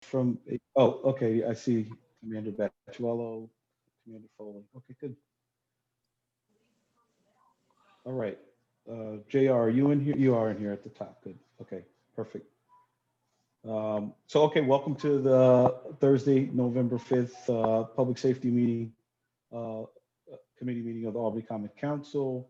from, oh, okay, I see Commander Bachello, Commander Foley. Okay, good. All right. JR, are you in here? You are in here at the top. Good. Okay, perfect. Okay, welcome to the Thursday, November 5th, Public Safety Meeting, uh, Committee Meeting of the Albany Common Council.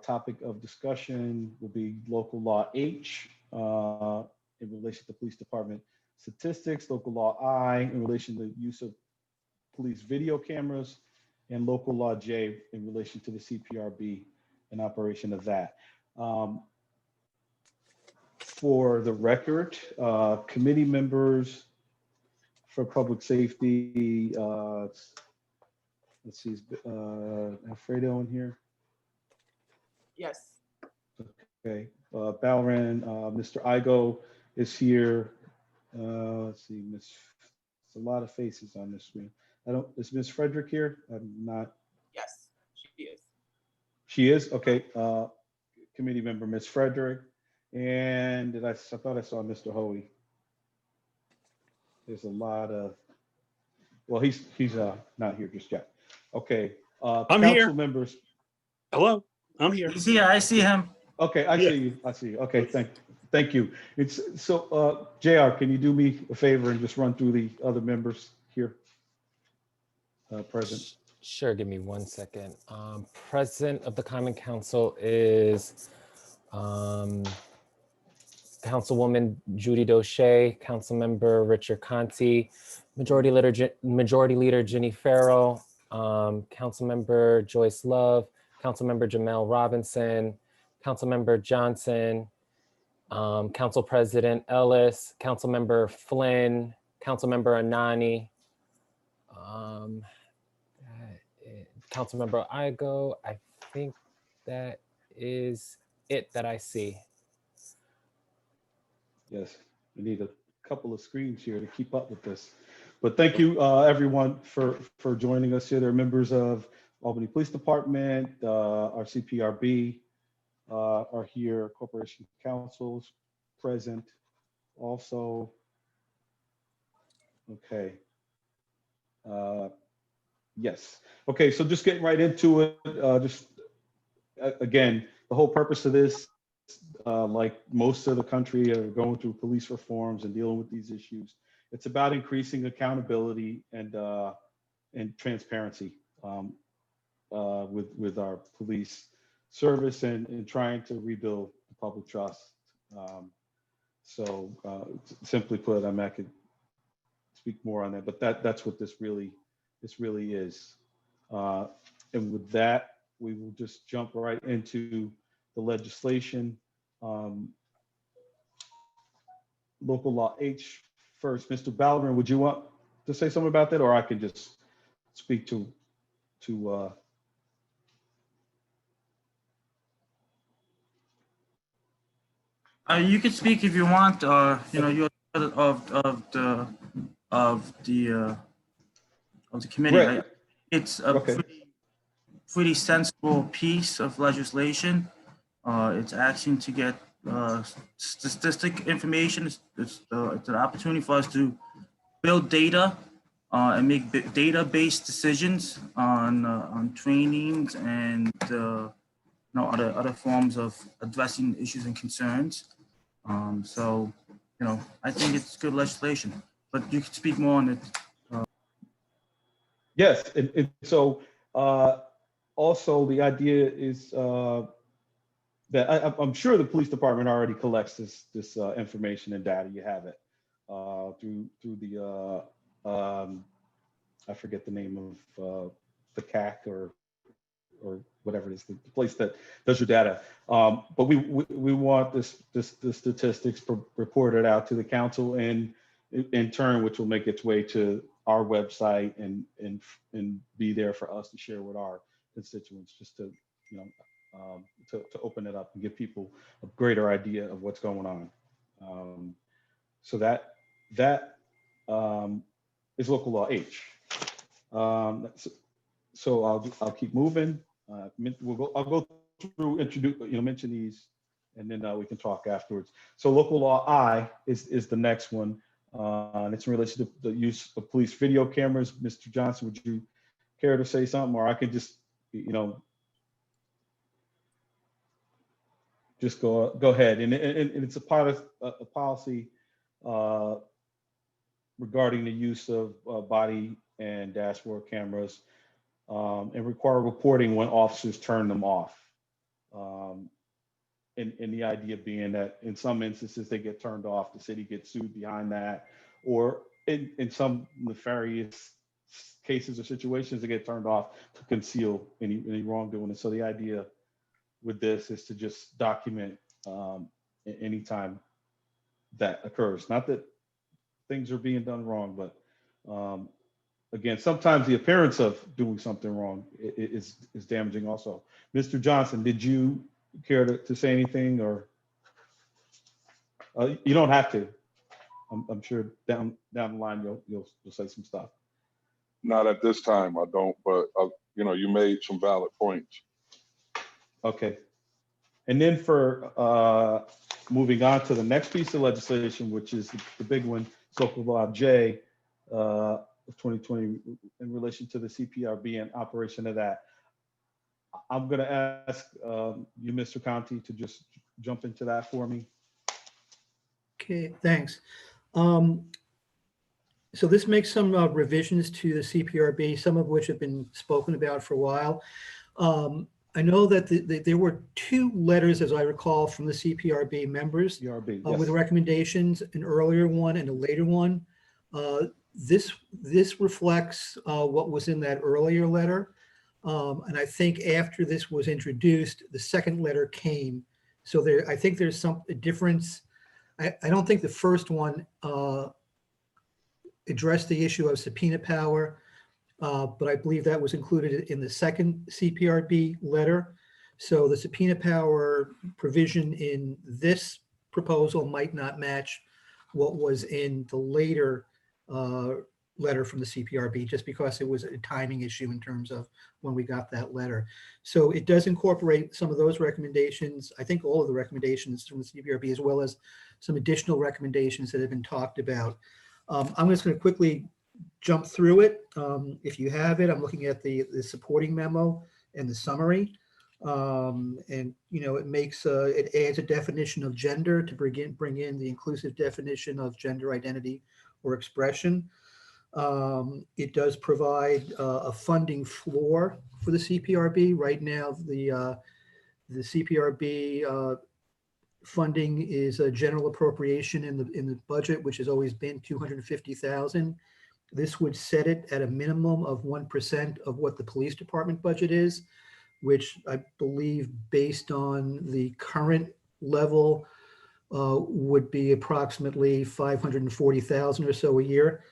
Topic of discussion will be Local Law H in relation to Police Department statistics, Local Law I in relation to use of police video cameras, and Local Law J in relation to the CPRB and operation of that. For the record, committee members for public safety, let's see, is Alfredo in here? Yes. Okay, Balran, Mr. Igo is here. Let's see, Miss, it's a lot of faces on this screen. Is Miss Frederick here? I'm not. Yes, she is. She is, okay. Committee member, Miss Frederick. And I thought I saw Mr. Hoey. There's a lot of, well, he's not here just yet. Okay, I'm council here. members. Hello, I'm here. He's here. I see him. Okay, I see you. I see you. Okay, thank you. It's so, JR, can you do me a favor and just run through the other members here present? Sure, give me 1 second. President of the Common Council is Councilwoman Judy Doche, Councilmember Richard Conti, Majority Leader Ginny Farrell, Councilmember Joyce Love, Councilmember Jamel Robinson, Councilmember Johnson, Council President Ellis, Councilmember Flynn, Councilmember Anani, Councilmember Igo. I think that is it that I see. Yes, we need a couple of screens here to keep up with this. But thank you, everyone, for joining us here. There are members of Albany Police Department, our CPRB are here, Corporation Councils present also. Okay. Yes. Okay, so just getting right into it. Again, the whole purpose of this, like most of the country are going through police reforms and dealing with these issues. It's about increasing accountability and transparency with our police service and trying to rebuild the public trust. Simply put, I could speak more on that, but that's what this really is. And with that, we will just jump right into the legislation. Local Law H first. Mr. Baldwin, would you want to say something about that, or I can just speak to You can speak if you want. You're of the committee. Right. It's a pretty sensible piece of legislation. It's acting to get statistic information. It's an opportunity for us to build data and make data-based decisions on trainings and other forms of addressing issues and concerns. I think it's good legislation, but you can speak more on it. Yes, and so also the idea is that I'm sure the police department already collects this information and data. You have it through the I forget the name of the CAC or whatever it is, the place that does your data. But we want the statistics reported out to the council and in turn, which will make its way to our website and be there for us to share with our constituents, just to to open it up and give people a greater idea of what's going on. So that is Local Law H. So I'll keep moving. I'll go through, mention these, and then we can talk afterwards. So Local Law I is the next one. And it's in relation to the use of police video cameras. Mr. Johnson, would you care to say something, or I could just, just go ahead. And it's a part of a policy regarding the use of body and dashboard cameras, and require reporting when officers turn them off. And the idea being that in some instances they get turned off, the city gets sued behind that, or in some nefarious cases or situations they get turned off to conceal any wrongdoing. And so the idea with this is to just document anytime that occurs. Not that things are being done wrong, but again, sometimes the appearance of doing something wrong is damaging also. Mr. Johnson, did you care to say anything, or you don't have to? I'm sure down the line you'll say some stuff. Not at this time, I don't, but you made some valid points. Okay. And then for moving on to the next piece of legislation, which is the big one, Local Law J of 2020, in relation to the CPRB and operation of that. I'm going to ask you, Mr. Conti, to just jump into that for me. Okay, thanks. So this makes some revisions to the CPRB, some of which have been spoken about for a while. I know that there were 2 letters, as I recall, from the CPRB members CPRB, with yes. recommendations, an earlier one and a later one. This reflects what was in that earlier letter. And I think after this was introduced, the second letter came. So I think there's some difference. I don't think the first one addressed the issue of subpoena power, but I believe that was included in the second CPRB letter. So the subpoena power provision in this proposal might not match what was in the later letter from the CPRB, just because it was a timing issue in terms of when we got that letter. So it does incorporate some of those recommendations. I think all of the recommendations from the CPRB, as well as some additional recommendations that have been talked about. I'm just going to quickly jump through it. If you have it, I'm looking at the supporting memo and the summary. And it adds a definition of gender to bring in the inclusive definition of gender identity or expression. It does provide a funding floor for the CPRB. Right now, the CPRB funding is a general appropriation in the budget, which has always been $250,000. This would set it at a minimum of 1% of what the police department budget is, which I believe, based on the current level, would be approximately $540,000 or so a year.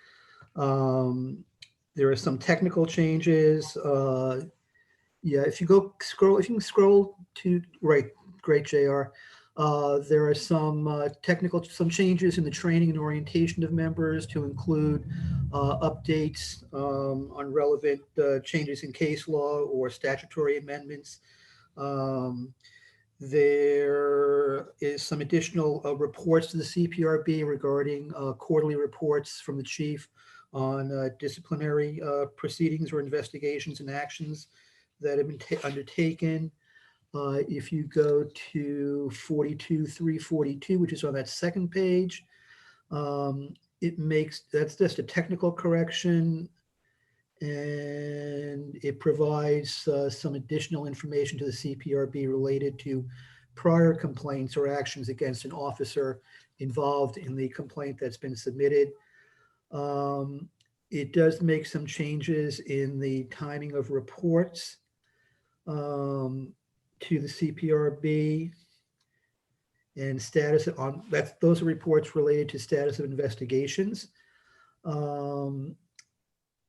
There are some technical changes. If you can scroll to right, great, JR. There are some changes in the training and orientation of members to include updates on relevant changes in case law or statutory amendments. There is some additional reports to the CPRB regarding quarterly reports from the chief on disciplinary proceedings or investigations and actions that have been undertaken. If you go to 42.342, which is on that second page, that's just a technical correction, and it provides some additional information to the CPRB related to prior complaints or actions against an officer involved in the complaint that's been submitted. It does make some changes in the timing of reports to the CPRB and status on that. Those are reports related to status of investigations. And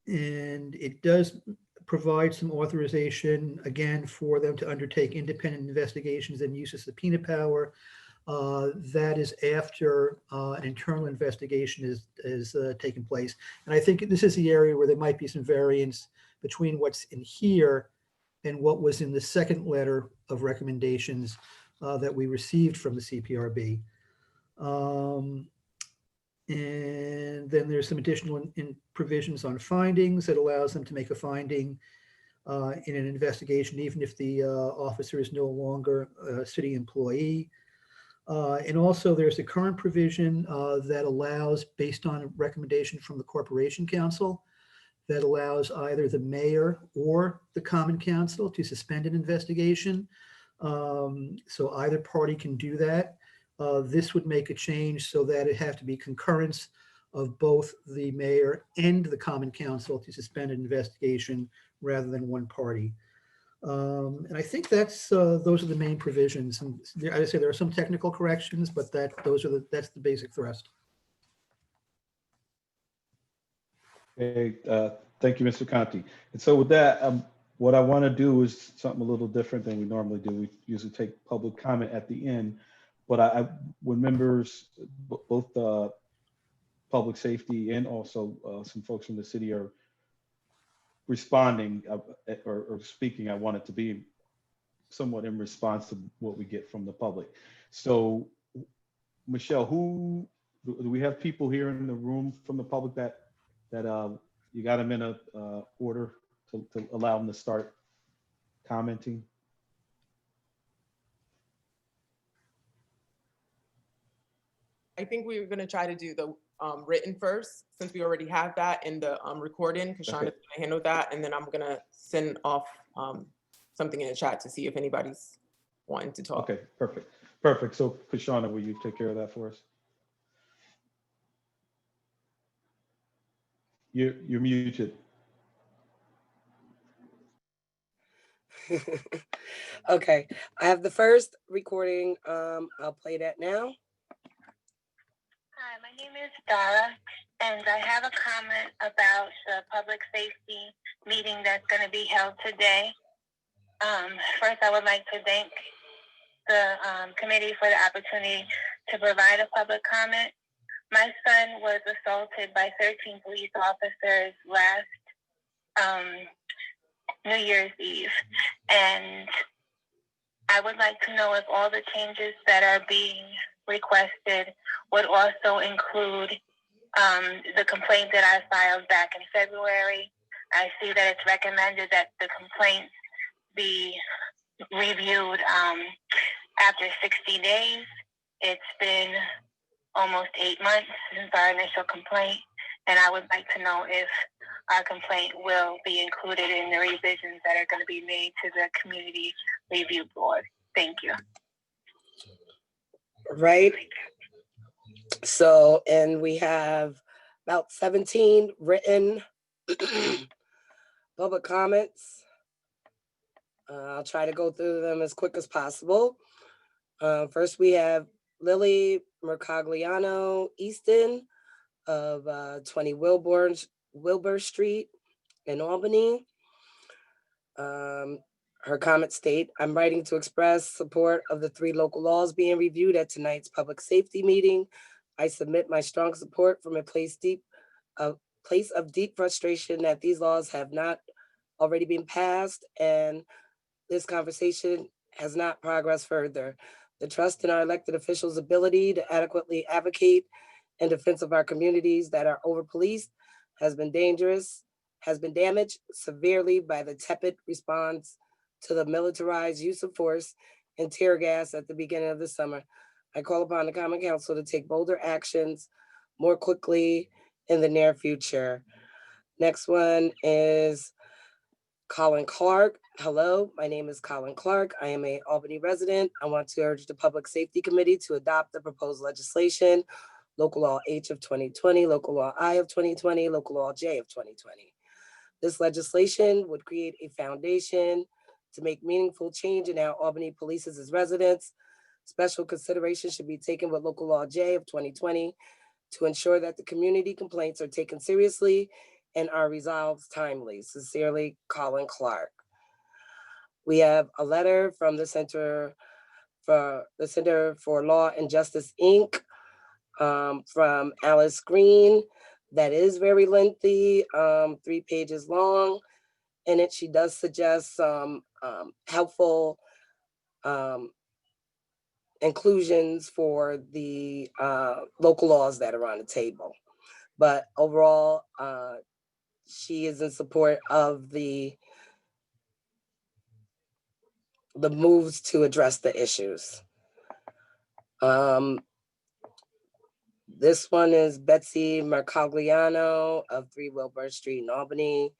it does provide some authorization, again, for them to undertake independent investigations and use of subpoena power. That is after an internal investigation is taking place. And I think this is the area where there might be some variance between what's in here and what was in the second letter of recommendations that we received from the CPRB. And then there's some additional provisions on findings that allows them to make a finding in an investigation, even if the officer is no longer a city employee. And also there's a current provision that allows, based on a recommendation from the Corporation Council, that allows either the mayor or the Common Council to suspend an investigation. So either party can do that. This would make a change so that it have to be concurrence of both the mayor and the Common Council to suspend an investigation rather than one party. And I think those are the main provisions. And I would say there are some technical corrections, but that's the basic thrust. Okay, thank you, Mr. Conti. And so with that, what I want to do is something a little different than we normally do. We usually take public comment at the end, but when members, both public safety and also some folks from the city are responding or speaking, I want it to be somewhat in response to what we get from the public. So, Michelle, do we have people here in the room from the public that you got them in a order to allow them to start commenting? I think we were gonna try to do the written first, since we already have that in the recording, because Shauna's gonna handle that, and then I'm gonna send off something in the chat to see if anybody's wanting to talk. Okay, perfect. So, Shauna, will you take care of that for us? You're muted. Okay, I have the first recording. I'll play that now. Hi, my name is Dara, and I have a comment about the public safety meeting that's going to be held today. First, I would like to thank the committee for the opportunity to provide a public comment. My son was assaulted by 13 police officers last New Year's Eve, and I would like to know if all the changes that are being requested would also include the complaint that I filed back in February. I see that it's recommended that the complaints be reviewed after 60 days. It's been almost 8 months since our initial complaint, and I would like to know if our complaint will be included in the revisions that are going to be made to the Community Review Board. Thank you. Right. So, and we have about 17 written public comments. I'll try to go through them as quick as possible. First, we have Lily Mercogliano Easton of 20 Wilbur Street in Albany. Her comments state, I'm writing to express support of the 3 local laws being reviewed at tonight's public safety meeting. I submit my strong support from a place of deep frustration that these laws have not already been passed and this conversation has not progressed further. The trust in our elected officials' ability to adequately advocate in defense of our communities that are over-policed has been damaged severely by the tepid response to the militarized use of force and tear gas at the beginning of the summer. I call upon the Common Council to take bolder actions more quickly in the near future. Next one is Colin Clark. Hello, my name is Colin Clark. I am an Albany resident. I want to urge the Public Safety Committee to adopt the proposed legislation, Local Law H of 2020, Local Law I of 2020, Local Law J of 2020. This legislation would create a foundation to make meaningful change in how Albany polices its residents. Special consideration should be taken with Local Law J of 2020 to ensure that the community complaints are taken seriously and are resolved timely. Sincerely, Colin Clark. We have a letter from the Center for Law and Justice, Inc., from Alice Green. That is very lengthy, 3 pages long. In it, she does suggest some helpful, inclusions for the local laws that are on the table. But overall, she is in support of the moves to address the issues. This one is Betsy Mercogliano of 3 Wilbur Street in Albany.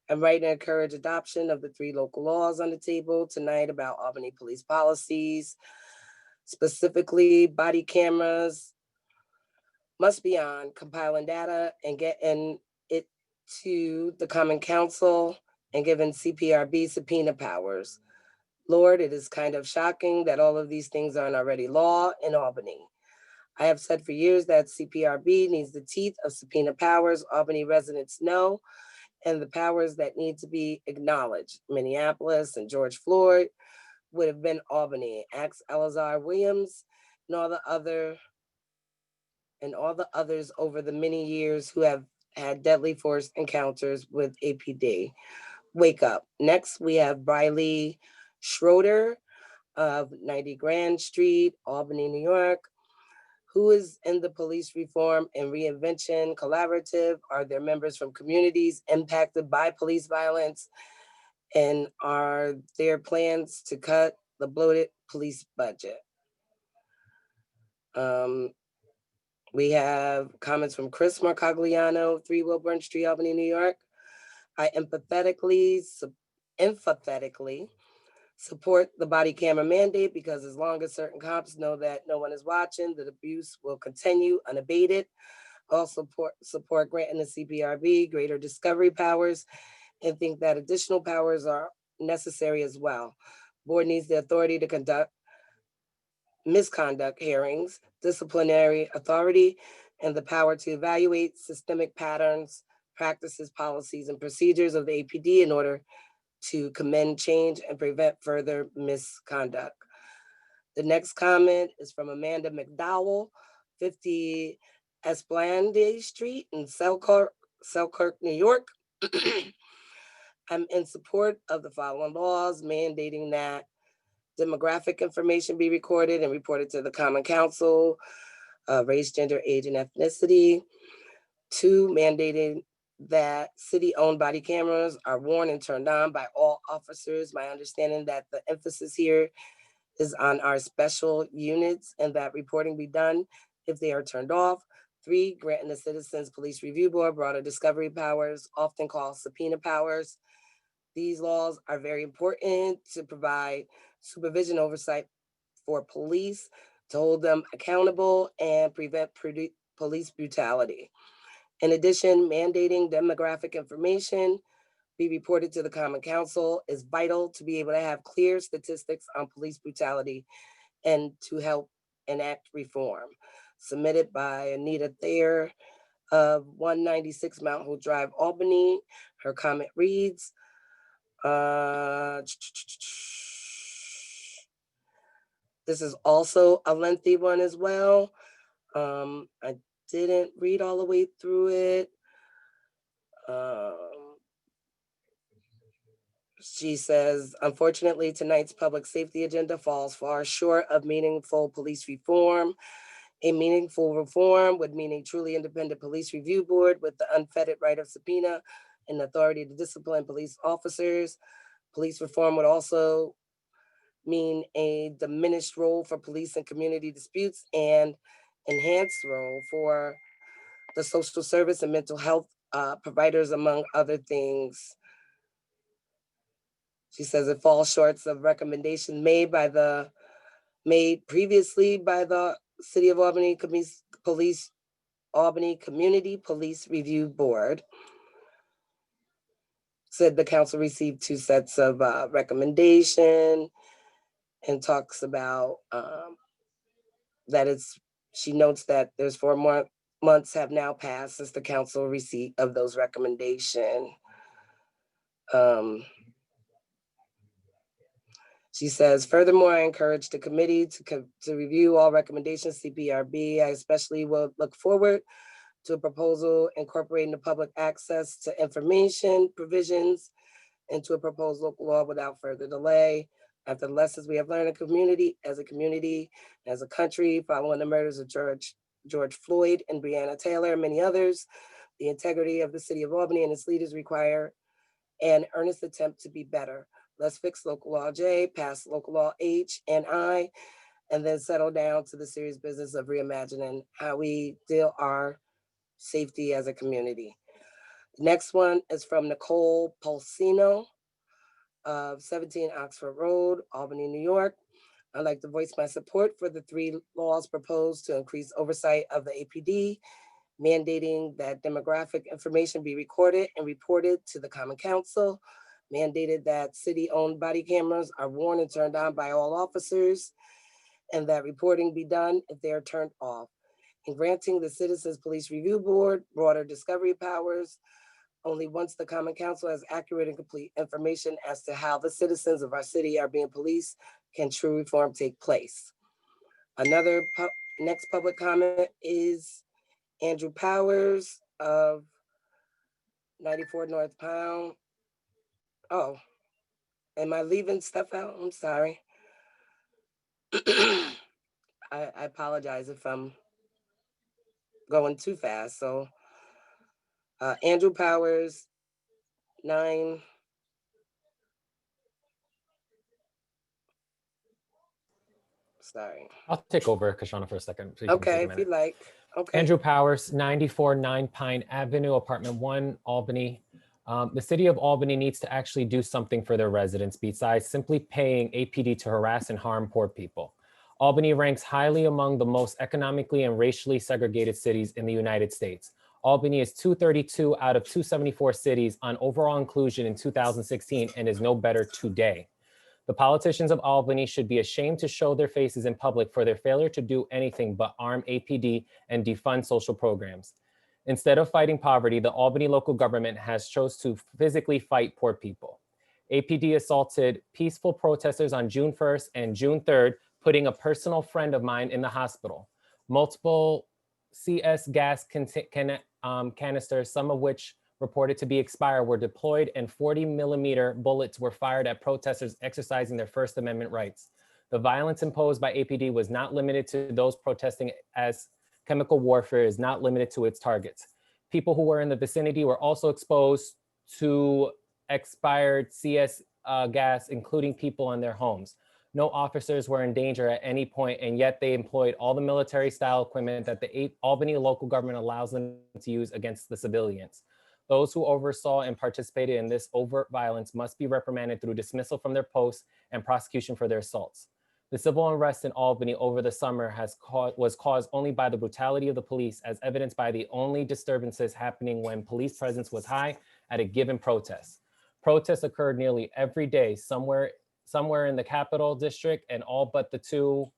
I'm writing to encourage adoption of the 3 local laws on the table tonight about Albany police policies. Specifically, body cameras must be on, compiling data and getting it to the Common Council and giving CPRB subpoena powers. Lord, it is kind of shocking that all of these things aren't already law in Albany. I have said for years that CPRB needs the teeth of subpoena powers Albany residents know, and the powers that need to be acknowledged. Minneapolis and George Floyd would have been Albany. Ask Elazar Williams and all the others over the many years who have had deadly force encounters with APD. Wake up. Next, we have Briley Schroeder of 90 Grand Street, Albany, New York, who is in the Police Reform and Reinvention Collaborative. Are there members from communities impacted by police violence? And are there plans to cut the bloated police budget? We have comments from Chris Marcogliano, 3 Wilburn Street, Albany, New York. I empathetically support the body camera mandate because as long as certain cops know that no one is watching, the abuse will continue unabated. Also support granting the CPRB greater discovery powers and think that additional powers are necessary as well. Board needs the authority to conduct misconduct hearings, disciplinary authority, and the power to evaluate systemic patterns, practices, policies, and procedures of the APD in order to commend change and prevent further misconduct. The next comment is from Amanda McDowell, 50 Esplanade Street in Selkirk, New York. I'm in support of the following laws mandating that demographic information be recorded and reported to the Common Council, race, gender, age, and ethnicity. 2, mandating that city-owned body cameras are worn and turned on by all officers. My understanding that the emphasis here is on our special units and that reporting be done if they are turned off. 3, granting the Citizens Police Review Board broader discovery powers, often called subpoena powers. These laws are very important to provide supervision oversight for police, to hold them accountable and prevent police brutality. In addition, mandating demographic information be reported to the Common Council is vital to be able to have clear statistics on police brutality and to help enact reform. Submitted by Anita Thayer of 196 Mount Hope Drive, Albany. Her comment reads, this is also a lengthy one as well. I didn't read all the way through it. She says, unfortunately, tonight's public safety agenda falls far short of meaningful police reform. A meaningful reform would mean a truly independent police review board with the unfettered right of subpoena and authority to discipline police officers. Police reform would also mean a diminished role for police and community disputes and enhanced role for the social service and mental health providers, among other things. She says it falls short of recommendations made previously by the City of Albany Albany Community Police Review Board. Said the council received 2 sets of recommendation and talks about that she notes that there's 4 more months have now passed since the council receipt of those recommendations. She says, furthermore, I encourage the committee to review all recommendations CPRB. I especially will look forward to a proposal incorporating the public access to information provisions into a proposed local law without further delay. After the lessons we have learned in community, as a country, following the murders of George Floyd and Breonna Taylor and many others, the integrity of the city of Albany and its leaders require an earnest attempt to be better. Let's fix local law J, pass local law H and I, and then settle down to the serious business of reimagining how we deal our safety as a community. The next one is from Nicole Pulsino of 17 Oxford Road, Albany, New York. I'd like to voice my support for the 3 laws proposed to increase oversight of the APD, mandating that demographic information be recorded and reported to the Common Council, mandated that city-owned body cameras are worn and turned on by all officers, and that reporting be done if they are turned off, and granting the Citizens Police Review Board broader discovery powers only once the Common Council has accurate and complete information as to how the citizens of our city are being policed can true reform take place. Another next public comment is Andrew Powers of 94 North Pound. Oh, am I leaving stuff out? I'm sorry. I apologize if I'm going too fast. So Andrew Powers, 9. Sorry. I'll take over, Kashana, for a second. So you can take Okay, a if minute. you like. Okay. Andrew Powers, 94 9 Pine Avenue, apartment 1, Albany. The city of Albany needs to actually do something for their residents besides simply paying APD to harass and harm poor people. Albany ranks highly among the most economically and racially segregated cities in the United States. Albany is 232 out of 274 cities on overall inclusion in 2016 and is no better today. The politicians of Albany should be ashamed to show their faces in public for their failure to do anything but arm APD and defund social programs. Instead of fighting poverty, the Albany local government has chose to physically fight poor people. APD assaulted peaceful protesters on June 1st and June 3rd, putting a personal friend of mine in the hospital. Multiple CS gas canisters, some of which reported to be expired, were deployed, and 40mm bullets were fired at protesters exercising their First Amendment rights. The violence imposed by APD was not limited to those protesting, as chemical warfare is not limited to its targets. People who were in the vicinity were also exposed to expired CS gas, including people in their homes. No officers were in danger at any point, and yet they employed all the military-style equipment that the Albany local government allows them to use against the civilians. Those who oversaw and participated in this overt violence must be reprimanded through dismissal from their posts and prosecution for their assaults. The civil unrest in Albany over the summer was caused only by the brutality of the police, as evidenced by the only disturbances happening when police presence was high at a given protest. Protests occurred nearly every day, somewhere in the Capital District, and all but the 2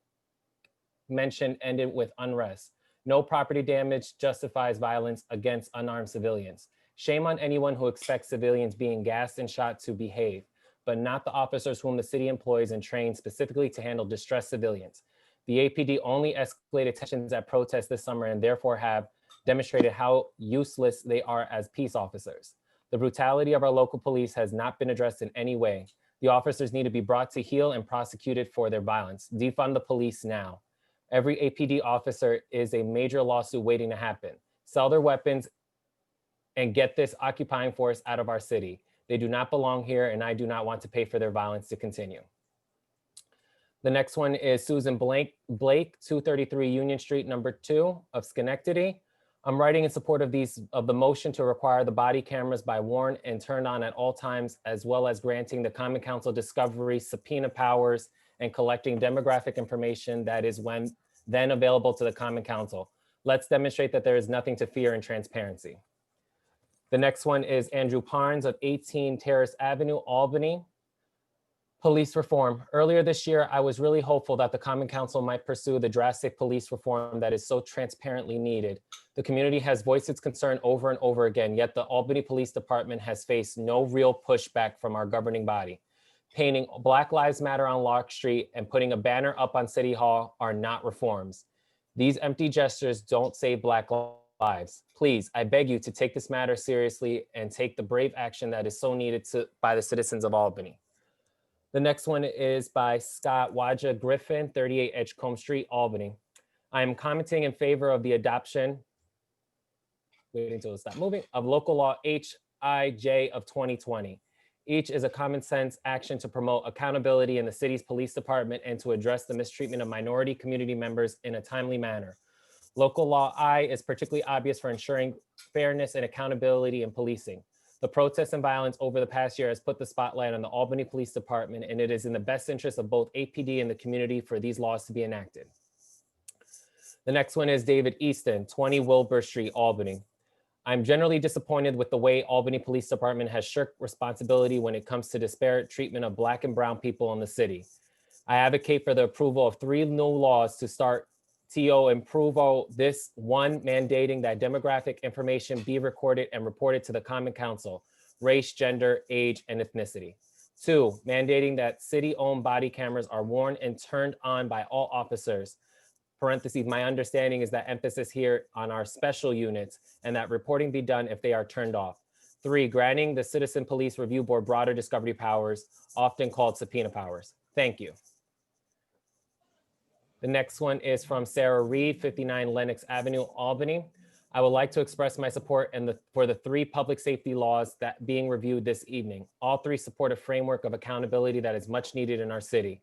mentioned ended with unrest. No property damage justifies violence against unarmed civilians. Shame on anyone who expects civilians being gassed and shot to behave, but not the officers whom the city employs and trains specifically to handle distressed civilians. The APD only escalated tensions at protests this summer and therefore have demonstrated how useless they are as peace officers. The brutality of our local police has not been addressed in any way. The officers need to be brought to heel and prosecuted for their violence. Defund the police now. Every APD officer is a major lawsuit waiting to happen. Sell their weapons and get this occupying force out of our city. They do not belong here, and I do not want to pay for their violence to continue. The next one is Susan Blake, 233 Union Street, number 2 of Schenectady. I'm writing in support of the motion to require the body cameras be worn and turned on at all times, as well as granting the Common Council discovery, subpoena powers, and collecting demographic information that is then available to the Common Council. Let's demonstrate that there is nothing to fear in transparency. The next one is Andrew Parnes of 18 Terrace Avenue, Albany. Police reform. Earlier this year, I was really hopeful that the Common Council might pursue the drastic police reform that is so transparently needed. The community has voiced its concern over and over again, yet the Albany Police Department has faced no real pushback from our governing body. Painting Black Lives Matter on Lark Street and putting a banner up on City Hall are not reforms. These empty gestures don't save Black lives. Please, I beg you to take this matter seriously and take the brave action that is so needed by the citizens of Albany. The next one is by Scott Waja Griffin, 38 Edgecombe Street, Albany. I am commenting in favor of the adoption, waiting until it stops moving, of local law HIJ of 2020. Each is a common sense action to promote accountability in the city's police department and to address the mistreatment of minority community members in a timely manner. Local law I is particularly obvious for ensuring fairness and accountability in policing. The protests and violence over the past year has put the spotlight on the Albany Police Department, and it is in the best interest of both APD and the community for these laws to be enacted. The next one is David Easton, 20 Wilbur Street, Albany. I'm generally disappointed with the way Albany Police Department has shirked responsibility when it comes to disparate treatment of Black and brown people in the city. I advocate for the approval of 3 new laws to start TO approval. This one, mandating that demographic information be recorded and reported to the Common Council, race, gender, age, and ethnicity. 2, mandating that city-owned body cameras are worn and turned on by all officers. Parentheses, my understanding is that emphasis here on our special units and that reporting be done if they are turned off. 3, granting the Citizen Police Review Board broader discovery powers, often called subpoena powers. Thank you. The next one is from Sarah Reed, 59 Lenox Avenue, Albany. I would like to express my support for the 3 public safety laws that being reviewed this evening. All 3 support a framework of accountability that is much needed in our city.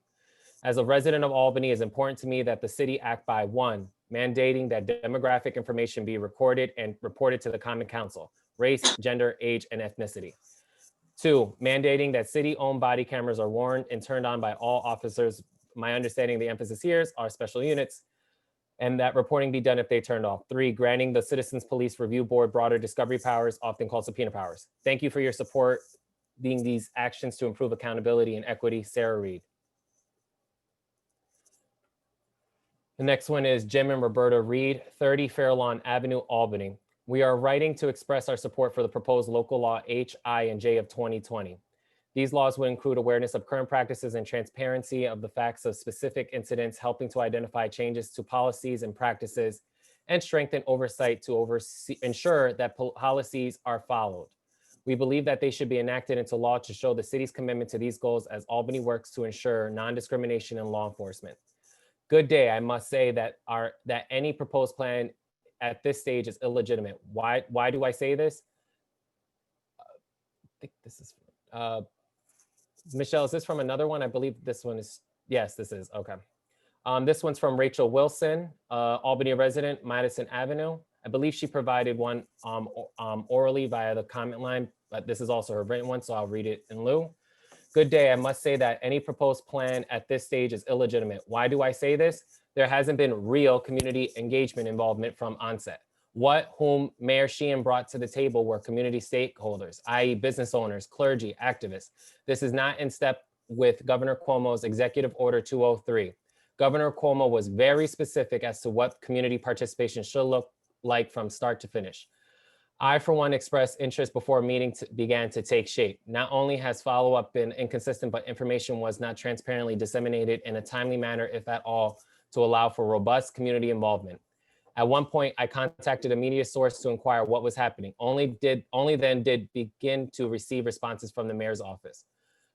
As a resident of Albany, it is important to me that the city act by 1, mandating that demographic information be recorded and reported to the Common Council, race, gender, age, and ethnicity. 2, mandating that city-owned body cameras are worn and turned on by all officers. My understanding, the emphasis here is our special units, and that reporting be done if they turned off. 3, granting the Citizens Police Review Board broader discovery powers, often called subpoena powers. Thank you for your support being these actions to improve accountability and equity. Sarah Reed. The next one is Jim and Roberta Reed, 30 Fairlawn Avenue, Albany. We are writing to express our support for the proposed local law H, I, and J of 2020. These laws would include awareness of current practices and transparency of the facts of specific incidents, helping to identify changes to policies and practices, and strengthen oversight to ensure that policies are followed. We believe that they should be enacted into law to show the city's commitment to these goals as Albany works to ensure non-discrimination in law enforcement. Good day, I must say that any proposed plan at this stage is illegitimate. Why do I say this? I think this is, Michelle, is this from another one? I believe this one is, yes, this is, okay. This one's from Rachel Wilson, Albany resident, Madison Avenue. I believe she provided one orally via the comment line, but this is also her written one, so I'll read it in lieu. Good day, I must say that any proposed plan at this stage is illegitimate. Why do I say this? There hasn't been real community engagement involvement from onset. Whom Mayor Sheehan brought to the table were community stakeholders, i.e. business owners, clergy, activists. This is not in step with Governor Cuomo's Executive Order 203. Governor Cuomo was very specific as to what community participation should look like from start to finish. I, for one, expressed interest before meeting began to take shape. Not only has follow-up been inconsistent, but information was not transparently disseminated in a timely manner, if at all, to allow for robust community involvement. At one point, I contacted a media source to inquire what was happening. Only then did begin to receive responses from the mayor's office.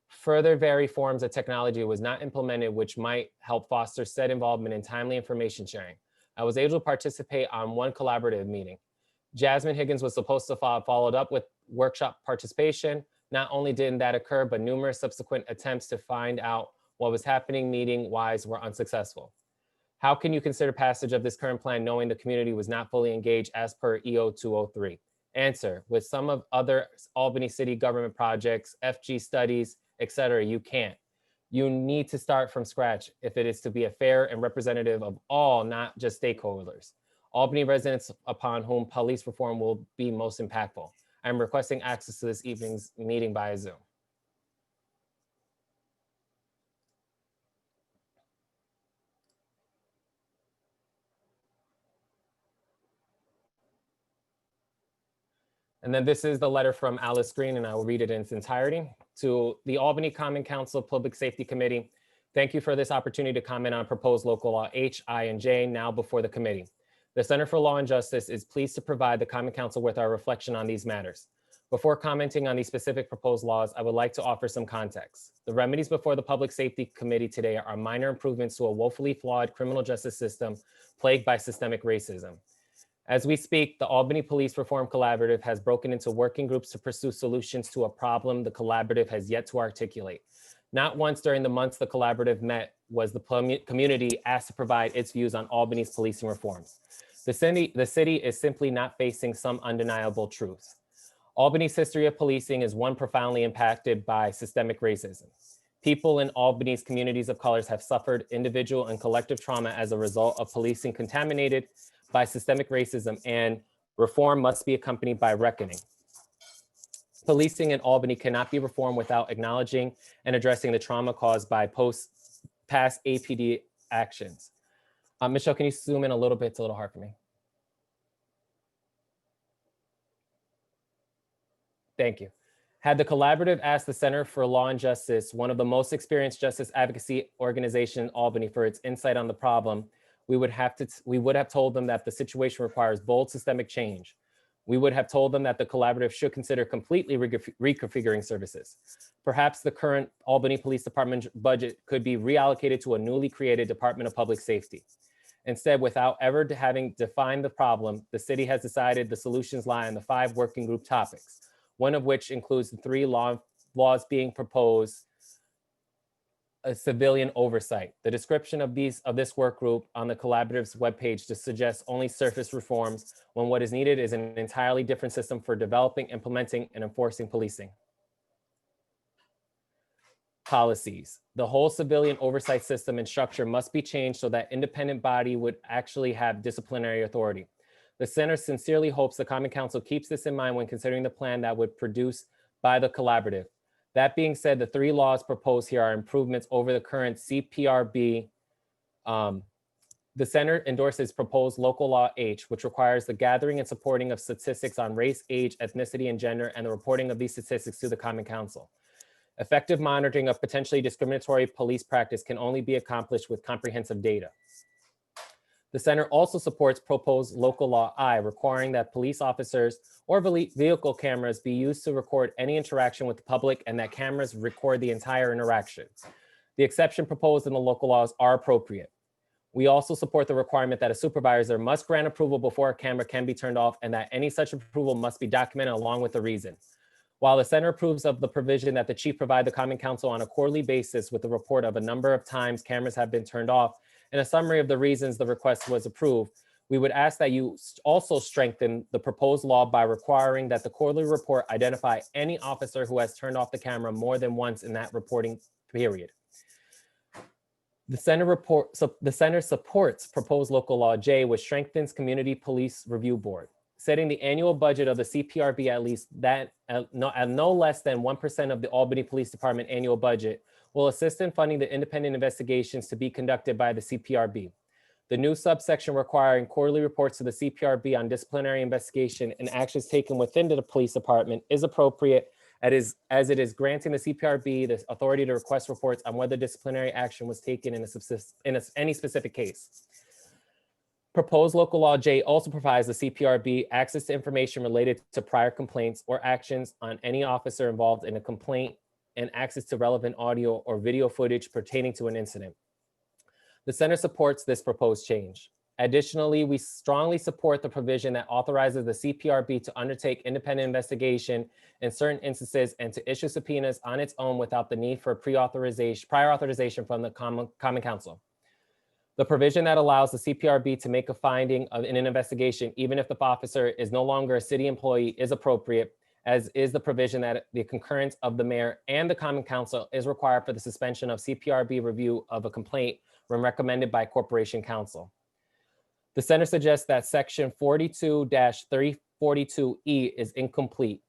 Further, various forms of technology was not implemented, which might help foster said involvement in timely information sharing. I was able to participate on one collaborative meeting. Jasmine Higgins was supposed to followed up with workshop participation. Not only didn't that occur, but numerous subsequent attempts to find out what was happening meeting-wise were unsuccessful. How can you consider passage of this current plan knowing the community was not fully engaged as per EO 203? Answer, with some of other Albany city government projects, FG studies, etc., you can't. You need to start from scratch if it is to be a fair and representative of all, not just stakeholders. Albany residents upon whom police reform will be most impactful. I'm requesting access to this evening's meeting via Zoom. And then this is the letter from Alice Green, and I will read it in its entirety. To the Albany Common Council Public Safety Committee, thank you for this opportunity to comment on proposed local law H, I, and J now before the committee. The Center for Law and Justice is pleased to provide the Common Council with our reflection on these matters. Before commenting on these specific proposed laws, I would like to offer some context. The remedies before the Public Safety Committee today are minor improvements to a woefully flawed criminal justice system plagued by systemic racism. As we speak, the Albany Police Reform Collaborative has broken into working groups to pursue solutions to a problem the collaborative has yet to articulate. Not once during the months the collaborative met was the community asked to provide its views on Albany's policing reforms. The city is simply not facing some undeniable truths. Albany's history of policing is one profoundly impacted by systemic racism. People in Albany's communities of colors have suffered individual and collective trauma as a result of policing contaminated by systemic racism, and reform must be accompanied by reckoning. Policing in Albany cannot be reformed without acknowledging and addressing the trauma caused by past APD actions. Michelle, can you zoom in a little bit? It's a little hard for me. Thank you. Had the collaborative asked the Center for Law and Justice, one of the most experienced justice advocacy organizations in Albany, for its insight on the problem, we would have told them that the situation requires bold systemic change. We would have told them that the collaborative should consider completely reconfiguring services. Perhaps the current Albany Police Department budget could be reallocated to a newly created Department of Public Safety. Instead, without ever having defined the problem, the city has decided the solutions lie in the 5 working group topics, one of which includes the 3 laws being proposed, a civilian oversight. The description of this work group on the collaborative's webpage just suggests only surface reforms when what is needed is an entirely different system for developing, implementing, and enforcing policing. Policies. The whole civilian oversight system and structure must be changed so that independent body would actually have disciplinary authority. The center sincerely hopes the Common Council keeps this in mind when considering the plan that would produce by the collaborative. That being said, the 3 laws proposed here are improvements over the current CPRB. The center endorses proposed local law H, which requires the gathering and supporting of statistics on race, age, ethnicity, and gender, and the reporting of these statistics to the Common Council. Effective monitoring of potentially discriminatory police practice can only be accomplished with comprehensive data. The center also supports proposed local law I, requiring that police officers or vehicle cameras be used to record any interaction with the public and that cameras record the entire interaction. The exception proposed in the local laws are appropriate. We also support the requirement that a supervisor must grant approval before a camera can be turned off and that any such approval must be documented along with the reason. While the center approves of the provision that the chief provide the Common Council on a quarterly basis with a report of a number of times cameras have been turned off and a summary of the reasons the request was approved, we would ask that you also strengthen the proposed law by requiring that the quarterly report identify any officer who has turned off the camera more than once in that reporting period. The center supports proposed local law J, which strengthens Community Police Review Board, setting the annual budget of the CPRB at no less than 1% of the Albany Police Department annual budget will assist in funding the independent investigations to be conducted by the CPRB. The new subsection requiring quarterly reports to the CPRB on disciplinary investigation and actions taken within the police department is appropriate as it is granting the CPRB the authority to request reports on whether disciplinary action was taken in any specific case. Proposed local law J also provides the CPRB access to information related to prior complaints or actions on any officer involved in a complaint and access to relevant audio or video footage pertaining to an incident. The center supports this proposed change. Additionally, we strongly support the provision that authorizes the CPRB to undertake independent investigation in certain instances and to issue subpoenas on its own without the need for prior authorization from the Common Council. The provision that allows the CPRB to make a finding in an investigation, even if the officer is no longer a city employee, is appropriate, as is the provision that the concurrence of the mayor and the Common Council is required for the suspension of CPRB review of a complaint when recommended by Corporation Counsel. The center suggests that section 42-342E is incomplete.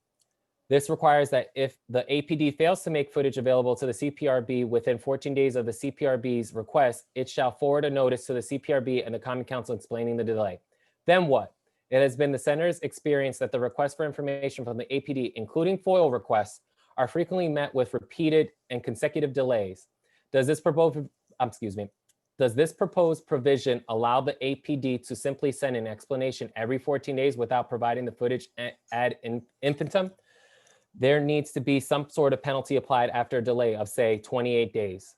This requires that if the APD fails to make footage available to the CPRB within 14 days of the CPRB's request, it shall forward a notice to the CPRB and the Common Council explaining the delay. Then what? It has been the center's experience that the requests for information from the APD, including FOIL requests, are frequently met with repeated and consecutive delays. Does this proposed provision allow the APD to simply send an explanation every 14 days without providing the footage ad infinitum? there needs to be some sort of penalty applied after a delay of, say, 28 days.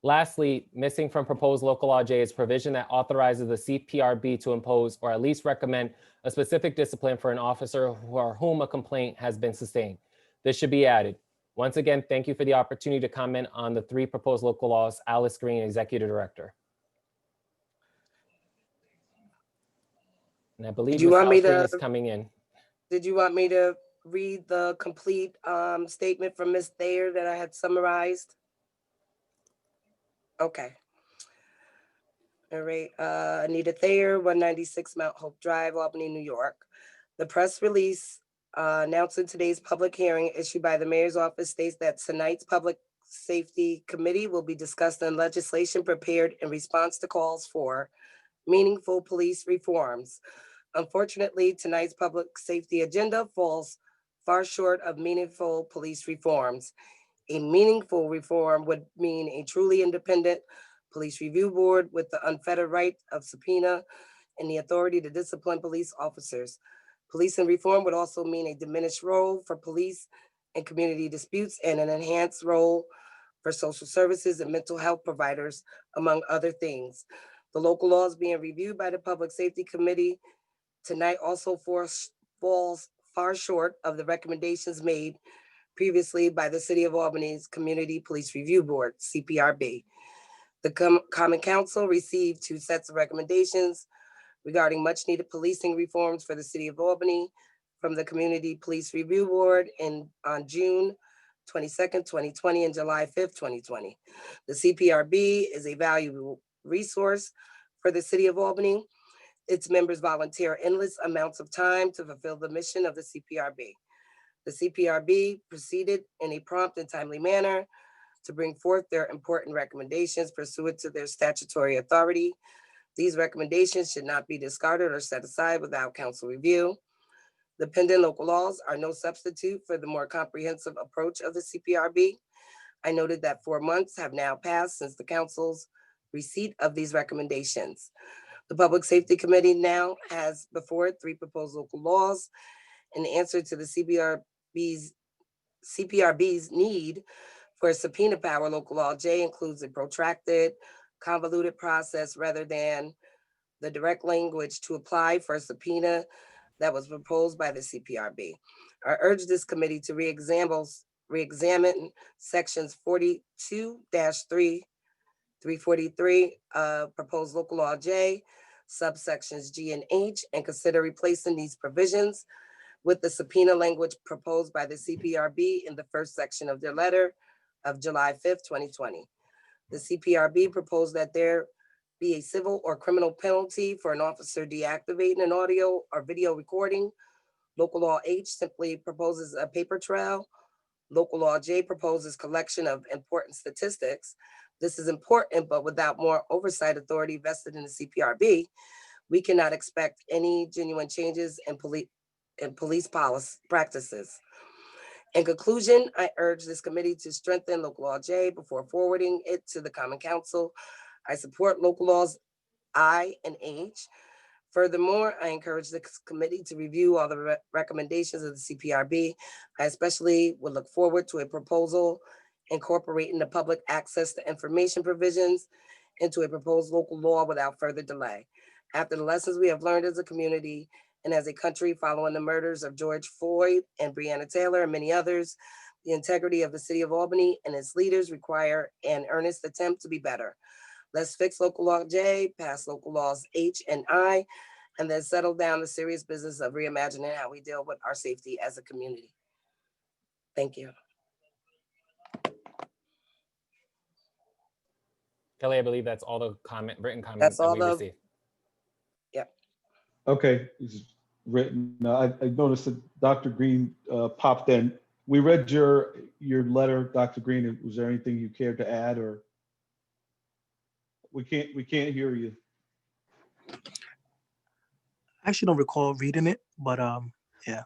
Lastly, missing from proposed local law J is provision that authorizes the CPRB to impose or at least recommend a specific discipline for an officer for whom a complaint has been sustained. This should be added. Once again, thank you for the opportunity to comment on the 3 proposed local laws. Alice Green, Executive Director. And I believe you Ms. want me Alice Green to- is coming in. Did you want me to read the complete statement from Ms. Thayer that I had summarized? Okay. All right, Anita Thayer, 196 Mount Hope Drive, Albany, New York. The press release announcing today's public hearing issued by the mayor's office states that tonight's Public Safety Committee will be discussing legislation prepared in response to calls for meaningful police reforms. Unfortunately, tonight's public safety agenda falls far short of meaningful police reforms. A meaningful reform would mean a truly independent police review board with the unfettered right of subpoena and the authority to discipline police officers. Policing reform would also mean a diminished role for police and community disputes and an enhanced role for social services and mental health providers, among other things. The local laws being reviewed by the Public Safety Committee tonight also falls far short of the recommendations made previously by the City of Albany's Community Police Review Board, CPRB. The Common Council received 2 sets of recommendations regarding much needed policing reforms for the City of Albany from the Community Police Review Board on June 22nd, 2020 and July 5th, 2020. The CPRB is a valuable resource for the City of Albany. Its members volunteer endless amounts of time to fulfill the mission of the CPRB. The CPRB proceeded in a prompt and timely manner to bring forth their important recommendations pursuant to their statutory authority. These recommendations should not be discarded or set aside without council review. The pending local laws are no substitute for the more comprehensive approach of the CPRB. I noted that 4 months have now passed since the council's receipt of these recommendations. The Public Safety Committee now has before it 3 proposed local laws. In answer to the CPRB's need for subpoena power, local law J includes a protracted, convoluted process rather than the direct language to apply for a subpoena that was proposed by the CPRB. I urge this committee to re-examine sections 42-3, 343 proposed local law J, subsections G and H, and consider replacing these provisions with the subpoena language proposed by the CPRB in the first section of their letter of July 5th, 2020. The CPRB proposed that there be a civil or criminal penalty for an officer deactivating an audio or video recording. Local law H simply proposes a paper trail. Local law J proposes collection of important statistics. This is important, but without more oversight authority vested in the CPRB, we cannot expect any genuine changes in police policy practices. In conclusion, I urge this committee to strengthen local law J before forwarding it to the Common Council. I support local laws I and H. Furthermore, I encourage the committee to review all the recommendations of the CPRB. I especially would look forward to a proposal incorporating the public access to information provisions into a proposed local law without further delay. After the lessons we have learned as a community and as a country following the murders of George Floyd and Breonna Taylor and many others, the integrity of the City of Albany and its leaders require an earnest attempt to be better. Let's fix local law J, pass local laws H and I, and then settle down the serious business of reimagining how we deal with our safety as a community. Thank you. Kelly, I believe that's all the written comments That's that all we the, received. Okay, it's written. I noticed that Dr. Green popped in. We read your letter, Dr. Green. Was there anything you cared to add, or we can't hear you? I actually don't recall reading it, but yeah.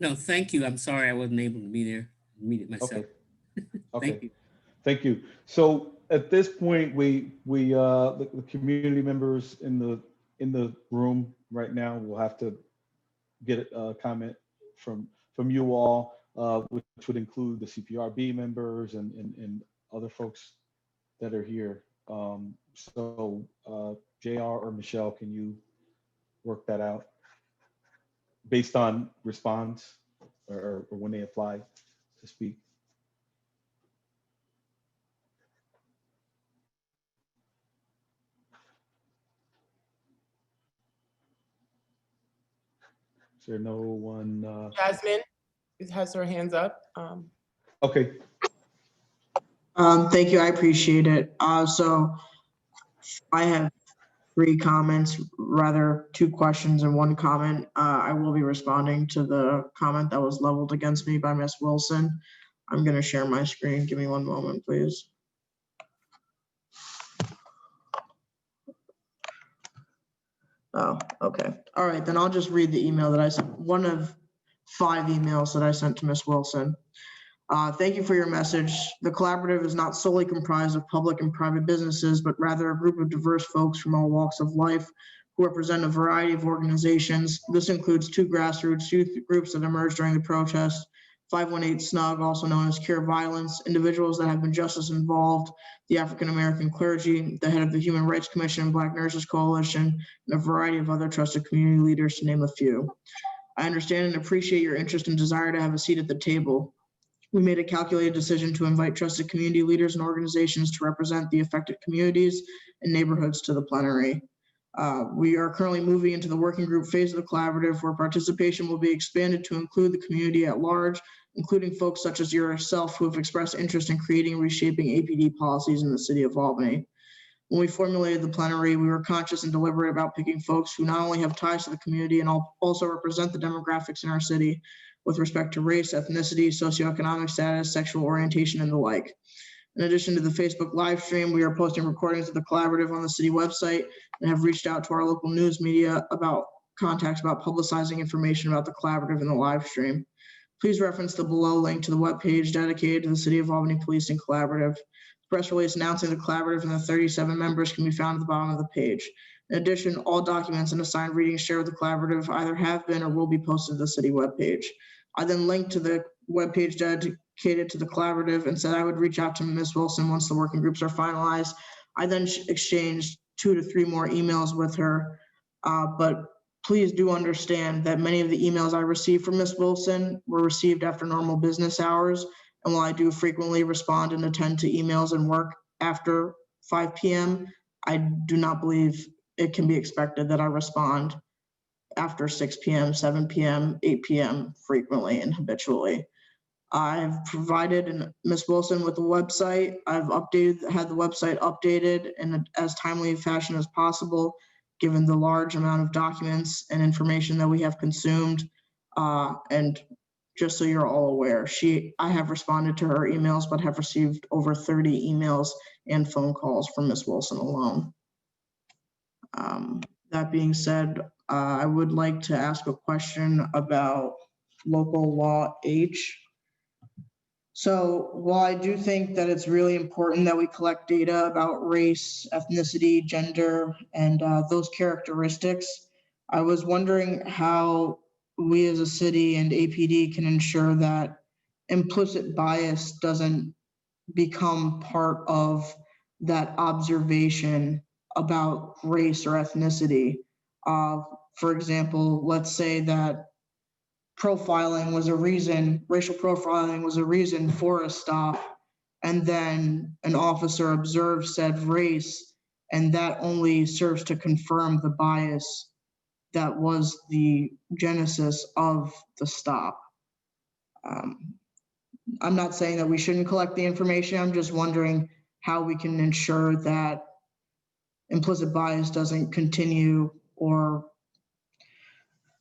No, thank you. I'm sorry I wasn't able to be there, read it myself. Okay. Okay. Thank you. Thank you. So at this point, the community members in the room right now will have to get a comment from you all, which would include the CPRB members and other folks that are here. So JR or Michelle, can you work that out based on response or when they apply to speak? Is there no one? Jasmine has her hands up. Okay. Thank you. I appreciate it. So I have 3 comments, rather 2 questions and 1 comment. I will be responding to the comment that was leveled against me by Ms. Wilson. I'm going to share my screen. Give me 1 moment, please. Oh, okay. All right, then I'll just read the email that I sent. One of 5 emails that I sent to Ms. Wilson. Thank you for your message. The collaborative is not solely comprised of public and private businesses, but rather a group of diverse folks from all walks of life who represent a variety of organizations. This includes 2 grassroots youth groups that emerged during the protest, 518 SNUG, also known as Cure Violence, individuals that have been justice involved, the African American clergy, the head of the Human Rights Commission, Black Nurses Coalition, and a variety of other trusted community leaders, to name a few. I understand and appreciate your interest and desire to have a seat at the table. We made a calculated decision to invite trusted community leaders and organizations to represent the affected communities and neighborhoods to the plenary. We are currently moving into the working group phase of the collaborative, where participation will be expanded to include the community at large, including folks such as yourself who have expressed interest in creating and reshaping APD policies in the city of Albany. When we formulated the plenary, we were conscious and deliberate about picking folks who not only have ties to the community and also represent the demographics in our city with respect to race, ethnicity, socioeconomic status, sexual orientation, and the like. In addition to the Facebook live stream, we are posting recordings of the collaborative on the city website and have reached out to our local news media about contacts about publicizing information about the collaborative in the live stream. Please reference the below link to the webpage dedicated to the City of Albany Policing Collaborative. The press release announcing the collaborative and the 37 members can be found at the bottom of the page. In addition, all documents and assigned readings shared with the collaborative either have been or will be posted to the city webpage. I then linked to the webpage dedicated to the collaborative and said I would reach out to Ms. Wilson once the working groups are finalized. I then exchanged 2 to 3 more emails with her, but please do understand that many of the emails I received from Ms. Wilson were received after normal business hours. And while I do frequently respond and attend to emails and work after 5 p.m., I do not believe it can be expected that I respond after 6 p.m., 7 p.m., 8 p.m. frequently and habitually. I've provided Ms. Wilson with the website. I've had the website updated in as timely a fashion as possible, given the large amount of documents and information that we have consumed. And just so you're all aware, I have responded to her emails, but have received over 30 emails and phone calls from Ms. Wilson alone. That being said, I would like to ask a question about local law H. So while I do think that it's really important that we collect data about race, ethnicity, gender, and those characteristics, I was wondering how we as a city and APD can ensure that implicit bias doesn't become part of that observation about race or ethnicity. For example, let's say that profiling was a reason, racial profiling was a reason for a stop, and then an officer observes said race, and that only serves to confirm the bias that was the genesis of the stop. I'm not saying that we shouldn't collect the information. I'm just wondering how we can ensure that implicit bias doesn't continue or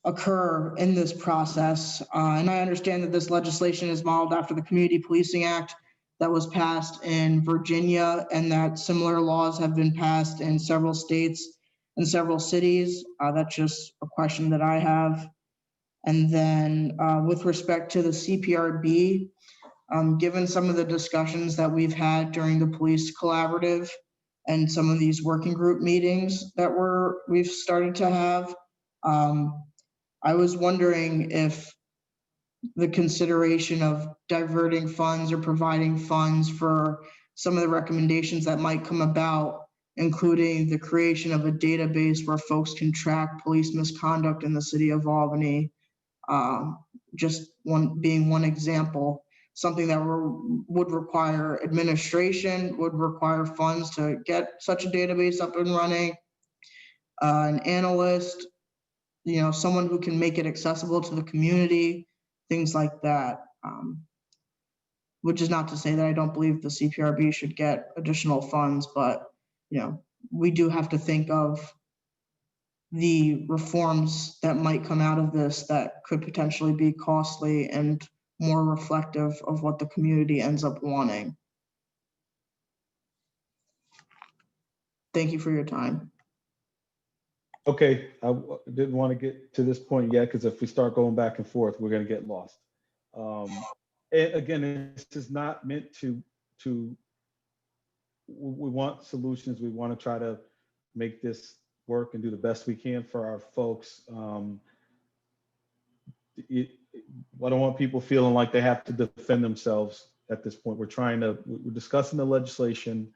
occur in this process. And I understand that this legislation is modeled after the Community Policing Act that was passed in Virginia, and that similar laws have been passed in several states and several cities. That's just a question that I have. And then with respect to the CPRB, Given some of the discussions that we've had during the police collaborative and some of these working group meetings that we've started to have, I was wondering if the consideration of diverting funds or providing funds for some of the recommendations that might come about, including the creation of a database where folks can track police misconduct in the city of Albany, just being one example, something that would require administration, would require funds to get such a database up and running, an analyst, someone who can make it accessible to the community, things like that. Which is not to say that I don't believe the CPRB should get additional funds, but we do have to think of the reforms that might come out of this that could potentially be costly and more reflective of what the community ends up wanting. Thank you for your time. Okay, I didn't want to get to this point yet, because if we start going back and forth, we're going to get lost. And again, this is not meant to, we want solutions. We want to try to make this work and do the best we can for our folks. I don't want people feeling like they have to defend themselves at this point. We're discussing the legislation.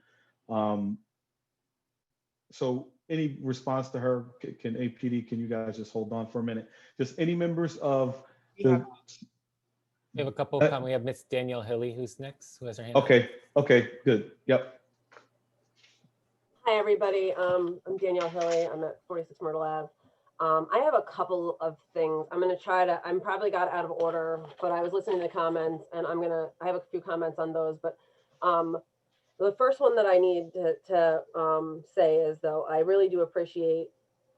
So any response to her, can APD, can you guys just hold on for a minute? Just any members of the... We have a couple of comments. We have Miss Danielle Hilly who's next, who has her hand up. Okay, good. Yep. Hi, everybody. I'm Danielle Hilly. I'm at 46 Myrtle Ave. I have a couple of things. I'm probably got out of order, but I was listening to the comments and I have a few comments on those. But the first one that I need to say is, though, I really do appreciate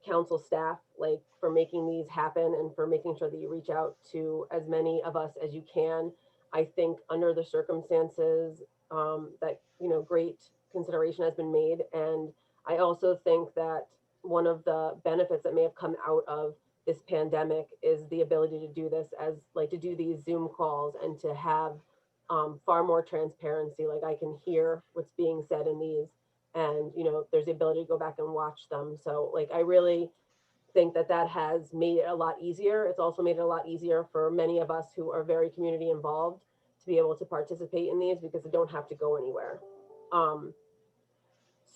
council staff, like, for making these happen and for making sure that you reach out to as many of us as you can. I think under the circumstances that, great consideration has been made. And I also think that one of the benefits that may have come out of this pandemic is the ability to do this to do these Zoom calls and to have far more transparency. Like, I can hear what's being said in these, and there's the ability to go back and watch them. So, like, I really think that has made it a lot easier. It's also made it a lot easier for many of us who are very community involved to be able to participate in these because they don't have to go anywhere.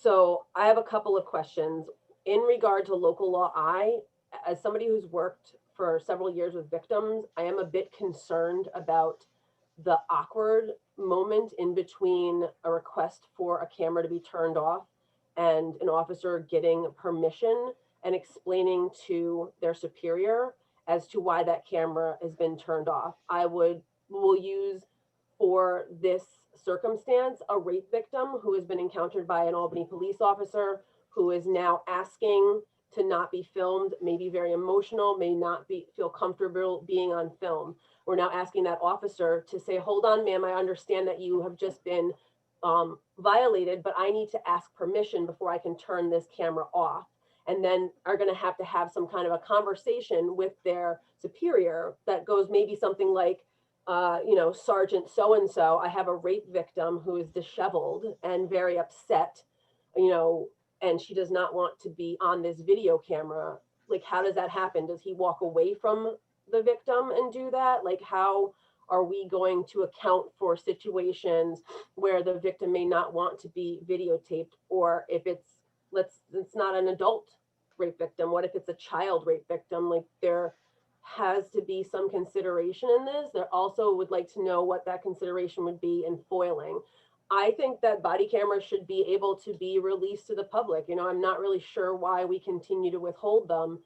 So I have a couple of questions in regard to local law. As somebody who's worked for several years with victims, I am a bit concerned about the awkward moment in between a request for a camera to be turned off and an officer getting permission and explaining to their superior as to why that camera has been turned off. Will use for this circumstance a rape victim who has been encountered by an Albany police officer who is now asking to not be filmed, may be very emotional, may not feel comfortable being on film. We're now asking that officer to say, hold on, ma'am, I understand that you have just been violated, but I need to ask permission before I can turn this camera off. And then are going to have some kind of a conversation with their superior that goes maybe something like, Sergeant so-and-so, I have a rape victim who is disheveled and very upset, and she does not want to be on this video camera. Like, how does that happen? Does he walk away from the victim and do that? Like, how are we going to account for situations where the victim may not want to be videotaped? Or if it's not an adult rape victim, what if it's a child rape victim? Like, there has to be some consideration in this. There also would like to know what that consideration would be in foiling. I think that body cameras should be able to be released to the public. I'm not really sure why we continue to withhold them.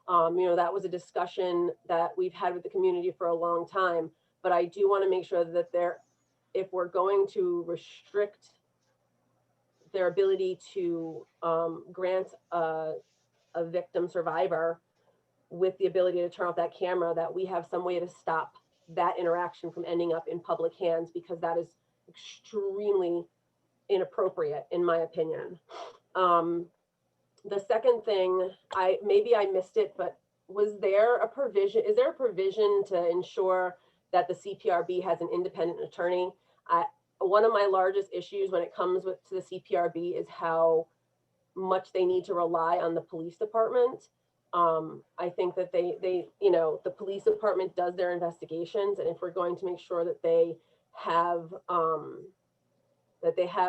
That was a discussion that we've had with the community for a long time, but I do want to make sure that if we're going to restrict their ability to grant a victim survivor with the ability to turn off that camera, that we have some way to stop that interaction from ending up in public hands, because that is extremely inappropriate in my opinion. The second thing, maybe I missed it, but is there a provision to ensure that the CPRB has an independent attorney. One of my largest issues when it comes to the CPRB is how much they need to rely on the police department. I think that they, you know, the police department does their investigations, and if we're going to make sure that they have,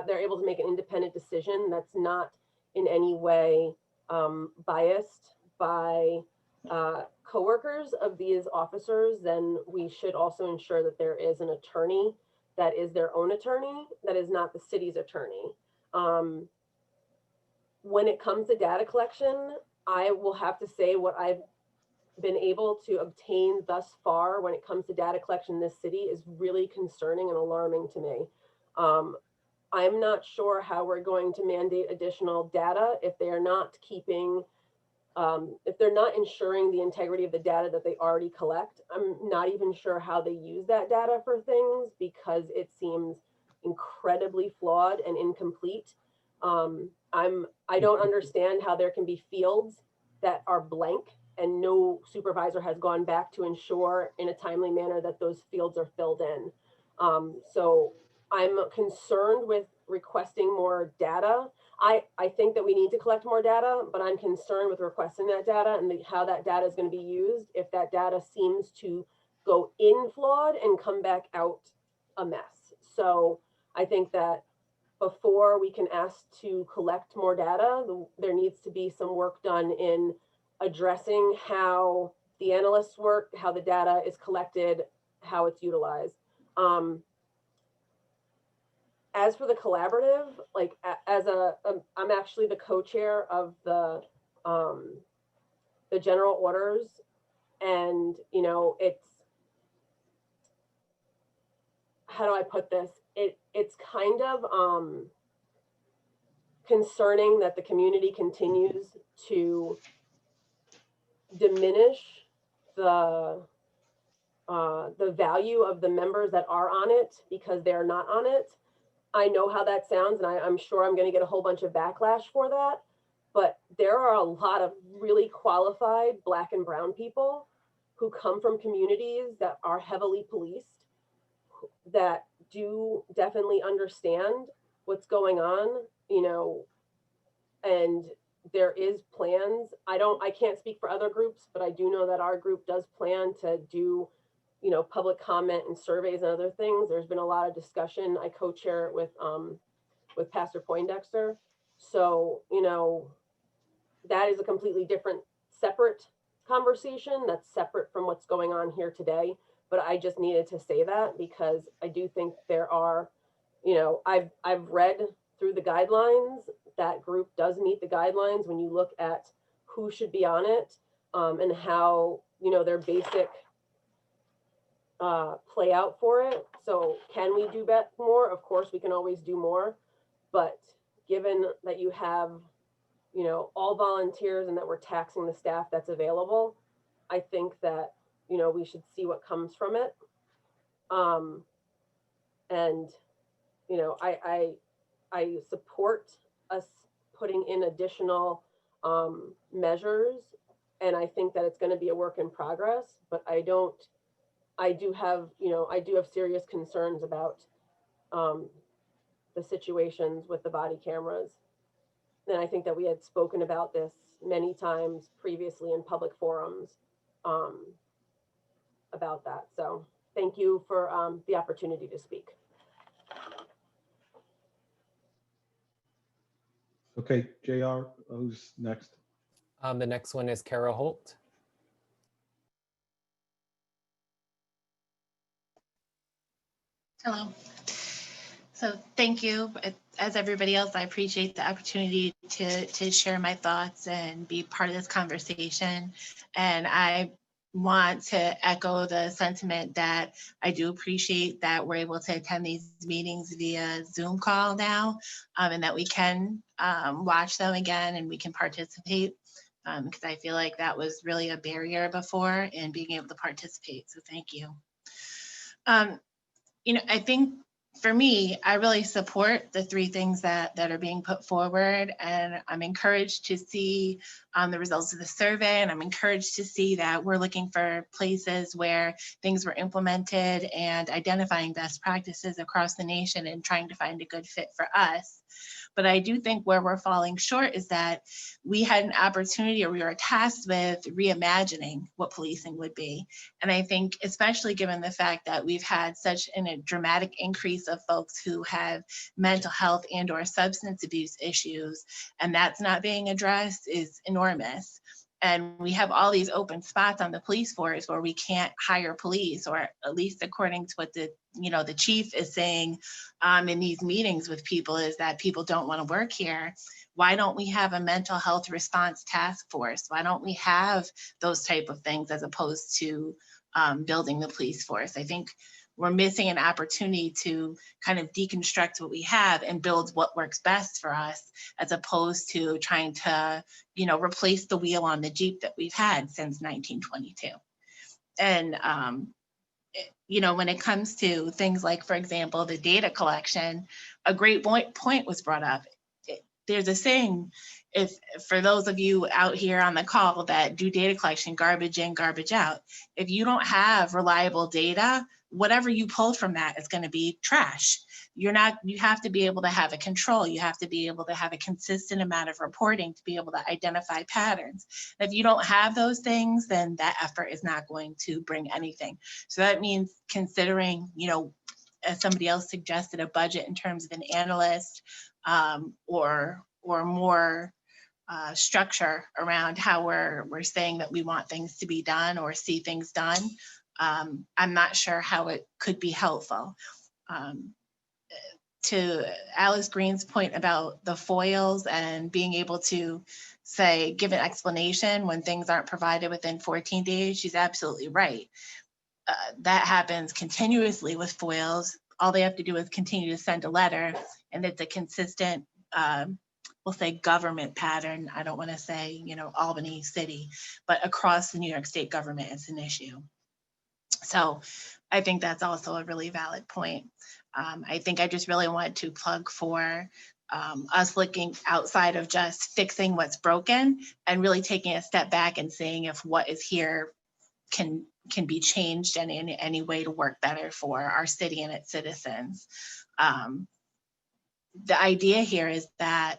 they're able to make an independent decision that's not in any way biased by coworkers of these officers, then we should also ensure that there is an attorney that is their own attorney, that is not the city's attorney. When it comes to data collection, I will have to say what I've been able to obtain thus far when it comes to data collection in this city is really concerning and alarming to me. I'm not sure how we're going to mandate additional data if they are not keeping, if they're not ensuring the integrity of the data that they already collect. I'm not even sure how they use that data for things because it seems incredibly flawed and incomplete. I don't understand how there can be fields that are blank and no supervisor has gone back to ensure in a timely manner that those fields are filled in. So I'm concerned with requesting more data. I think that we need to collect more data, but I'm concerned with requesting that data and how that data is going to be used if that data seems to go in flawed and come back out a mess. So I think that before we can ask to collect more data, there needs to be some work done in addressing how the analysts work, how the data is collected, how it's utilized. As for the collaborative, like I'm actually the co-chair of the general orders, and you know, it's, how do I put this? It's kind of concerning that the community continues to diminish the value of the members that are on it because they're not on it. I know how that sounds, and I'm sure I'm going to get a whole bunch of backlash for that, but there are a lot of really qualified Black and brown people who come from communities that are heavily policed, that do definitely understand what's going on, you know, and there is plans. I can't speak for other groups, but I do know that our group does plan to do, you know, public comment and surveys and other things. There's been a lot of discussion. I co-chair it with Pastor Poindexter. So, you know, that is a completely different, separate conversation that's separate from what's going on here today. But I just needed to say that because I do think there are, you know, I've read through the guidelines. That group does meet the guidelines when you look at who should be on it and how, you know, their basic play out for it. So can we do more? Of course, we can always do more. But given that you have, you know, all volunteers and that we're taxing the staff that's available, I think that, you know, we should see what comes from it. And, you know, I support us putting in additional measures. And I think that it's going to be a work in progress, but I do have serious concerns about the situations with the body cameras. And I think that we had spoken about this many times previously in public forums about that. So thank you for the opportunity to speak. Okay, JR, who's next? The next one is Kara Holt. Hello. So thank you. As everybody else, I appreciate the opportunity to share my thoughts and be part of this conversation. And I want to echo the sentiment that I do appreciate that we're able to attend these meetings via Zoom call now, and that we can watch them again and we can participate, because I feel like that was really a barrier before in being able to participate. So thank you. You know, I think for me, I really support the three things that are being put forward, and I'm encouraged to see the results of the survey, and I'm encouraged to see that we're looking for places where things were implemented and identifying best practices across the nation and trying to find a good fit for us. But I do think where we're falling short is that we had an opportunity, or we were tasked with reimagining what policing would be. And I think, especially given the fact that we've had such a dramatic increase of folks who have mental health and or substance abuse issues, and that's not being addressed, is enormous. And we have all these open spots on the police force where we can't hire police, or at least according to what the chief is saying in these meetings with people, is that people don't want to work here. Why don't we have a mental health response task force? Why don't we have those type of things as opposed to building the police force? I think we're missing an opportunity to kind of deconstruct what we have and build what works best for us, as opposed to trying to, replace the wheel on the Jeep that we've had since 1922. And, when it comes to things like, for example, the data collection, a great point was brought up. There's a saying, if for those of you out here on the call that do data collection, garbage in, garbage out, if you don't have reliable data, whatever you pull from that is going to be trash. You have to be able to have a control. You have to be able to have a consistent amount of reporting to be able to identify patterns. If you don't have those things, then that effort is not going to bring anything. So that means considering, as somebody else suggested, a budget in terms of an analyst, or more structure around how we're saying that we want things to be done or see things done. I'm not sure how it could be helpful. To Alice Green's point about the foils and being able to say, give an explanation when things aren't provided within 14 days, she's absolutely right. That happens continuously with foils. All they have to do is continue to send a letter, and it's a consistent, we'll say, government pattern. I don't want to say, Albany City, but across the New York State government, it's an issue. So I think that's also a really valid point. I think I just really wanted to plug for us looking outside of just fixing what's broken and really taking a step back and seeing if what is here can be changed and in any way to work better for our city and its citizens. The idea here is that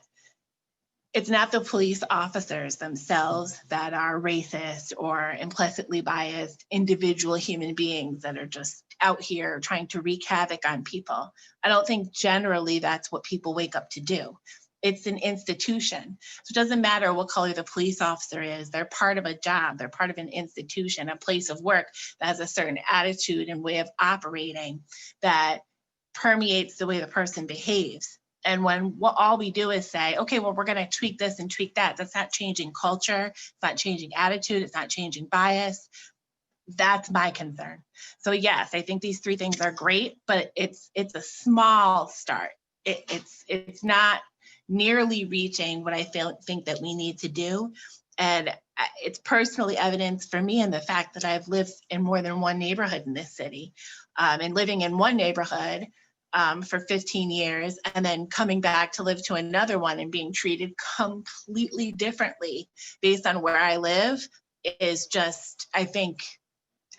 it's not the police officers themselves that are racist or implicitly biased individual human beings that are just out here trying to wreak havoc on people. I don't think generally that's what people wake up to do. It's an institution. So it doesn't matter what color the police officer is, they're part of a job, they're part of an institution, a place of work that has a certain attitude and way of operating that permeates the way the person behaves. And when all we do is say, okay, well, we're going to tweak this and tweak that, that's not changing culture, it's not changing attitude, it's not changing bias. That's my concern. So yes, I think these three things are great, but it's a small start. It's not nearly reaching what I think that we need to do. And it's personally evidenced for me in the fact that I've lived in more than one neighborhood in this city, and living in one neighborhood for 15 years and then coming back to live to another one and being treated completely differently based on where I live is just, I think,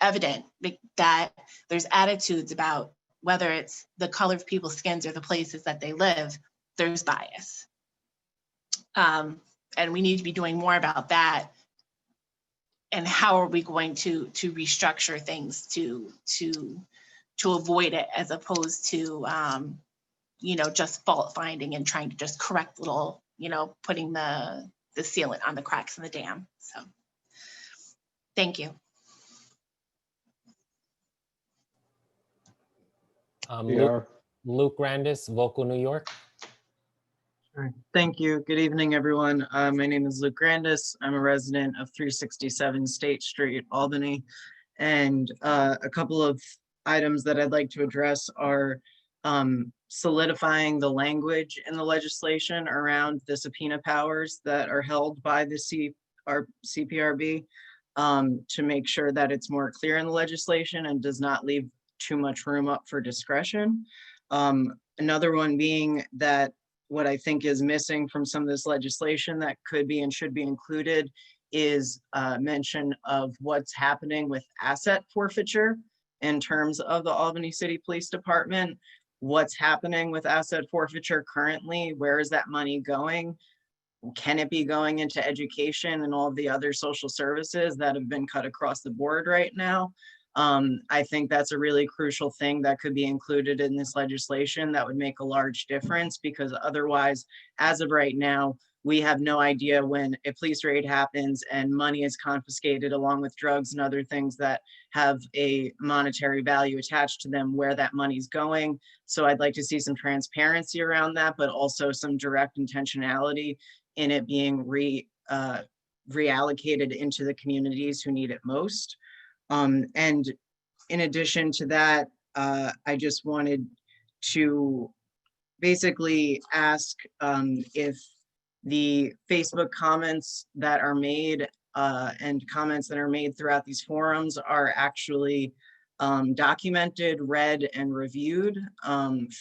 evident that there's attitudes about whether it's the color of people's skins or the places that they live, there's bias. And we need to be doing more about that. And how are we going to restructure things to avoid it, as opposed to, just fault finding and trying to just correct little, putting the sealant on the cracks in the dam. So thank you. Luke Grandis, Vocal New York. Sure. Thank you. Good evening, everyone. My name is Luke Grandis. I'm a resident of 367 State Street, Albany. And a couple of items that I'd like to address are solidifying the language in the legislation around the subpoena powers that are held by the CPRB to make sure that it's more clear in the legislation and does not leave too much room up for discretion. Another one being that what I think is missing from some of this legislation that could be and should be included is mention of what's happening with asset forfeiture in terms of the Albany City Police Department. What's happening with asset forfeiture currently? Where is that money going? Can it be going into education and all of the other social services that have been cut across the board right now? I think that's a really crucial thing that could be included in this legislation that would make a large difference, because otherwise, as of right now, we have no idea when a police raid happens and money is confiscated along with drugs and other things that have a monetary value attached to them, where that money's going. So I'd like to see some transparency around that, but also some direct intentionality in it being reallocated into the communities who need it most. And in addition to that, I just wanted to basically ask if the Facebook comments that are made and comments that are made throughout these forums are actually documented, read, and reviewed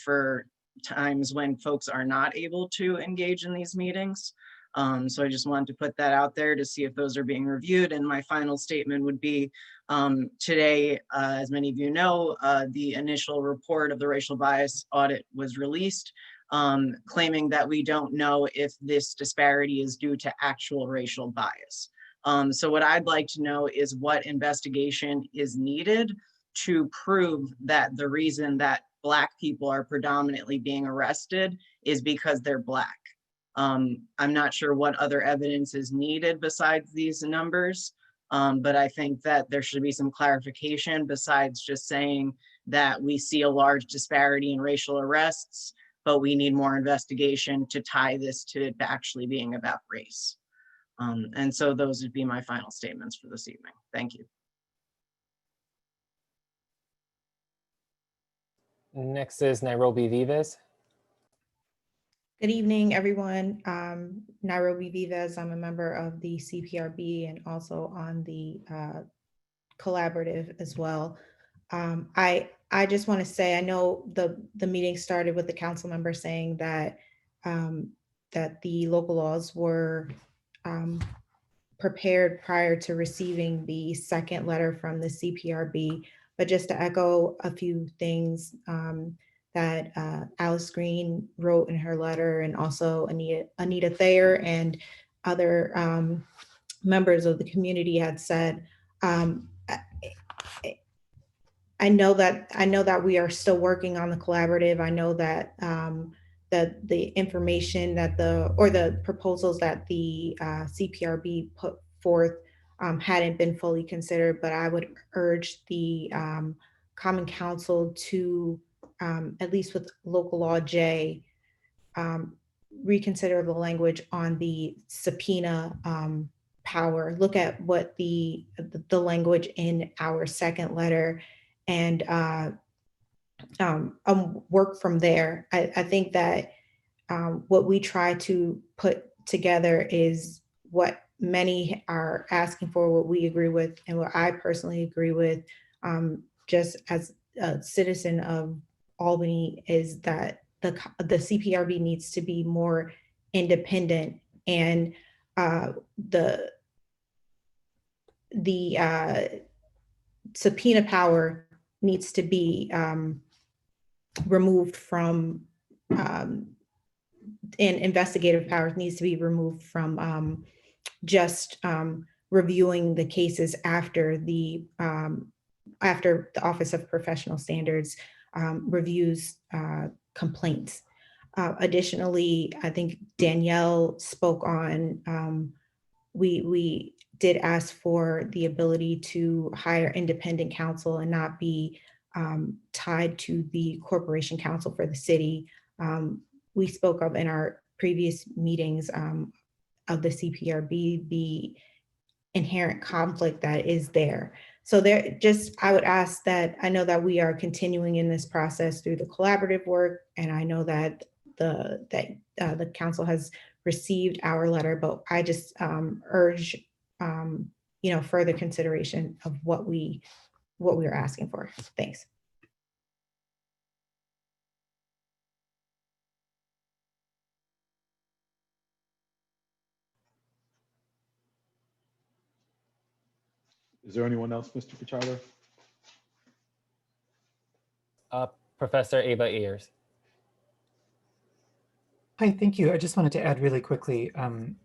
for times when folks are not able to engage in these meetings. So I just wanted to put that out there to see if those are being reviewed. And my final statement would be today, as many of you know, the initial report of the racial bias audit was released, claiming that we don't know if this disparity is due to actual racial bias. So what I'd like to know is what investigation is needed to prove that the reason that Black people are predominantly being arrested is because they're Black. I'm not sure what other evidence is needed besides these numbers, but I think that there should be some clarification besides just saying that we see a large disparity in racial arrests, but we need more investigation to tie this to it actually being about race. And so those would be my final statements for this evening. Thank you. Next is Nairobi Vives. Good evening, everyone. Nairobi Vives, I'm a member of the CPRB and also on the collaborative as well. I just want to say, I know the meeting started with the council member saying that that the local laws were prepared prior to receiving the second letter from the CPRB. But just to echo a few things that Alice Green wrote in her letter, and also Anita Thayer and other members of the community had said, I know that we are still working on the collaborative. I know that that the information that the proposals that the CPRB put forth hadn't been fully considered, but I would urge the Common Council to, at least with local law J, reconsider the language on the subpoena power. Look at what the language in our second letter and work from there. I think that what we try to put together is what many are asking for, what we agree with, and what I personally agree with, just as a citizen of Albany, is that the CPRB needs to be more independent, and the subpoena power needs to be removed from, and investigative powers needs to be removed from just reviewing the cases after the Office of Professional Standards reviews complaints. Additionally, I think Danielle spoke on, we did ask for the ability to hire independent counsel and not be tied to the corporation counsel for the city. We spoke of in our previous meetings of the CPRB, the inherent conflict that is there. So I would ask that, I know that we are continuing in this process through the collaborative work, and I know that the council has received our letter, but I just urge further consideration of what we are asking for. Thanks. Is there anyone else, Mr. Pachalo? Professor Ava Ears. Hi, thank you. I just wanted to add really quickly. I'm,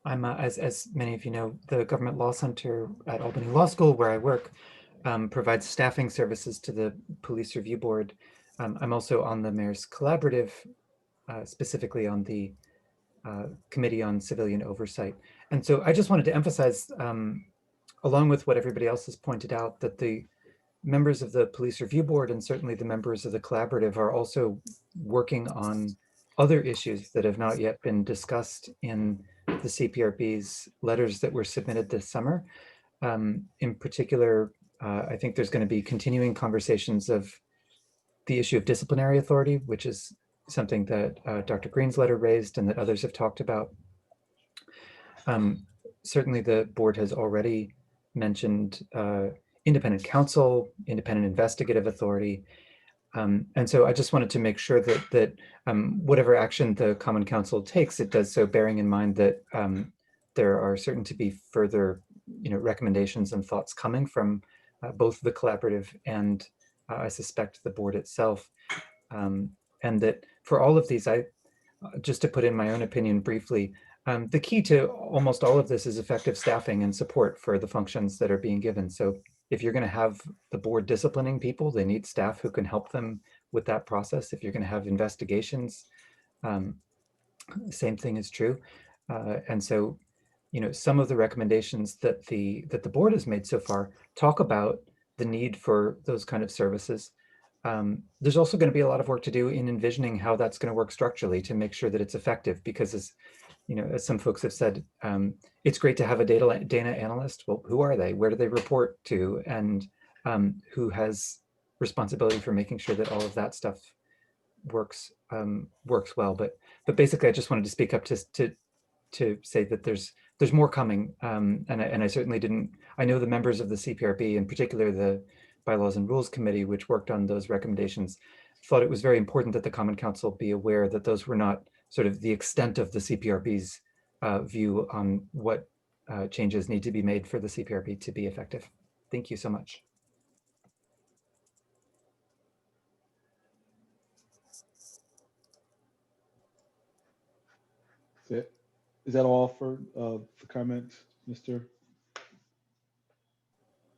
as many of you know, the Government Law Center at Albany Law School, where I work, provides staffing services to the Police Review Board. I'm also on the Mayor's Collaborative, specifically on the Committee on Civilian Oversight. And so I just wanted to emphasize, along with what everybody else has pointed out, that the members of the Police Review Board and certainly the members of the Collaborative are also working on other issues that have not yet been discussed in the CPRB's letters that were submitted this summer. In particular, I think there's going to be continuing conversations of the issue of disciplinary authority, which is something that Dr. Green's letter raised and that others have talked about. Certainly the board has already mentioned independent counsel, independent investigative authority. And so I just wanted to make sure that whatever action the Common Council takes, it does so bearing in mind that there are certain to be further recommendations and thoughts coming from both the Collaborative and I suspect the board itself. And that for all of these, just to put in my own opinion briefly, the key to almost all of this is effective staffing and support for the functions that are being given. So if you're going to have the board disciplining people, they need staff who can help them with that process. If you're going to have investigations, same thing is true. And so, some of the recommendations that the board has made so far talk about the need for those kind of services. There's also going to be a lot of work to do in envisioning how that's going to work structurally to make sure that it's effective, because as some folks have said, it's great to have a data analyst. Well, who are they? Where do they report to? And who has responsibility for making sure that all of that stuff works well? But basically, I just wanted to speak up to say that there's more coming. And I certainly didn't. I know the members of the CPRB, in particular the Bylaws and Rules Committee, which worked on those recommendations, thought it was very important that the Common Council be aware that those were not sort of the extent of the CPRB's view on what changes need to be made for the CPRB to be effective. Thank you so much. That's it. Is that all for comments, Mr.?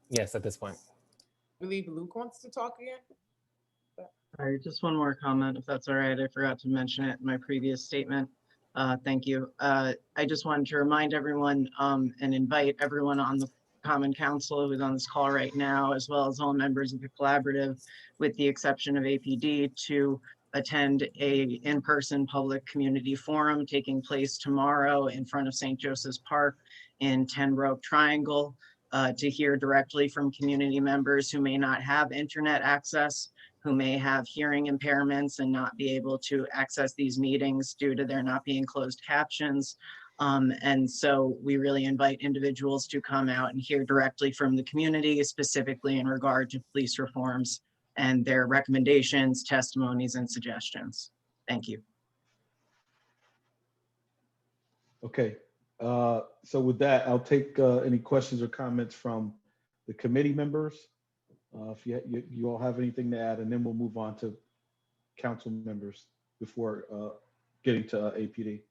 Yes, at this point. I believe Luke wants to talk again. All right, just one more comment, if that's all right. I forgot to mention it in my previous statement. Thank you. I just wanted to remind everyone and invite everyone on the Common Council who's on this call right now, as well as all members of the Collaborative, with the exception of APD, to attend a in-person public community forum taking place tomorrow in front of St. Joseph's Park in 10 Rope Triangle to hear directly from community members who may not have internet access, who may have hearing impairments and not be able to access these meetings due to there not being closed captions. And so we really invite individuals to come out and hear directly from the community, specifically in regard to police reforms and their recommendations, testimonies, and suggestions. Thank you. Okay, so with that, I'll take any questions or comments from the committee members. If you all have anything to add, and then we'll move on to council members before getting to APD.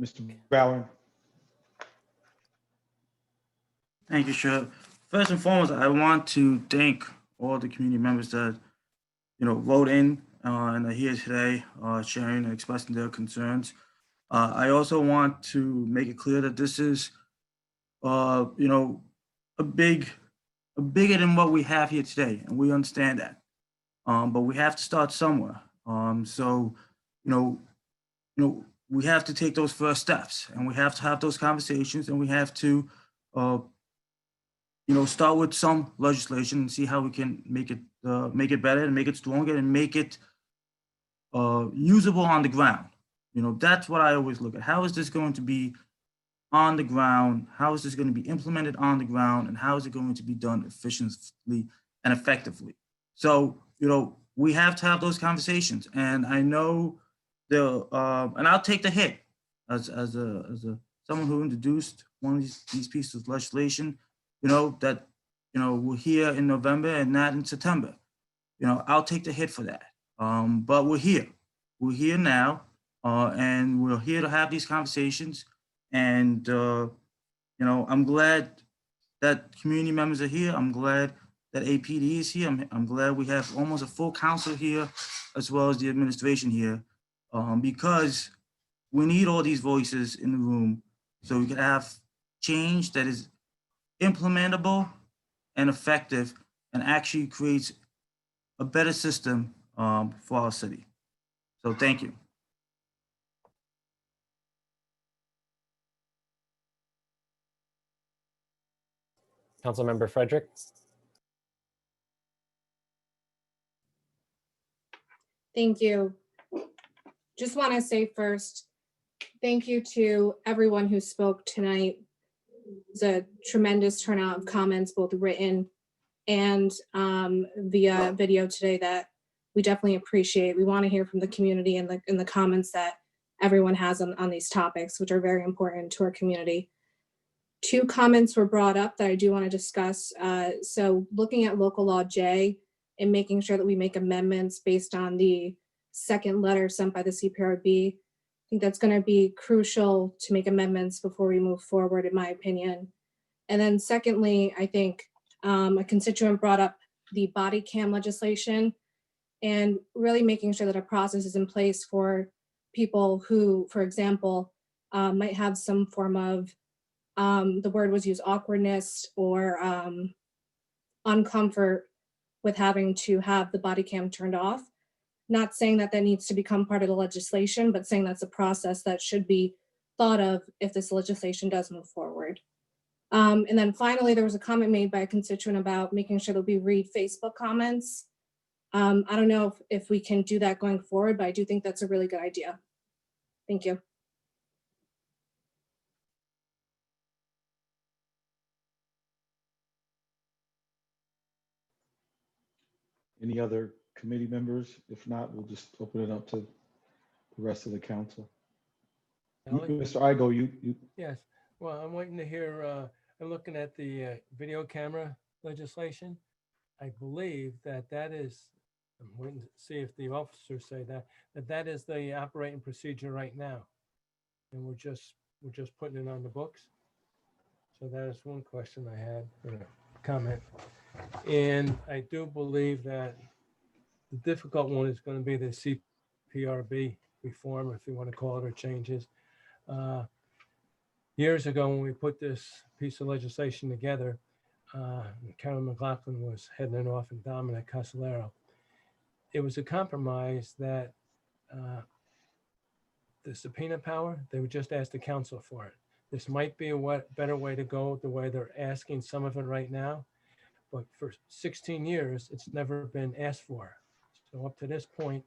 Mr. Ballard. Thank you, Sheriff. First and foremost, I want to thank all the community members that, wrote in and are here today, sharing and expressing their concerns. I also want to make it clear that this is, bigger than what we have here today, and we understand that. But we have to start somewhere. So, we have to take those first steps, and we have to have those conversations, and we have to, start with some legislation and see how we can make it better and make it stronger and make it usable on the ground. That's what I always look at. How is this going to be on the ground? How is this going to be implemented on the ground? And how is it going to be done efficiently and effectively? So, we have to have those conversations. And I know and I'll take the hit. as someone who introduced one of these pieces of legislation, that, we're here in November and not in September. I'll take the hit for that. But we're here. We're here now, and we're here to have these conversations. And, I'm glad that community members are here. I'm glad that APD is here. I'm glad we have almost a full council here, as well as the administration here, because we need all these voices in the room so we can have change that is implementable and effective and actually creates a better system for our city. So thank you. Councilmember Frederick. Thank you. Just want to say first, thank you to everyone who spoke tonight. It's a tremendous turnout of comments, both written and via video today, that we definitely appreciate. We want to hear from the community and the comments that everyone has on these topics, which are very important to our community. Two comments were brought up that I do want to discuss. So looking at local law J and making sure that we make amendments based on the second letter sent by the CPRB, I think that's going to be crucial to make amendments before we move forward, in my opinion. And then secondly, I think a constituent brought up the body cam legislation and really making sure that a process is in place for people who, for example, might have some form of, the word was used, awkwardness or uncomfort with having to have the body cam turned off. Not saying that that needs to become part of the legislation, but saying that's a process that should be thought of if this legislation does move forward. And then finally, there was a comment made by a constituent about making sure that we read Facebook comments. I don't know if we can do that going forward, but I do think that's a really good idea. Thank you. Any other committee members? If not, we'll just open it up to the rest of the council. Mr. Igo, you. Yes, well, I'm waiting to hear, I'm looking at the video camera legislation. I believe that is, I'm waiting to see if the officers say that is the operating procedure right now. And we're just putting it on the books. So that is one question I had, or a comment. And I do believe that the difficult one is going to be the CPRB reform, if you want to call it, or changes. Years ago, when we put this piece of legislation together, Carol McLaughlin was heading it off and Dominic Casolaro. It was a compromise that the subpoena power, they would just ask the council for it. This might be a better way to go, the way they're asking some of it right now. But for 16 years, it's never been asked for. So up to this point,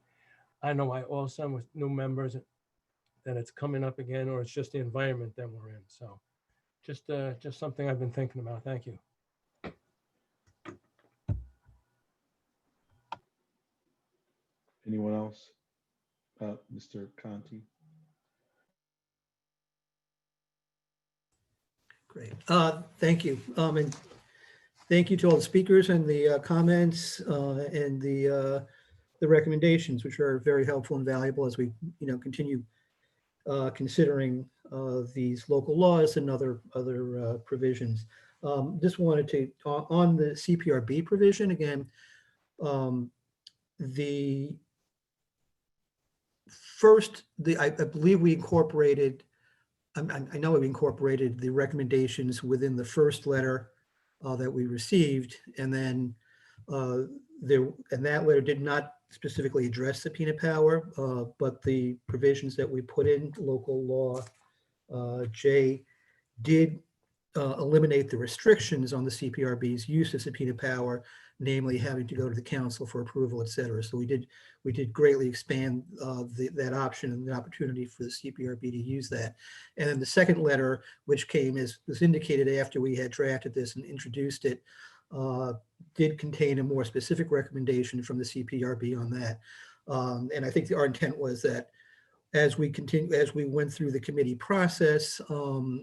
I know all of a sudden with new members that it's coming up again, or it's just the environment that we're in. So just something I've been thinking about. Thank you. Anyone else? Mr. Conti. Great. Thank you. And thank you to all the speakers and the comments and the recommendations, which are very helpful and valuable as we continue considering these local laws and other provisions. Just wanted to, on the CPRB provision, again, the first, I believe we incorporated, I know we incorporated the recommendations within the first letter that we received, and then that letter did not specifically address subpoena power, but the provisions that we put in local law J did eliminate the restrictions on the CPRB's use of subpoena power, namely having to go to the council for approval, et cetera. So we did greatly expand that option and the opportunity for the CPRB to use that. And then the second letter, which came as was indicated after we had drafted this and introduced it, did contain a more specific recommendation from the CPRB on that. And I think our intent was that as we continue, as we went through the committee process,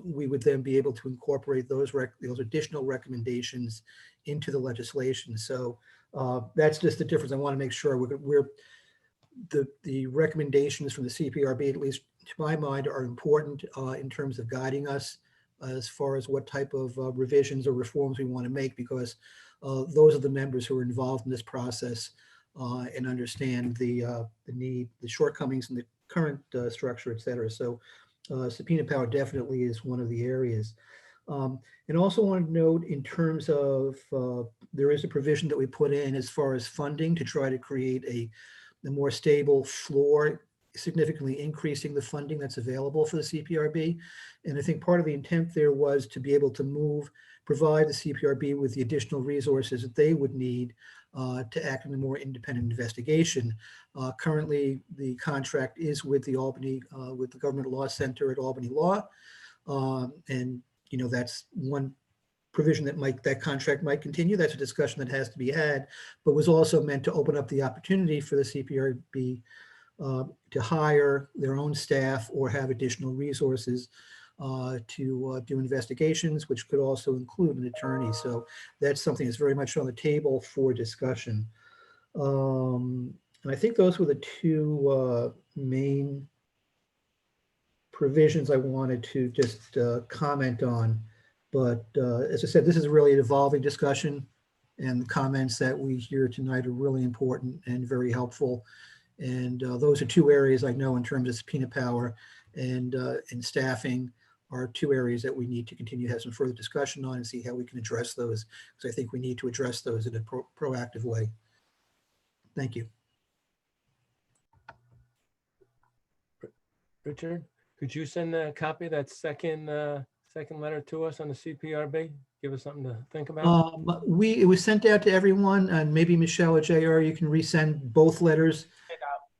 we would then be able to incorporate those additional recommendations into the legislation. So that's just the difference. I want to make sure the recommendations from the CPRB, at least to my mind, are important in terms of guiding us as far as what type of revisions or reforms we want to make, because those are the members who are involved in this process and understand the need, the shortcomings in the current structure, et cetera. So subpoena power definitely is one of the areas. And also want to note in terms of, there is a provision that we put in as far as funding to try to create a more stable floor, significantly increasing the funding that's available for the CPRB. And I think part of the intent there was to be able to provide the CPRB with the additional resources that they would need to act in a more independent investigation. Currently, the contract is with the Albany, with the Government Law Center at Albany Law. And, you know, that's one provision that contract might continue. That's a discussion that has to be had, but was also meant to open up the opportunity for the CPRB to hire their own staff or have additional resources to do investigations, which could also include an attorney. So that's something that's very much on the table for discussion. And I think those were the two main provisions I wanted to just comment on. But as I said, this is really an evolving discussion, and the comments that we hear tonight are really important and very helpful. And those are two areas I know in terms of subpoena power and staffing are two areas that we need to continue to have some further discussion on and see how we can address those, because I think we need to address those in a proactive way. Thank you. Richard, could you send a copy of that second letter to us on the CPRB? Give us something to think about. It was sent out to everyone, and maybe Michelle or JR, you can resend both letters.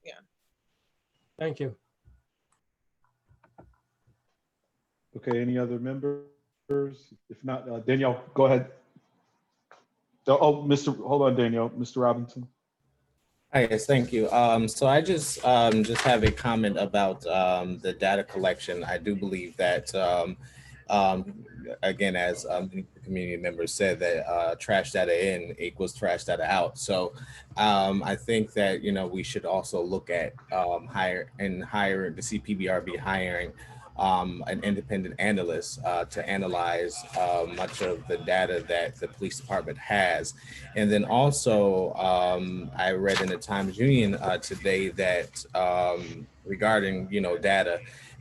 Yeah. Thank you. Okay, any other members? If not, Danielle, go ahead. Hold on, Danielle, Mr. Robinson. Hi, yes, thank you. So I just have a comment about the data collection. I do believe that, again, as the community members said, that trash data in equals trash data out. So I think that, you know, we should also look at hiring the CPBRB hiring an independent analyst to analyze much of the data that the police department has. And then also, I read in the Times Union today that regarding, you know, data,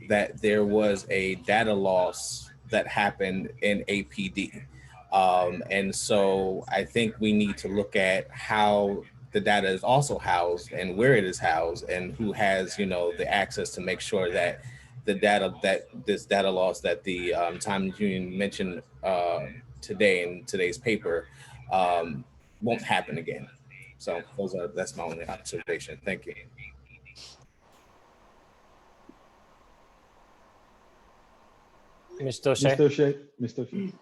that there was a data loss that happened in APD. And so I think we need to look at how the data is also housed and where it is housed and who has, you know, the access to make sure that the data, this data loss that the Times Union mentioned today in today's paper won't happen again. So that's my only observation. Thank you. Mr. O'Shea. Mr. O'Shea.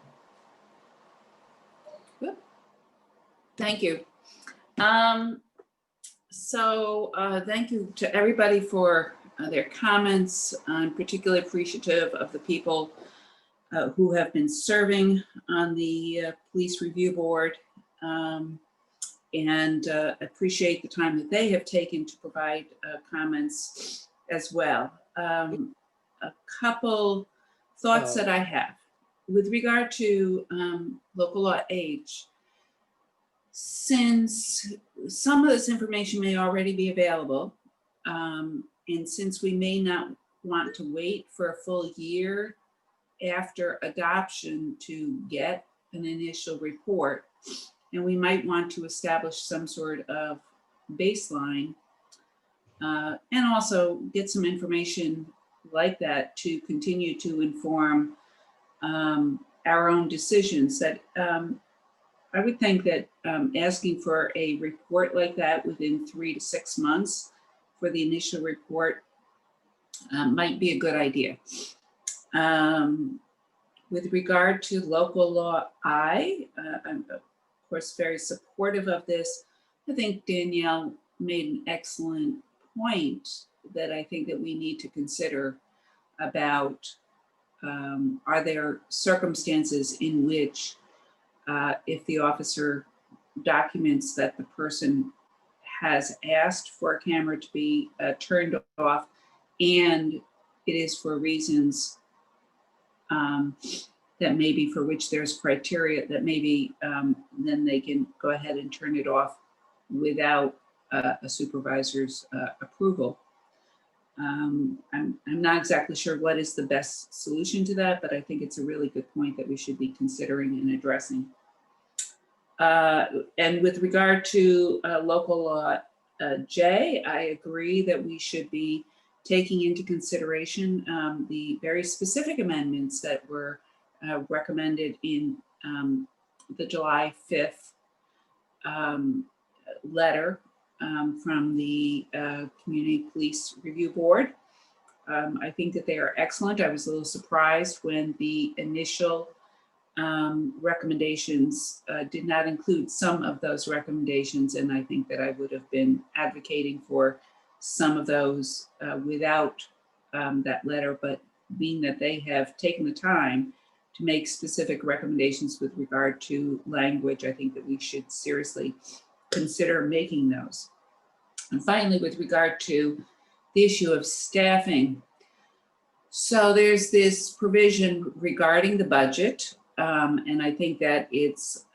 Thank you. So thank you to everybody for their comments. I'm particularly appreciative of the people who have been serving on the Police Review Board and appreciate the time that they have taken to provide comments as well. A couple thoughts that I have. With regard to local law H, since some of this information may already be available, and since we may not want to wait for a full year after adoption to get an initial report, and we might want to establish some sort of baseline and also get some information like that to continue to inform our own decisions, that I would think that asking for a report like that within 3 to 6 months for the initial report might be a good idea. With regard to local law I, I'm of course very supportive of this. I think Danielle made an excellent point that I think that we need to consider about are there circumstances in which if the officer documents that the person has asked for a camera to be turned off, and it is for reasons that maybe for which there's criteria that maybe then they can go ahead and turn it off without a supervisor's approval. I'm not exactly sure what is the best solution to that, but I think it's a really good point that we should be considering and addressing. And with regard to local law J, I agree that we should be taking into consideration the very specific amendments that were recommended in the July 5th letter from the Community Police Review Board. I think that they are excellent. I was a little surprised when the initial recommendations did not include some of those recommendations, and I think that I would have been advocating for some of those without that letter, but being that they have taken the time to make specific recommendations with regard to language, I think that we should seriously consider making those. And finally, with regard to the issue of staffing, so there's this provision regarding the budget, and I think that it's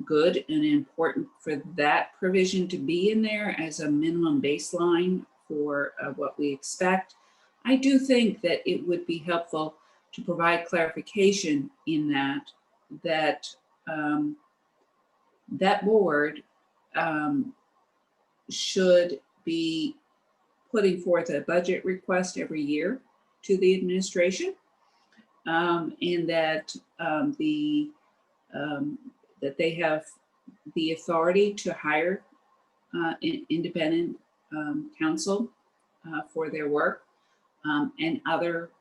good and important for that provision to be in there as a minimum baseline for what we expect. I do think that it would be helpful to provide clarification in that that board should be putting forth a budget request every year to the administration, and that that they have the authority to hire independent counsel for their work, and other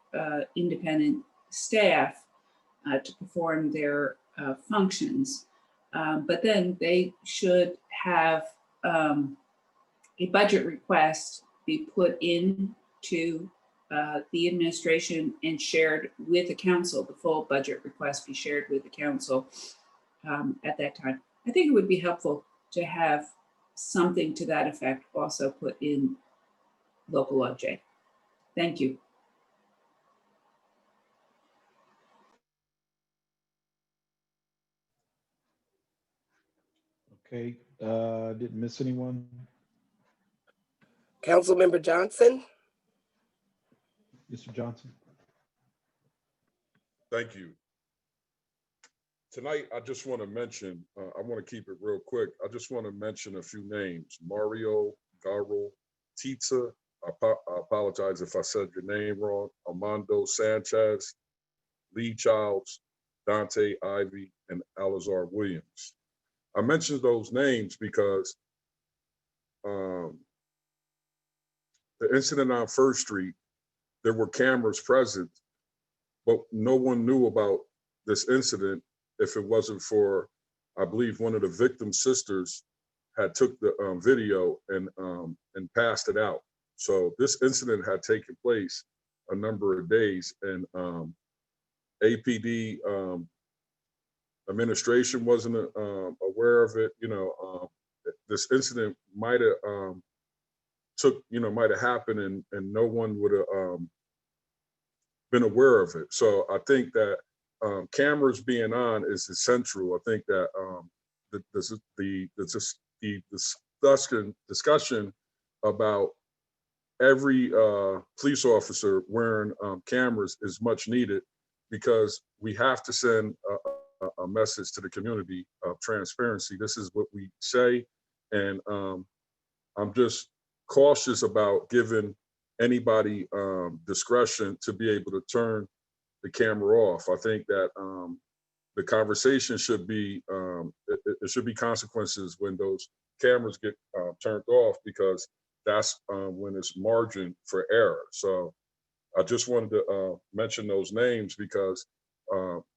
independent staff to perform their functions. But then they should have a budget request be put into the administration and shared with the council. The full budget request be shared with the council at that time. I think it would be helpful to have something to that effect also put in local law J. Thank you. Okay, didn't miss anyone. Councilmember Johnson. Mr. Johnson. Thank you. Tonight, I just want to mention, I want to keep it real quick. I just want to mention a few names. Mario Garo Tita, I apologize if I said your name wrong. Armando Sanchez, Lee Childs, Dante Ivy, and Alazar Williams. I mentioned those names because the incident on First Street, there were cameras present, but no one knew about this incident if it wasn't for, I believe one of the victim's sisters had took the video and passed it out. So this incident had taken place a number of days, and APD administration wasn't aware of it. You know, this incident might have might have happened, and no one would have been aware of it. So I think that cameras being on is essential. I think that the discussion about every police officer wearing cameras is much needed, because we have to send a message to the community of transparency. This is what we say, and I'm just cautious about giving anybody discretion to be able to turn the camera off. I think that the conversation should be, it should be consequences when those cameras get turned off, because that's when it's margin for error. So I just wanted to mention those names, because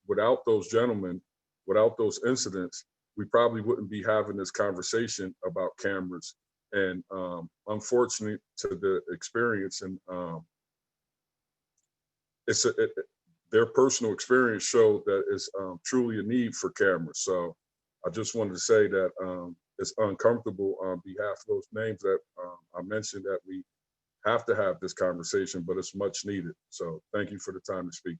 without those gentlemen, without those incidents, we probably wouldn't be having this conversation about cameras And unfortunately to the experience, and their personal experience showed that it's truly a need for cameras. So I just wanted to say that it's uncomfortable on behalf of those names that I mentioned, that we have to have this conversation, but it's much needed. So thank you for the time to speak.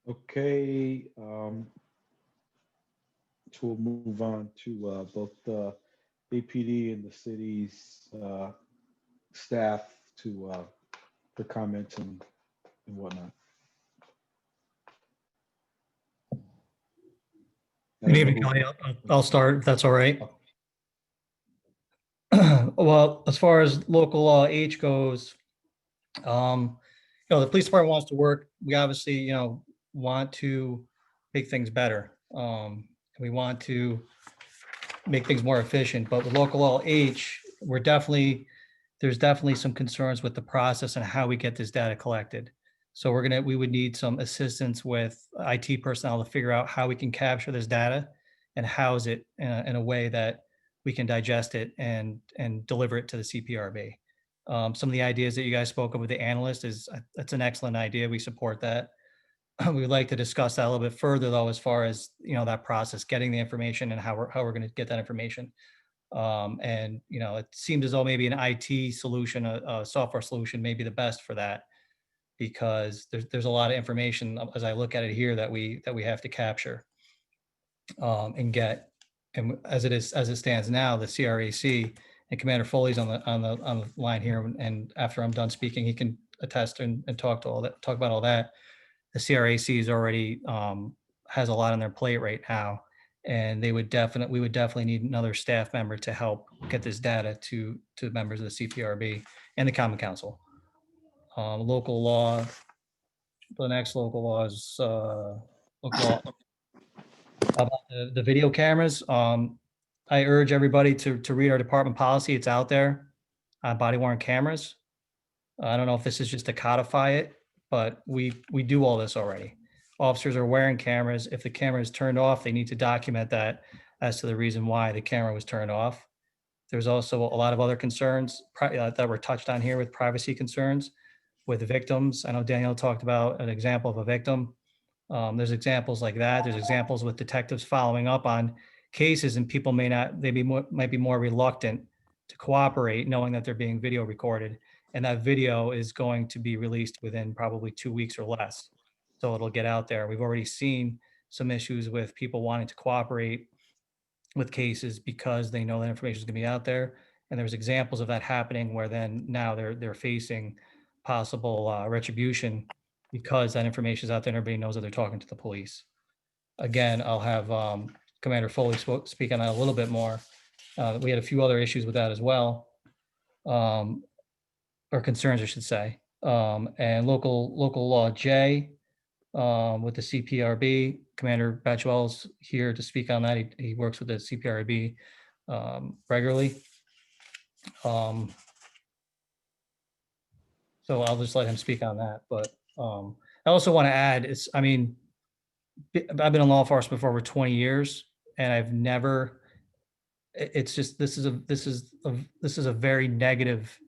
Okay, so we'll move on to both the APD and the city's staff to for comments and whatnot. Good evening, Kelly. I'll start if that's all right. Well, as far as local law H goes, the police department wants to work. We obviously, want to make things better. We want to make things more efficient, but with local law H, there's definitely some concerns with the process and how we get this data collected. So we would need some assistance with IT personnel to figure out how we can capture this data and house it in a way that we can digest it and deliver it to the CPRB. Some of the ideas that you guys spoke of with the analyst that's an excellent idea. We support that. We would like to discuss that a little bit further, though, as far as that process, getting the information and how we're going to get that information. And it seems as though maybe an IT solution, a software solution, may be the best for that, because there's a lot of information as I look at it here that we have to capture and get. And as it stands now, the CRAC and Commander Foley's on the line here, and after I'm done speaking, he can attest and talk about all that. The CRAC is already has a lot on their plate right now, and we would definitely need another staff member to help get this data to members of the CPRB and the Common Council. Local law, the next local law is local law about the video cameras. I urge everybody to read our department policy. It's out there on body worn cameras. I don't know if this is just to codify it, but we do all this already. Officers are wearing cameras. If the camera is turned off, they need to document that as to the reason why the camera was turned off. There's also a lot of other concerns that were touched on here with privacy concerns with the victims. I know Danielle talked about an example of a victim. There's examples like that. There's examples with detectives following up on cases, and people might be more reluctant to cooperate, knowing that they're being video recorded, and that video is going to be released within probably 2 weeks or less. So it'll get out there. We've already seen some issues with people wanting to cooperate with cases because they know that information is going to be out there. And there's examples of that happening where then now they're facing possible retribution because that information is out there and everybody knows that they're talking to the police. Again, I'll have Commander Foley speak on that a little bit more. We had a few other issues with that as well, or concerns, I should say. And local law J with the CPRB, Commander Batchwell's here to speak on that. He works with the CPRB regularly. So I'll just let him speak on that. But I also want to add, I've been in law enforcement for over 20 years, and I've never. It's just this is a very negative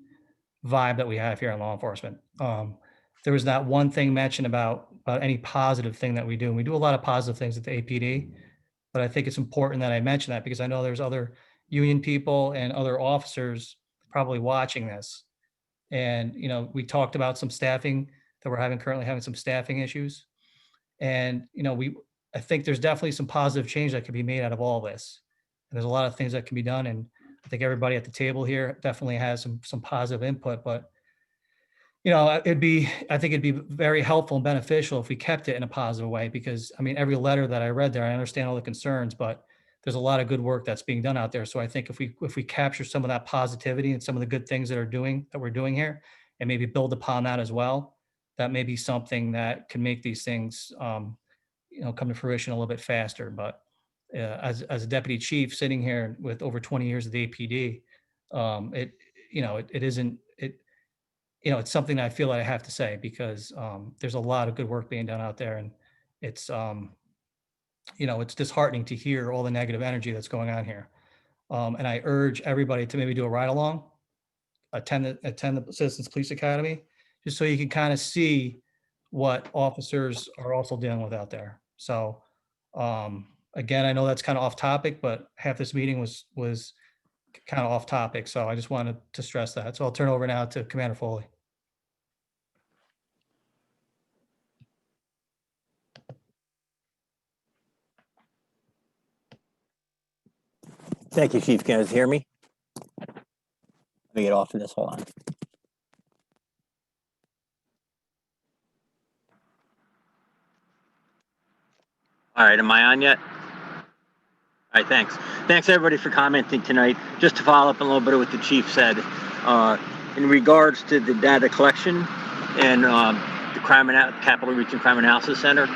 vibe that we have here in law enforcement. There was not one thing mentioned about any positive thing that we do. And we do a lot of positive things at the APD, but I think it's important that I mention that because I know there's other union people and other officers probably watching this. And, we talked about some staffing that we're currently having some staffing issues. And, I think there's definitely some positive change that could be made out of all this. And there's a lot of things that can be done. And I think everybody at the table here definitely has some positive input, but I think it'd be very helpful and beneficial if we kept it in a positive way, because every letter that I read there, I understand all the concerns, but there's a lot of good work that's being done out there. So I think if we capture some of that positivity and some of the good things that we're doing here, and maybe build upon that as well, that may be something that can make these things, come to fruition a little bit faster. But as a deputy chief sitting here with over 20 years of the APD, it's something that I feel that I have to say, because there's a lot of good work being done out there, and it's it's disheartening to hear all the negative energy that's going on here. And I urge everybody to maybe do a ride along, attend the Citizens Police Academy, just so you can kind of see what officers are also dealing with out there. So again, I know that's kind of off topic, but half this meeting was kind of off topic. So I just wanted to stress that. So I'll turn over now to Commander Foley. Thank you, Chief. Can you guys hear me? Let me get off of this. Hold on. All right, am I on yet? All right, thanks. Thanks everybody for commenting tonight. Just to follow up a little bit of what the chief said, in regards to the data collection and the Capital Region Crime Analysis Center,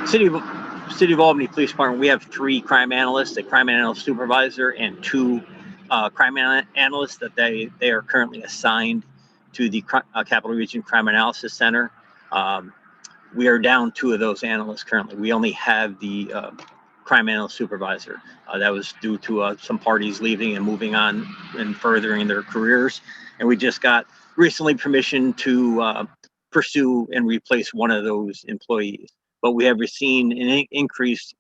City of Albany Police Department, we have 3 crime analysts, a crime analyst supervisor, and 2 crime analysts that they are currently assigned to the Capital Region Crime Analysis Center. We are down 2 of those analysts currently. We only have the crime analyst supervisor. That was due to some parties leaving and moving on and furthering their careers. And we just got recently permission to pursue and replace one of those employees. But we have seen an increased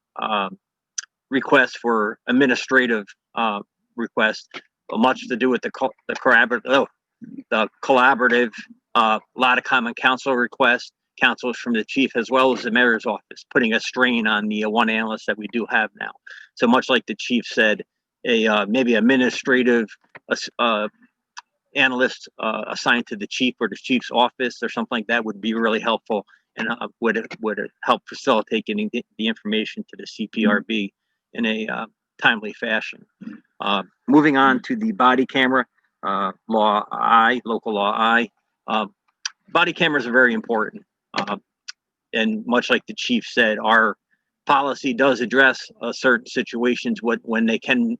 request for administrative requests, much to do with the collaborative, a lot of common counsel requests, counsels from the chief as well as the mayor's office, putting a strain on the one analyst that we do have now. So much like the chief said, maybe administrative analyst assigned to the chief or the chief's office or something like that would be really helpful, and would help facilitate getting the information to the CPRB in a timely fashion. Moving on to the body camera, local law I. Body cameras are very important. And much like the chief said, our policy does address certain situations when they do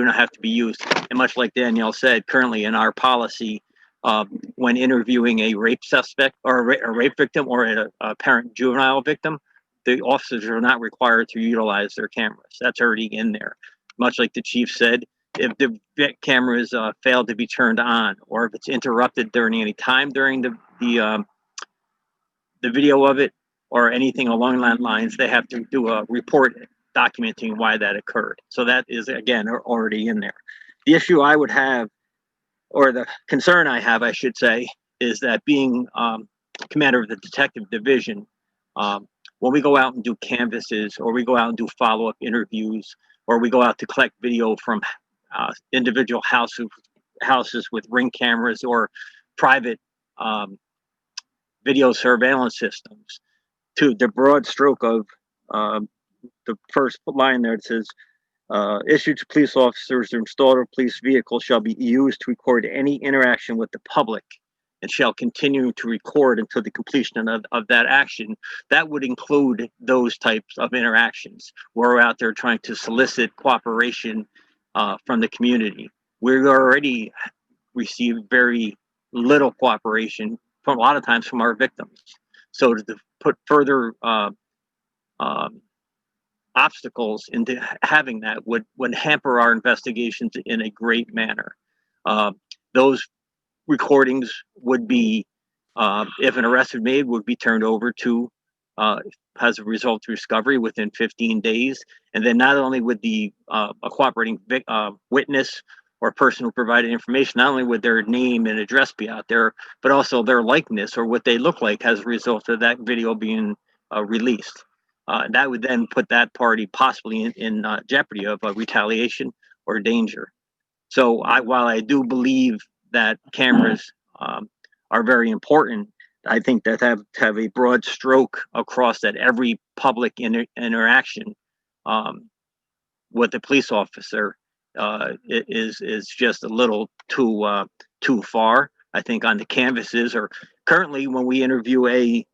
not have to be used. And much like Danielle said, currently in our policy, when interviewing a rape suspect or a rape victim or a parent juvenile victim, the officers are not required to utilize their cameras. That's already in there. Much like the chief said, if the cameras fail to be turned on, or if it's interrupted during any time during the video of it or anything along that lines, they have to do a report documenting why that occurred. So that is, again, already in there. The issue I would have, or the concern I have, I should say, is that being commander of the detective division, when we go out and do canvases, or we go out and do follow-up interviews, or we go out to collect video from individual houses with Ring cameras or private video surveillance systems, to the broad stroke of the first line there, it says, issued to police officers or installed police vehicle shall be used to record any interaction with the public and shall continue to record until the completion of that action. That would include those types of interactions. We're out there trying to solicit cooperation from the community. We've already received very little cooperation from a lot of times from our victims. So to put further obstacles into having that would hamper our investigations in a great manner. Those recordings would be, if an arrest is made, would be turned over to, as a result of discovery within 15 days. And then not only would a cooperating witness or person who provided information, not only would their name and address be out there, but also their likeness or what they look like as a result of that video being released. That would then put that party possibly in jeopardy of retaliation or danger. So while I do believe that cameras are very important, I think that have a broad stroke across that every public interaction with the police officer is just a little too far. I think on the canvases, or currently when we interview a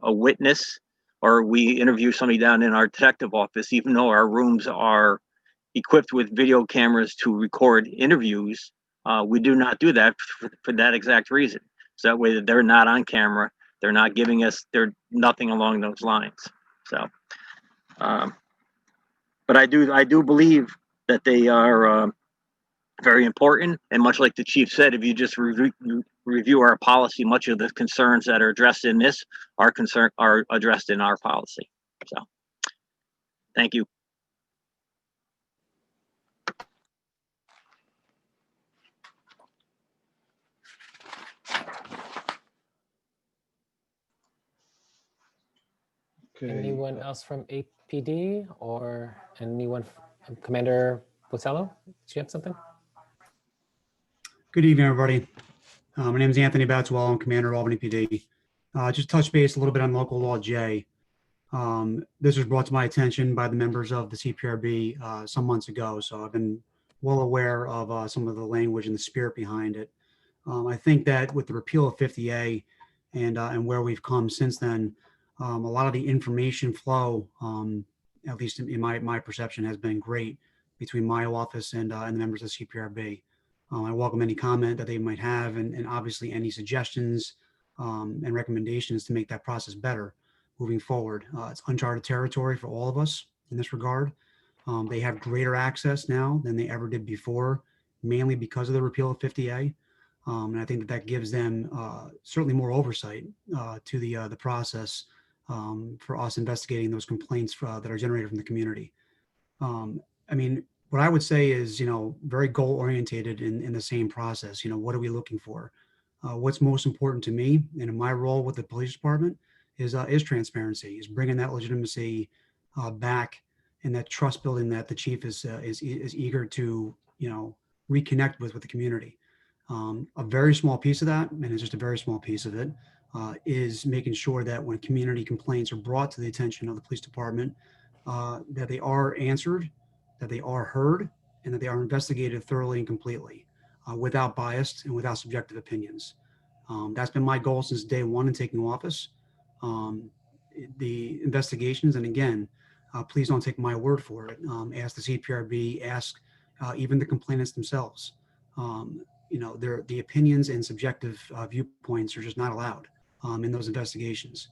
witness, or we interview somebody down in our detective office, even though our rooms are equipped with video cameras to record interviews, we do not do that for that exact reason. So that way that they're not on camera, they're not giving us, they're nothing along those lines. So But I do believe that they are very important. And much like the chief said, if you just review our policy, much of the concerns that are addressed in this are addressed in our policy. So, thank you. Okay. Anyone else from APD or anyone, Commander Botello, do you have something? Good evening, everybody. My name is Anthony Batwell. I'm Commander of Albany PD. Just touch base a little bit on local law J. This was brought to my attention by the members of the CPRB some months ago, so I've been well aware of some of the language and the spirit behind it. I think that with the repeal of 50A and where we've come since then, a lot of the information flow, at least in my perception, has been great between my office and the members of CPRB. I welcome any comment that they might have, and obviously any suggestions and recommendations to make that process better moving forward. It's uncharted territory for all of us in this regard. They have greater access now than they ever did before, mainly because of the repeal of 50A. And I think that gives them certainly more oversight to the process for us investigating those complaints that are generated from the community. I mean, what I would say is, very goal orientated in the same process. What are we looking for? What's most important to me and in my role with the police department is transparency, is bringing that legitimacy back and that trust building that the chief is eager to, reconnect with the community. A very small piece of that, and it's just a very small piece of it, is making sure that when community complaints are brought to the attention of the police department, that they are answered, that they are heard, and that they are investigated thoroughly and completely, without bias and without subjective opinions. That's been my goal since day one in taking office. The investigations, and again, please don't take my word for it. Ask the CPRB, ask even the complainants themselves. The opinions and subjective viewpoints are just not allowed in those investigations.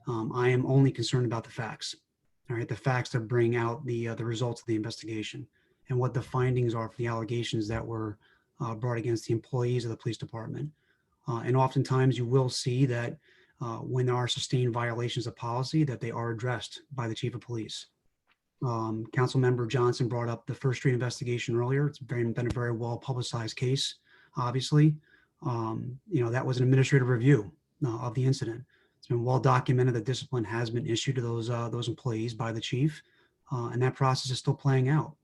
I am only concerned about the facts. All right, the facts that bring out the results of the investigation and what the findings are for the allegations that were brought against the employees of the police department. And oftentimes you will see that when there are sustained violations of policy, that they are addressed by the chief of police. Councilmember Johnson brought up the First Street investigation earlier. It's been a very well publicized case, obviously. That was an administrative review of the incident. It's been well documented that discipline has been issued to those employees by the chief, and that process is still playing out.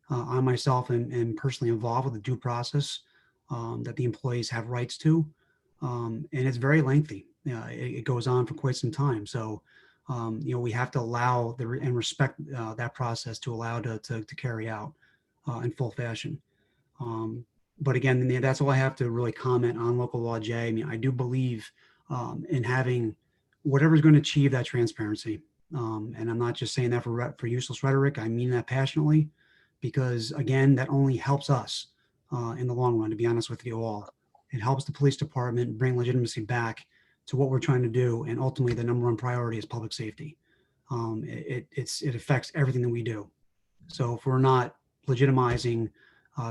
I myself am personally involved with the due process that the employees have rights to, and it's very lengthy. It goes on for quite some time. So, we have to allow and respect that process to allow to carry out in full fashion. But again, that's all I have to really comment on local law J. I mean, I do believe in having whatever's going to achieve that transparency. And I'm not just saying that for useless rhetoric. I mean that passionately, because again, that only helps us in the long run, to be honest with you all. It helps the police department bring legitimacy back to what we're trying to do. And ultimately the number one priority is public safety. It affects everything that we do. So if we're not legitimizing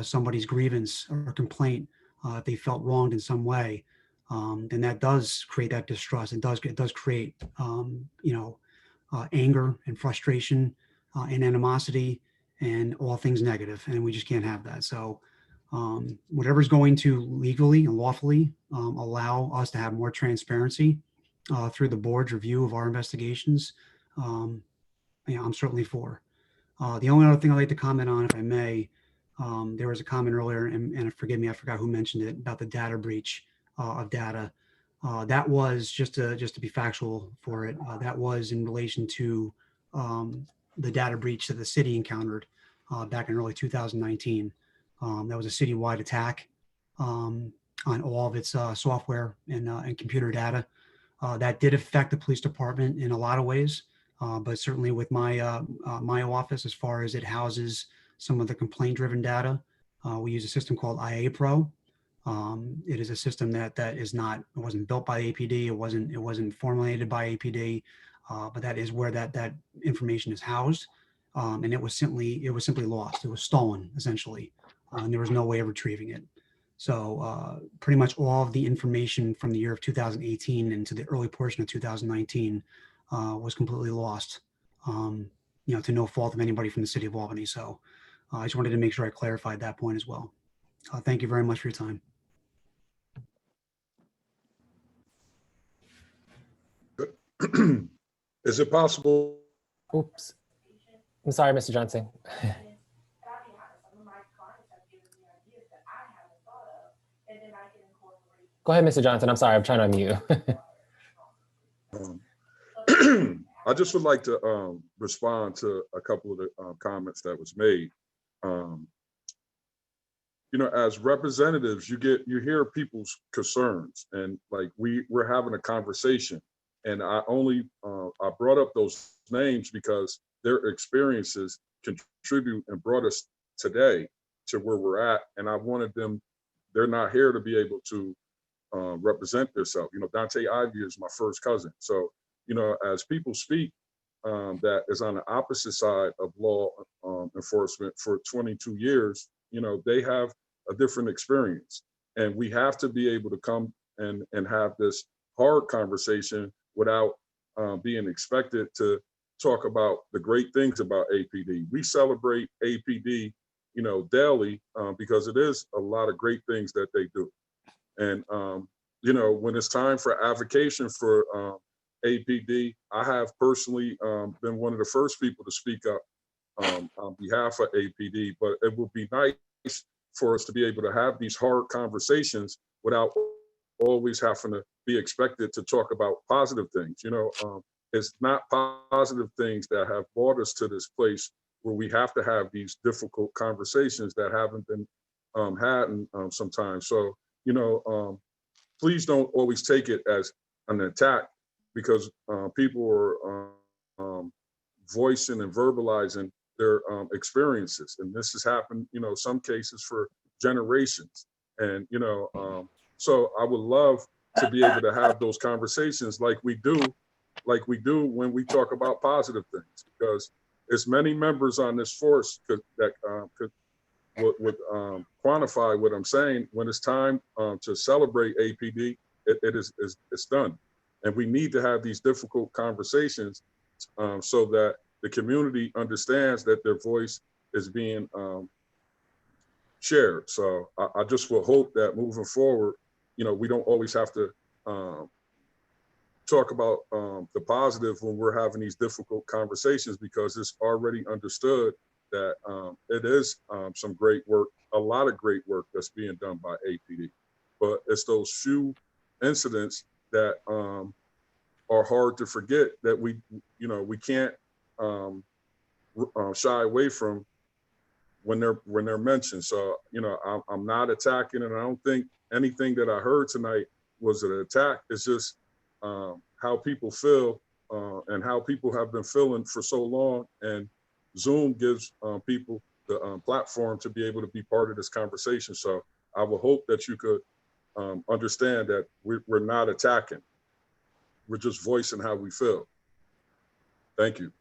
somebody's grievance or complaint, if they felt wronged in some way, then that does create that distrust. It does create, anger and frustration and animosity and all things negative. And we just can't have that. So whatever's going to legally and lawfully allow us to have more transparency through the board's review of our investigations, I'm certainly for. The only other thing I'd like to comment on, if I may, there was a comment earlier, and forgive me, I forgot who mentioned it, about the data breach of data. That was just to be factual for it. That was in relation to the data breach that the city encountered back in early 2019. That was a citywide attack on all of its software and computer data. That did affect the police department in a lot of ways, but certainly with my my office, as far as it houses some of the complaint-driven data, we use a system called IA Pro. It is a system that is not, it wasn't built by APD. It wasn't formulated by APD. but that is where that information is housed. And it was simply lost. It was stolen, essentially, and there was no way of retrieving it. So pretty much all of the information from the year of 2018 into the early portion of 2019 was completely lost, to no fault of anybody from the city of Albany. So I just wanted to make sure I clarified that point as well. Thank you very much for your time. Is it possible? Oops. I'm sorry, Mr. Johnson. Go ahead, Mr. Johnson. I'm sorry. I'm trying to unmute. I just would like to respond to a couple of the comments that was made. As representatives, you hear people's concerns, and like we're having a conversation. And I brought up those names because their experiences contribute and brought us today to where we're at. And I wanted them, they're not here to be able to represent themselves. Dante Ivy is my first cousin. So, as people speak that is on the opposite side of law enforcement for 22 years, they have a different experience. And we have to be able to come and have this hard conversation without being expected to talk about the great things about APD. We celebrate APD, daily because it is a lot of great things that they do. And, when it's time for advocation for APD, I have personally been one of the first people to speak up on behalf of APD, but it would be nice for us to be able to have these hard conversations without always having to be expected to talk about positive things. It's not positive things that have brought us to this place where we have to have these difficult conversations that haven't been had sometimes. So, please don't always take it as an attack, because people are voicing and verbalizing their experiences. And this has happened, some cases for generations. And, so I would love to be able to have those conversations like we do when we talk about positive things, because as many members on this force that would quantify what I'm saying. When it's time to celebrate APD, it's done. And we need to have these difficult conversations so that the community understands that their voice is being shared. So I just will hope that moving forward, we don't always have to talk about the positive when we're having these difficult conversations, because it's already understood that it is some great work, a lot of great work that's being done by APD. But it's those few incidents that are hard to forget that we can't shy away from when they're mentioned. So, I'm not attacking, and I don't think anything that I heard tonight was an attack. It's just how people feel and how people have been feeling for so long. And Zoom gives people the platform to be able to be part of this conversation. So I would hope that you could understand that we're not attacking. We're just voicing how we feel. Thank you.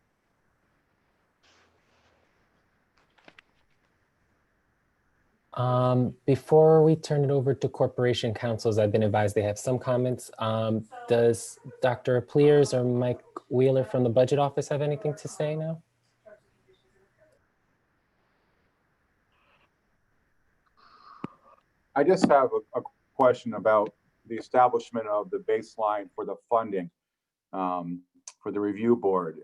Before we turn it over to corporation councils, I've been advised they have some comments. Does Dr. Pliers or Mike Wheeler from the budget office have anything to say now? I just have a question about the establishment of the baseline for the funding for the review board.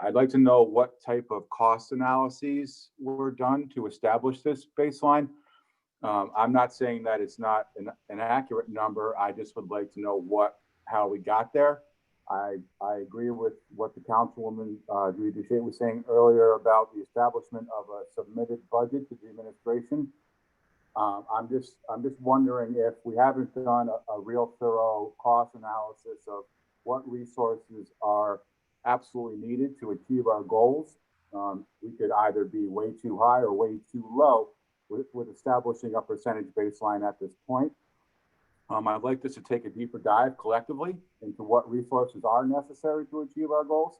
I'd like to know what type of cost analyses were done to establish this baseline. I'm not saying that it's not an accurate number. I just would like to know how we got there. I agree with what the councilwoman Judy Duchesne was saying earlier about the establishment of a submitted budget to the administration. I'm just wondering if we haven't done a real thorough cost analysis of what resources are absolutely needed to achieve our goals. We could either be way too high or way too low with establishing a percentage baseline at this point. I'd like us to take a deeper dive collectively into what resources are necessary to achieve our goals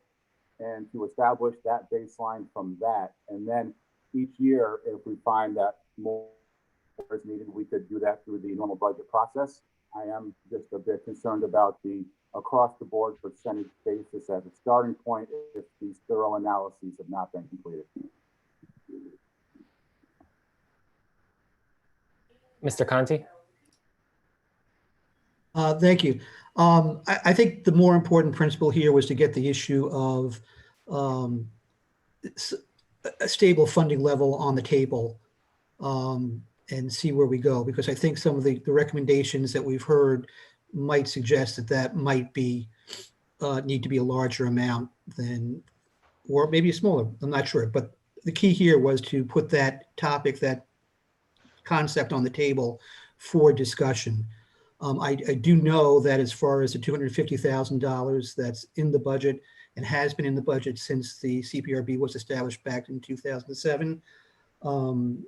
and to establish that baseline from that. And then each year, if we find that more is needed, we could do that through the normal budget process. I am just a bit concerned about the across the board percentage basis as a starting point if these thorough analyses have not been completed. Mr. Conti? Thank you. I think the more important principle here was to get the issue of a stable funding level on the table and see where we go, because I think some of the recommendations that we've heard might suggest that that might be need to be a larger amount than, or maybe a smaller, I'm not sure. But the key here was to put that topic, that concept on the table for discussion. I do know that as far as the $250,000 that's in the budget and has been in the budget since the CPRB was established back in 2007, I'm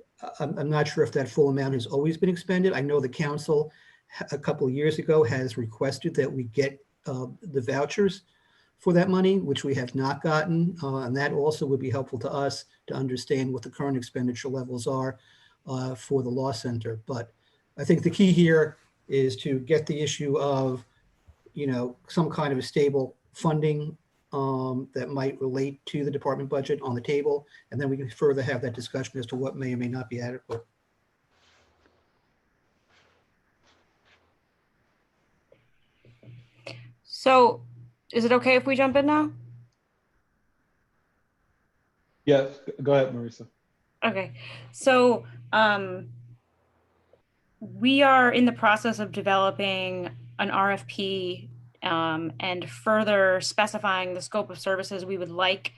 not sure if that full amount has always been expended. I know the council a couple of years ago has requested that we get the vouchers for that money, which we have not gotten. And that also would be helpful to us to understand what the current expenditure levels are for the law center. But I think the key here is to get the issue of, some kind of a stable funding that might relate to the department budget on the table. And then we can further have that discussion as to what may or may not be adequate. So is it okay if we jump in now? Yeah, go ahead, Marisa. Okay, so we are in the process of developing an RFP and further specifying the scope of services we would like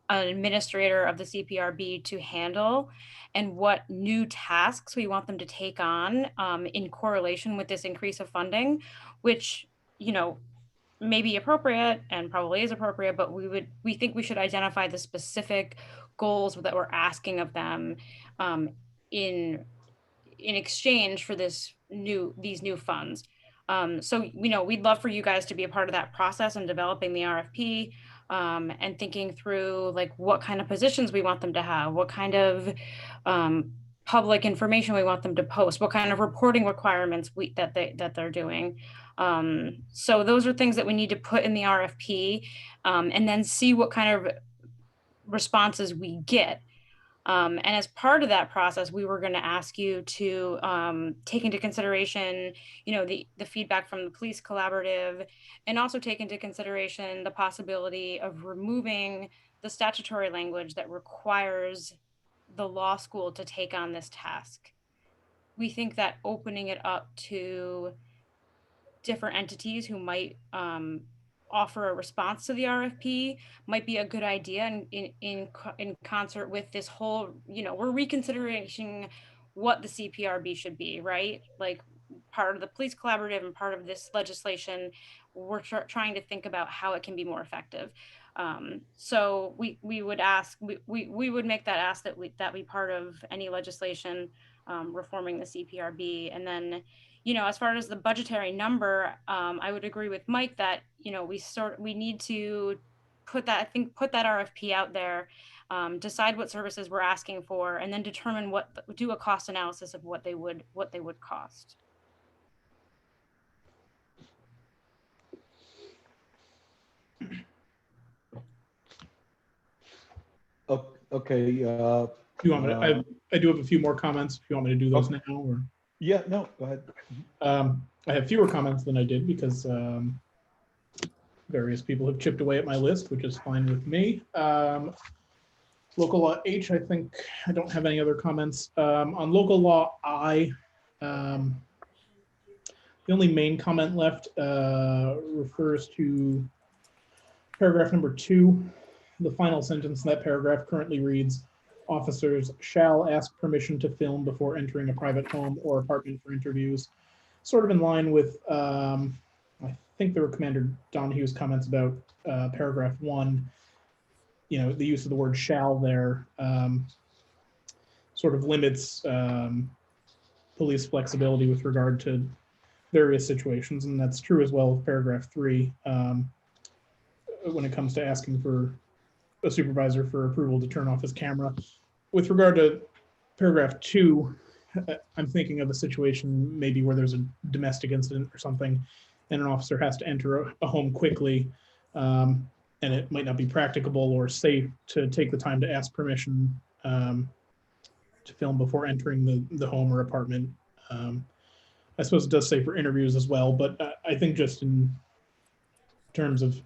an administrator of the CPRB to handle and what new tasks we want them to take on in correlation with this increase of funding, which, may be appropriate and probably is appropriate, but we think we should identify the specific goals that we're asking of them in exchange for these new funds. So, we'd love for you guys to be a part of that process and developing the RFP and thinking through like what kind of positions we want them to have, what kind of public information we want them to post, what kind of reporting requirements that they're doing. So those are things that we need to put in the RFP and then see what kind of responses we get. And as part of that process, we were going to ask you to take into consideration, the feedback from the police collaborative, and also take into consideration the possibility of removing the statutory language that requires the law school to take on this task. We think that opening it up to different entities who might offer a response to the RFP might be a good idea in concert with this whole, we're reconsidering what the CPRB should be, right? Like part of the police collaborative and part of this legislation, we're trying to think about how it can be more effective. So we would ask, we would make that ask that we part of any legislation reforming the CPRB. And then, as far as the budgetary number, I would agree with Mike that, we need to put that RFP out there, decide what services we're asking for, and then determine do a cost analysis of what they would cost. Okay. You want me to, I do have a few more comments if you want me to do those now, or? Yeah, no, go ahead. I have fewer comments than I did because various people have chipped away at my list, which is fine with me. Local law H, I think I don't have any other comments. On local law I, the only main comment left refers to paragraph number 2. The final sentence in that paragraph currently reads, officers shall ask permission to film before entering a private home or apartment for interviews. Sort of in line with, I think there were Commander Donahue's comments about paragraph 1, the use of the word shall there sort of limits police flexibility with regard to various situations, and that's true as well with paragraph 3, when it comes to asking for a supervisor for approval to turn off his camera. With regard to paragraph 2, I'm thinking of a situation maybe where there's a domestic incident or something, and an officer has to enter a home quickly, and it might not be practicable or safe to take the time to ask permission to film before entering the home or apartment. I suppose it does say for interviews as well, but I think just in terms of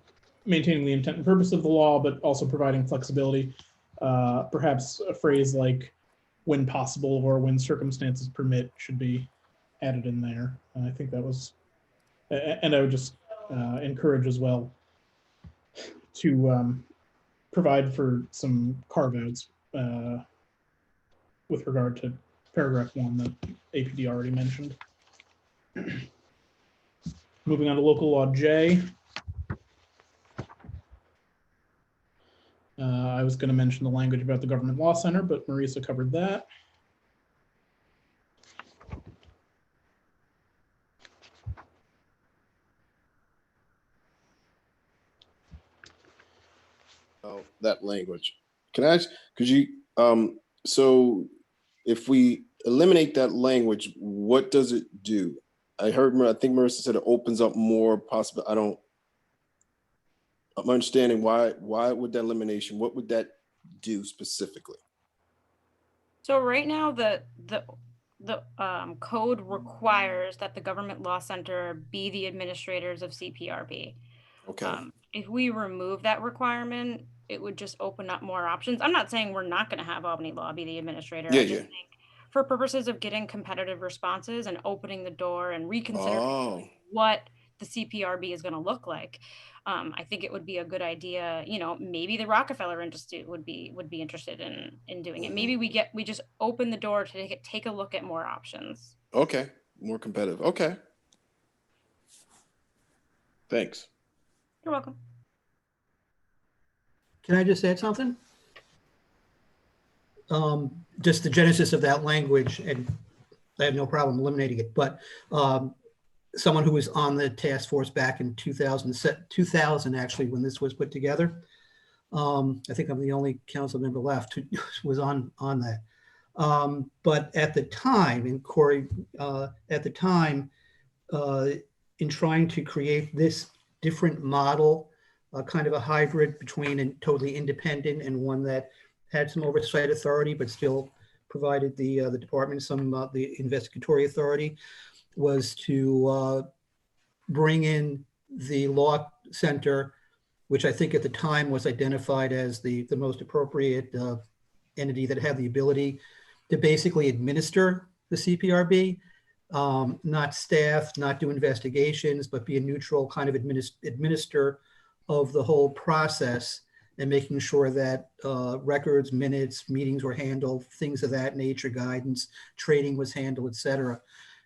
maintaining the intent and purpose of the law, but also providing flexibility, perhaps a phrase like when possible or when circumstances permit should be added in there. And I think that was, and I would just encourage as well to provide for some carve-outs with regard to paragraph 1 that APD already mentioned. Moving on to local law J. I was going to mention the language about the Government Law Center, but Marisa covered that. Oh, that language. Can I ask, could you, so if we eliminate that language, what does it do? I think Marissa said it opens up more possible. I'm understanding why would that elimination, what would that do specifically? So right now, the code requires that the Government Law Center be the administrators of CPRB. Okay. If we remove that requirement, it would just open up more options. I'm not saying we're not going to have Albany Law be the administrator. I just think for purposes of getting competitive responses and opening the door and reconsidering what the CPRB is going to look like, I think it would be a good idea. You know, maybe the Rockefeller Institute would be interested in doing it. Maybe we just open the door to take a look at more options. Okay, more competitive. Okay. Thanks. You're welcome. Can I just add something? Just the genesis of that language, and I have no problem eliminating it, but someone who was on the task force back in 2000 actually, when this was put together, I think I'm the only council member left who was on that. But at the time, and Corey, at the time, in trying to create this different model, kind of a hybrid between a totally independent and one that had some oversight authority, but still provided the department some the investigatory authority, was to bring in the law center, which I think at the time was identified as the most appropriate entity that had the ability to basically administer the CPRB, not staff, not do investigations, but be a neutral kind of administer of the whole process, and making sure that records, minutes, meetings were handled, things of that nature, guidance, training was handled, et cetera.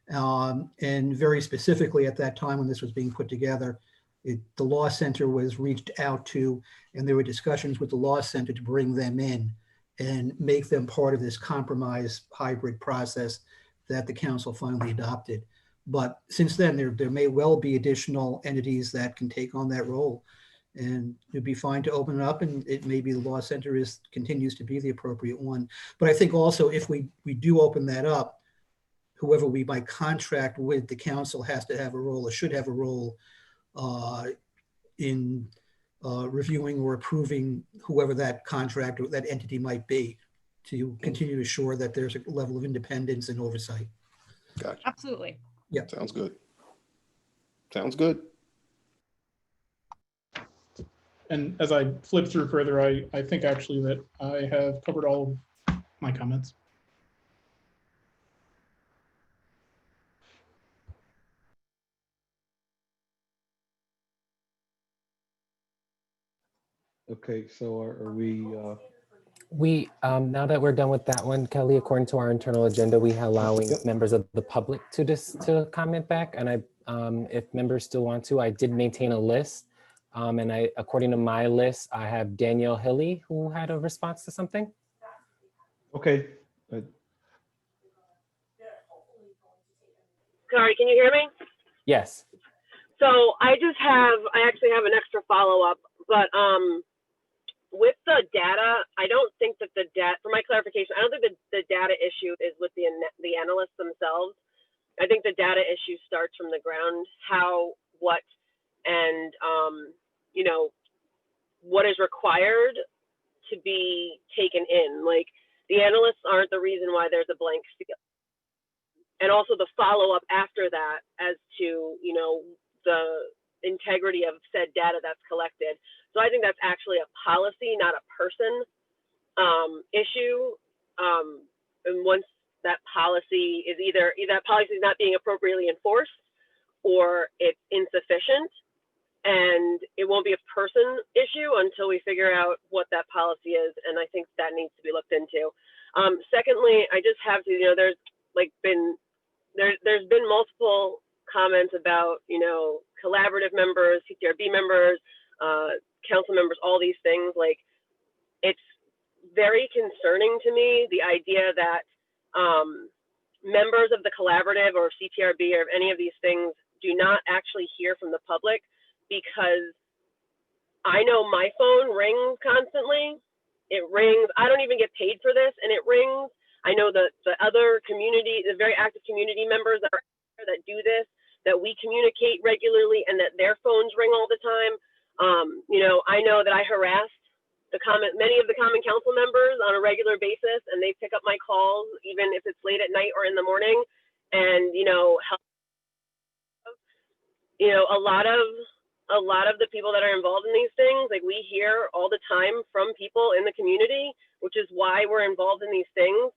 And very specifically at that time when this was being put together, the law center was reached out to, and there were discussions with the law center to bring them in and make them part of this compromise hybrid process that the council finally adopted. But since then, there may well be additional entities that can take on that role. And it'd be fine to open it up, and it may be the law center continues to be the appropriate one. But I think also if we do open that up, whoever we might contract with, the council has to have a role or should have a role in reviewing or approving whoever that contract or that entity might be, to continue to ensure that there's a level of independence and oversight. Gotcha. Absolutely. Yeah. Sounds good. Sounds good. And as I flip through further, I think actually that I have covered all of my comments. Okay, so are we? We, now that we're done with that one, Kelly, according to our internal agenda, we are allowing members of the public to comment back. And if members still want to, I did maintain a list. And according to my list, I have Danielle Hilly, who had a response to something. Okay. Sorry, can you hear me? Yes. So I actually have an extra follow-up, but with the data, I don't think that for my clarification, I don't think the data issue is with the analysts themselves. I think the data issue starts from the ground, how, what, and, you know, what is required to be taken in. Like, the analysts aren't the reason why there's a blank field. And also the follow-up after that as to, you know, the integrity of said data that's collected. So I think that's actually a policy, not a person issue. And once that policy is either that policy is not being appropriately enforced or it's insufficient, and it won't be a person issue until we figure out what that policy is. And I think that needs to be looked into. Secondly, I just have to, you know, there's been multiple comments about, you know, collaborative members, CPRB members, council members, all these things. Like, it's very concerning to me, the idea that members of the collaborative or CPRB or any of these things do not actually hear from the public, because I know my phone rings constantly. It rings. I don't even get paid for this, and it rings. I know the other community, the very active community members that do this, that we communicate regularly, and that their phones ring all the time. You know, I know that I harassed many of the common council members on a regular basis, and they pick up my calls even if it's late at night or in the morning, and you know, a lot of the people that are involved in these things, like, we hear all the time from people in the community, which is why we're involved in these things.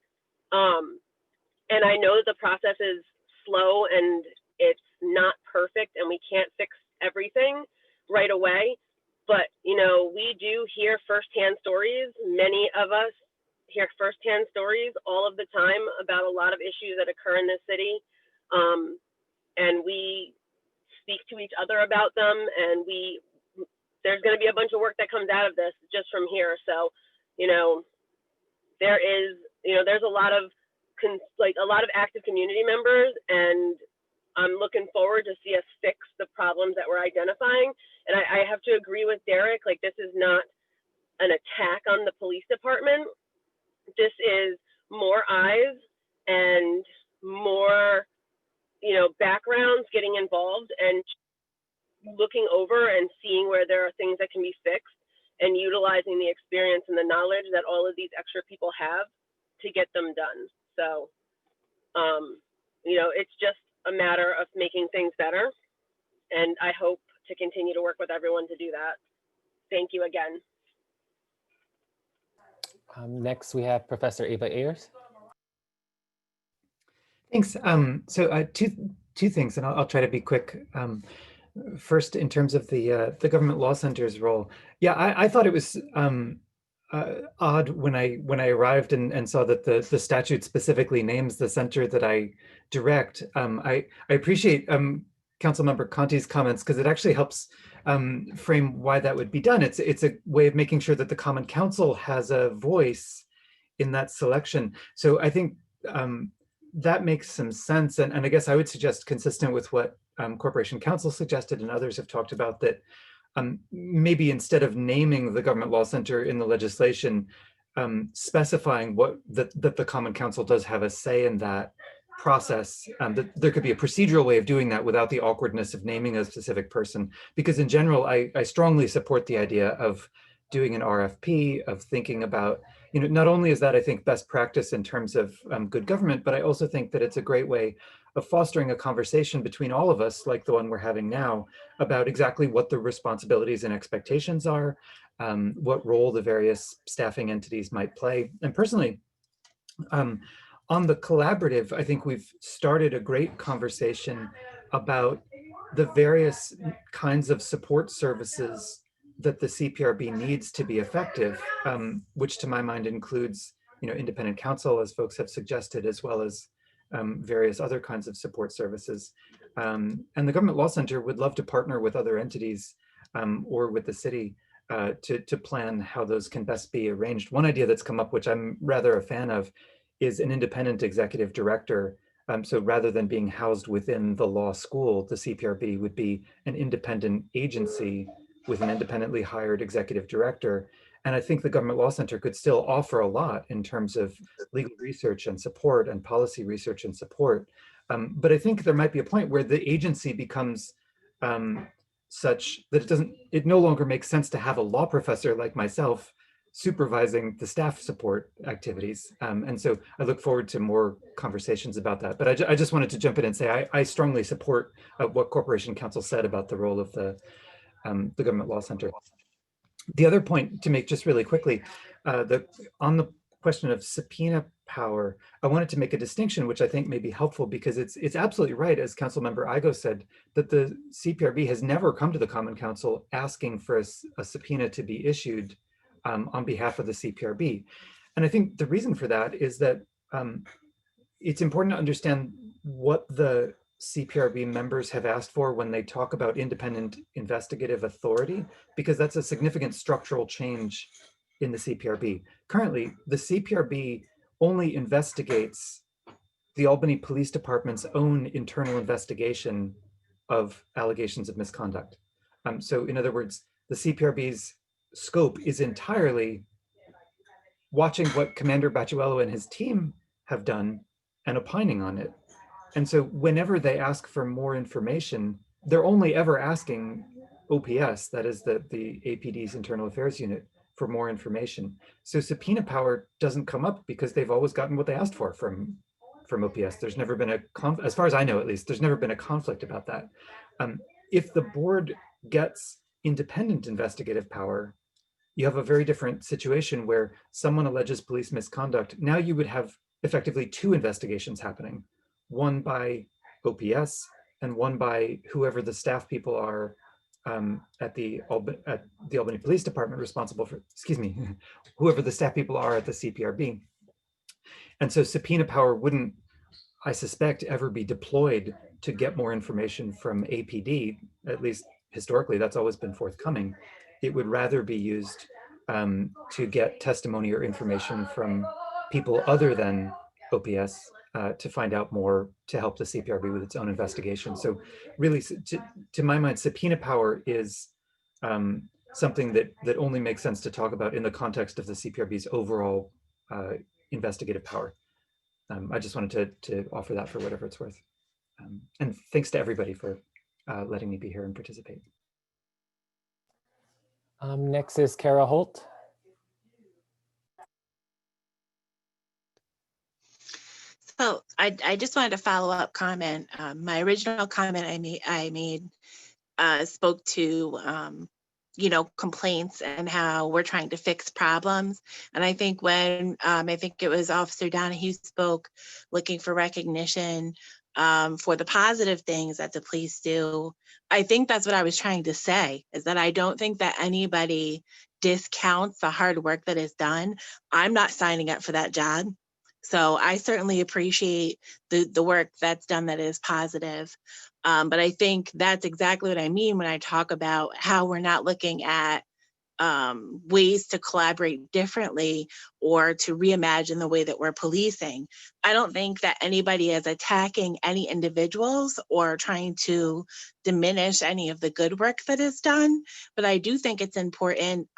And I know that the process is slow and it's not perfect and we can't fix everything right away, but, you know, we do hear firsthand stories. Many of us hear firsthand stories all of the time about a lot of issues that occur in this city. And we speak to each other about them, and there's going to be a bunch of work that comes out of this just from here. So, you know, there's a lot of active community members, and I'm looking forward to see us fix the problems that we're identifying. And I have to agree with Derek, like, this is not an attack on the police department. This is more eyes and more, you know, backgrounds getting involved and looking over and seeing where there are things that can be fixed, and utilizing the experience and the knowledge that all of these extra people have to get them done. So, you know, it's just a matter of making things better, and I hope to continue to work with everyone to do that. Thank you again. Next, we have Professor Ava Ayers. Thanks. So two things, and I'll try to be quick. First, in terms of the Government Law Center's role, yeah, I thought it was odd when I arrived and saw that the statute specifically names the center that I direct. I appreciate Councilmember Conti's comments, because it actually helps frame why that would be done. It's a way of making sure that the Common Council has a voice in that selection. So I think that makes some sense. And I guess I would suggest, consistent with what Corporation Council suggested and others have talked about, that maybe instead of naming the Government Law Center in the legislation, specifying that the Common Council does have a say in that process, that there could be a procedural way of doing that without the awkwardness of naming a specific person. Because in general, I strongly support the idea of doing an RFP, of thinking about, you know, not only is that, I think, best practice in terms of good government, but I also think that it's a great way of fostering a conversation between all of us, like the one we're having now, about exactly what the responsibilities and expectations are, what role the various staffing entities might play. And personally, on the collaborative, I think we've started a great conversation about the various kinds of support services that the CPRB needs to be effective, which to my mind includes, you know, independent counsel, as folks have suggested, as well as various other kinds of support services. And the Government Law Center would love to partner with other entities or with the city to plan how those can best be arranged. One idea that's come up, which I'm rather a fan of, is an independent executive director So rather than being housed within the law school, the CPRB would be an independent agency with an independently hired executive director. And I think the Government Law Center could still offer a lot in terms of legal research and support and policy research and support. But I think there might be a point where the agency becomes such that it no longer makes sense to have a law professor like myself supervising the staff support activities. And so I look forward to more conversations about that. But I just wanted to jump in and say, I strongly support what Corporation Counsel said about the role of the Government Law Center. The other point to make just really quickly, on the question of subpoena power, I wanted to make a distinction, which I think may be helpful, because it's absolutely right, as Councilmember Igo said, that the CPRB has never come to the Common Council asking for a subpoena to be issued on behalf of the CPRB. And I think the reason for that is that it's important to understand what the CPRB members have asked for when they talk about independent investigative authority, because that's a significant structural change in the CPRB. Currently, the CPRB only investigates the Albany Police Department's own internal investigation of allegations of misconduct. So in other words, the CPRB's scope is entirely watching what Commander Baciuelo and his team have done and opining on it. And so whenever they ask for more information, they're only ever asking OPS, that is the APD's internal affairs unit, for more information. So subpoena power doesn't come up because they've always gotten what they asked for from OPS. There's never been as far as I know at least, there's never been a conflict about that. If the board gets independent investigative power, you have a very different situation where someone alleges police misconduct. Now you would have effectively two investigations happening, one by OPS and one by whoever the staff people are at the Albany Police Department responsible for, whoever the staff people are at the CPRB. And so subpoena power wouldn't, I suspect, ever be deployed to get more information from APD. At least historically, that's always been forthcoming. It would rather be used to get testimony or information from people other than OPS to find out more to help the CPRB with its own investigation. So really, to my mind, subpoena power is something that only makes sense to talk about in the context of the CPRB's overall investigative power. I just wanted to offer that for whatever it's worth. And thanks to everybody for letting me be here and participate. Next is Kara Holt. So I just wanted to follow up comment. My original comment I made spoke to complaints and how we're trying to fix problems. And I think when I think it was Officer Donahue spoke, looking for recognition for the positive things that the police do. I think that's what I was trying to say, is that I don't think that anybody discounts the hard work that is done. I'm not signing up for that job. So I certainly appreciate the work that's done that is positive. But I think that's exactly what I mean when I talk about how we're not looking at ways to collaborate differently or to reimagine the way that we're policing. I don't think that anybody is attacking any individuals or trying to diminish any of the good work that is done. But I do think it's important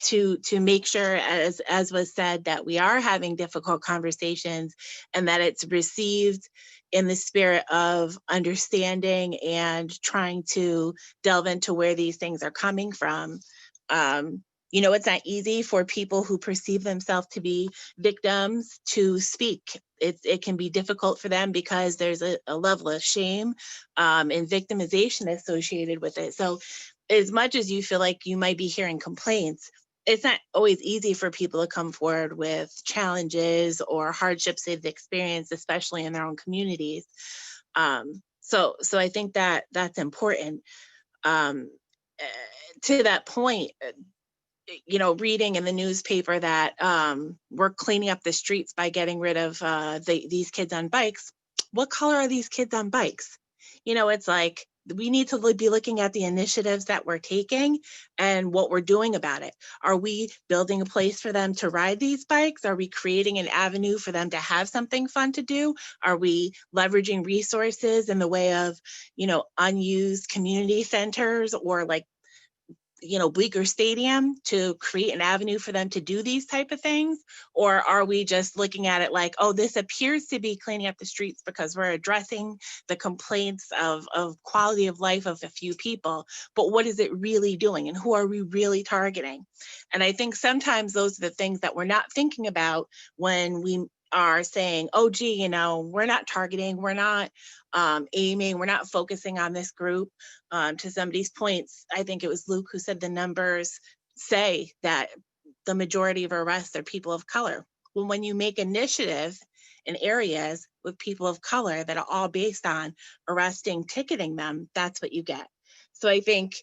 to make sure, as was said, that we are having difficult conversations and that it's received in the spirit of understanding and trying to delve into where these things are coming from. It's not easy for people who perceive themselves to be victims to speak. It can be difficult for them because there's a level of shame and victimization associated with it. So as much as you feel like you might be hearing complaints, it's not always easy for people to come forward with challenges or hardships they've experienced, especially in their own communities. So I think that that's important. To that point, reading in the newspaper that we're cleaning up the streets by getting rid of these kids on bikes. What color are these kids on bikes? It's like we need to be looking at the initiatives that we're taking and what we're doing about it. Are we building a place for them to ride these bikes? Are we creating an avenue for them to have something fun to do? Are we leveraging resources in the way of, unused community centers or like, Bleecker Stadium to create an avenue for them to do these type of things? Or are we just looking at it like, oh, this appears to be cleaning up the streets because we're addressing the complaints of quality of life of a few people, but what is it really doing and who are we really targeting? And I think sometimes those are the things that we're not thinking about when we are saying, oh, gee, we're not targeting, we're not aiming, we're not focusing on this group. To somebody's points, I think it was Luke who said the numbers say that the majority of arrests are people of color. Well, when you make initiatives in areas with people of color that are all based on arresting, ticketing them, that's what you get. So I think,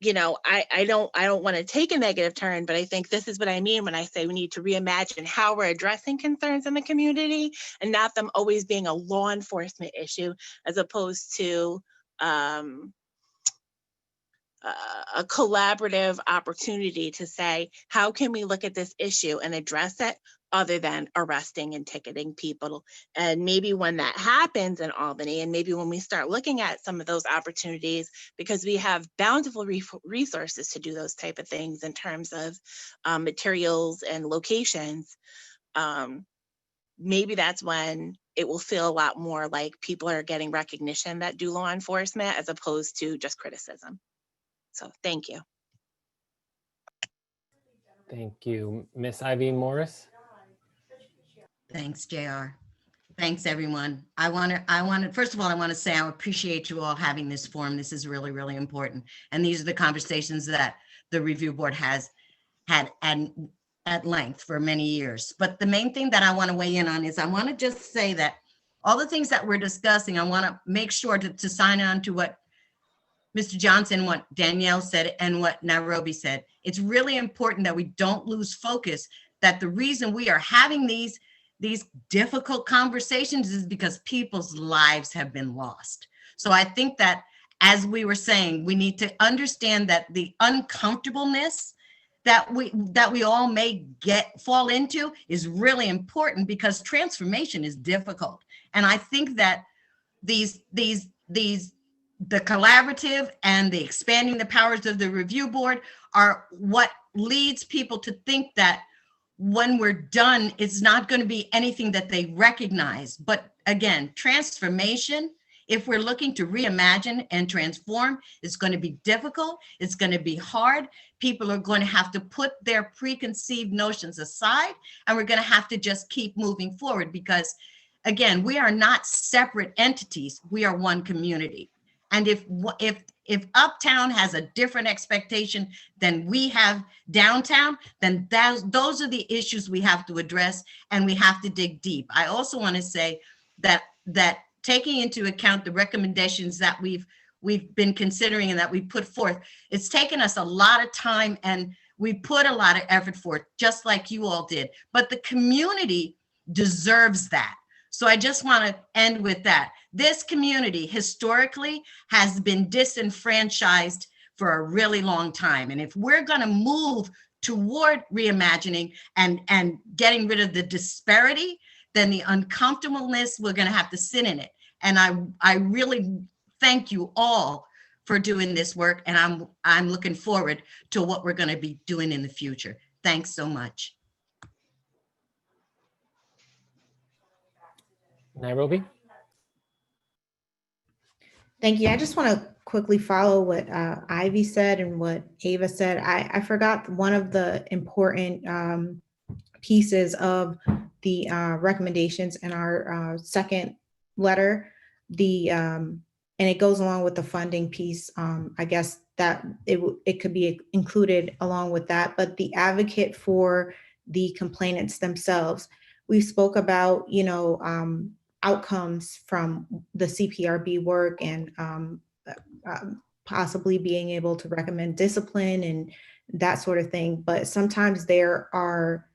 I don't want to take a negative turn, but I think this is what I mean when I say we need to reimagine how we're addressing concerns in the community and not them always being a law enforcement issue as opposed to a collaborative opportunity to say, how can we look at this issue and address it other than arresting and ticketing people? And maybe when that happens in Albany, and maybe when we start looking at some of those opportunities, because we have bountiful resources to do those type of things in terms of materials and locations, maybe that's when it will feel a lot more like people are getting recognition that do law enforcement as opposed to just criticism. So thank you. Thank you. Miss Ivy Morris. Thanks, JR. Thanks, everyone. I want to, first of all, I want to say I appreciate you all having this forum. This is really, really important. And these are the conversations that the review board has had at length for many years. But the main thing that I want to weigh in on is I want to just say that all the things that we're discussing, I want to make sure to sign on to what Mr. Johnson, what Danielle said, and what Nairobi said. It's really important that we don't lose focus, that the reason we are having these difficult conversations is because people's lives have been lost. So I think that, as we were saying, we need to understand that the uncomfortableness that we all may fall into is really important, because transformation is difficult. And I think that the collaborative and the expanding the powers of the review board are what leads people to think that when we're done, it's not going to be anything that they recognize. But again, transformation, if we're looking to reimagine and transform, it's going to be difficult. It's going to be hard. People are going to have to put their preconceived notions aside, and we're going to have to just keep moving forward, because again, we are not separate entities. We are one community. And if Uptown has a different expectation than we have downtown, then those are the issues we have to address, and we have to dig deep. I also want to say that taking into account the recommendations that we've been considering and that we put forth, it's taken us a lot of time, and we put a lot of effort forth, just like you all did. But the community deserves that. So I just want to end with that. This community historically has been disenfranchised for a really long time. And if we're going to move toward reimagining and getting rid of the disparity, then the uncomfortableness, we're going to have to sit in it. And I really thank you all for doing this work. And I'm looking forward to what we're going to be doing in the future. Thanks so much. Nairobi. Thank you. I just want to quickly follow what Ivy said and what Ava said. I forgot one of the important pieces of the recommendations in our second letter, and it goes along with the funding piece. I guess that it could be included along with that, but the advocate for the complainants themselves. We spoke about, outcomes from the CPRB work and possibly being able to recommend discipline and that sort of thing. But sometimes there are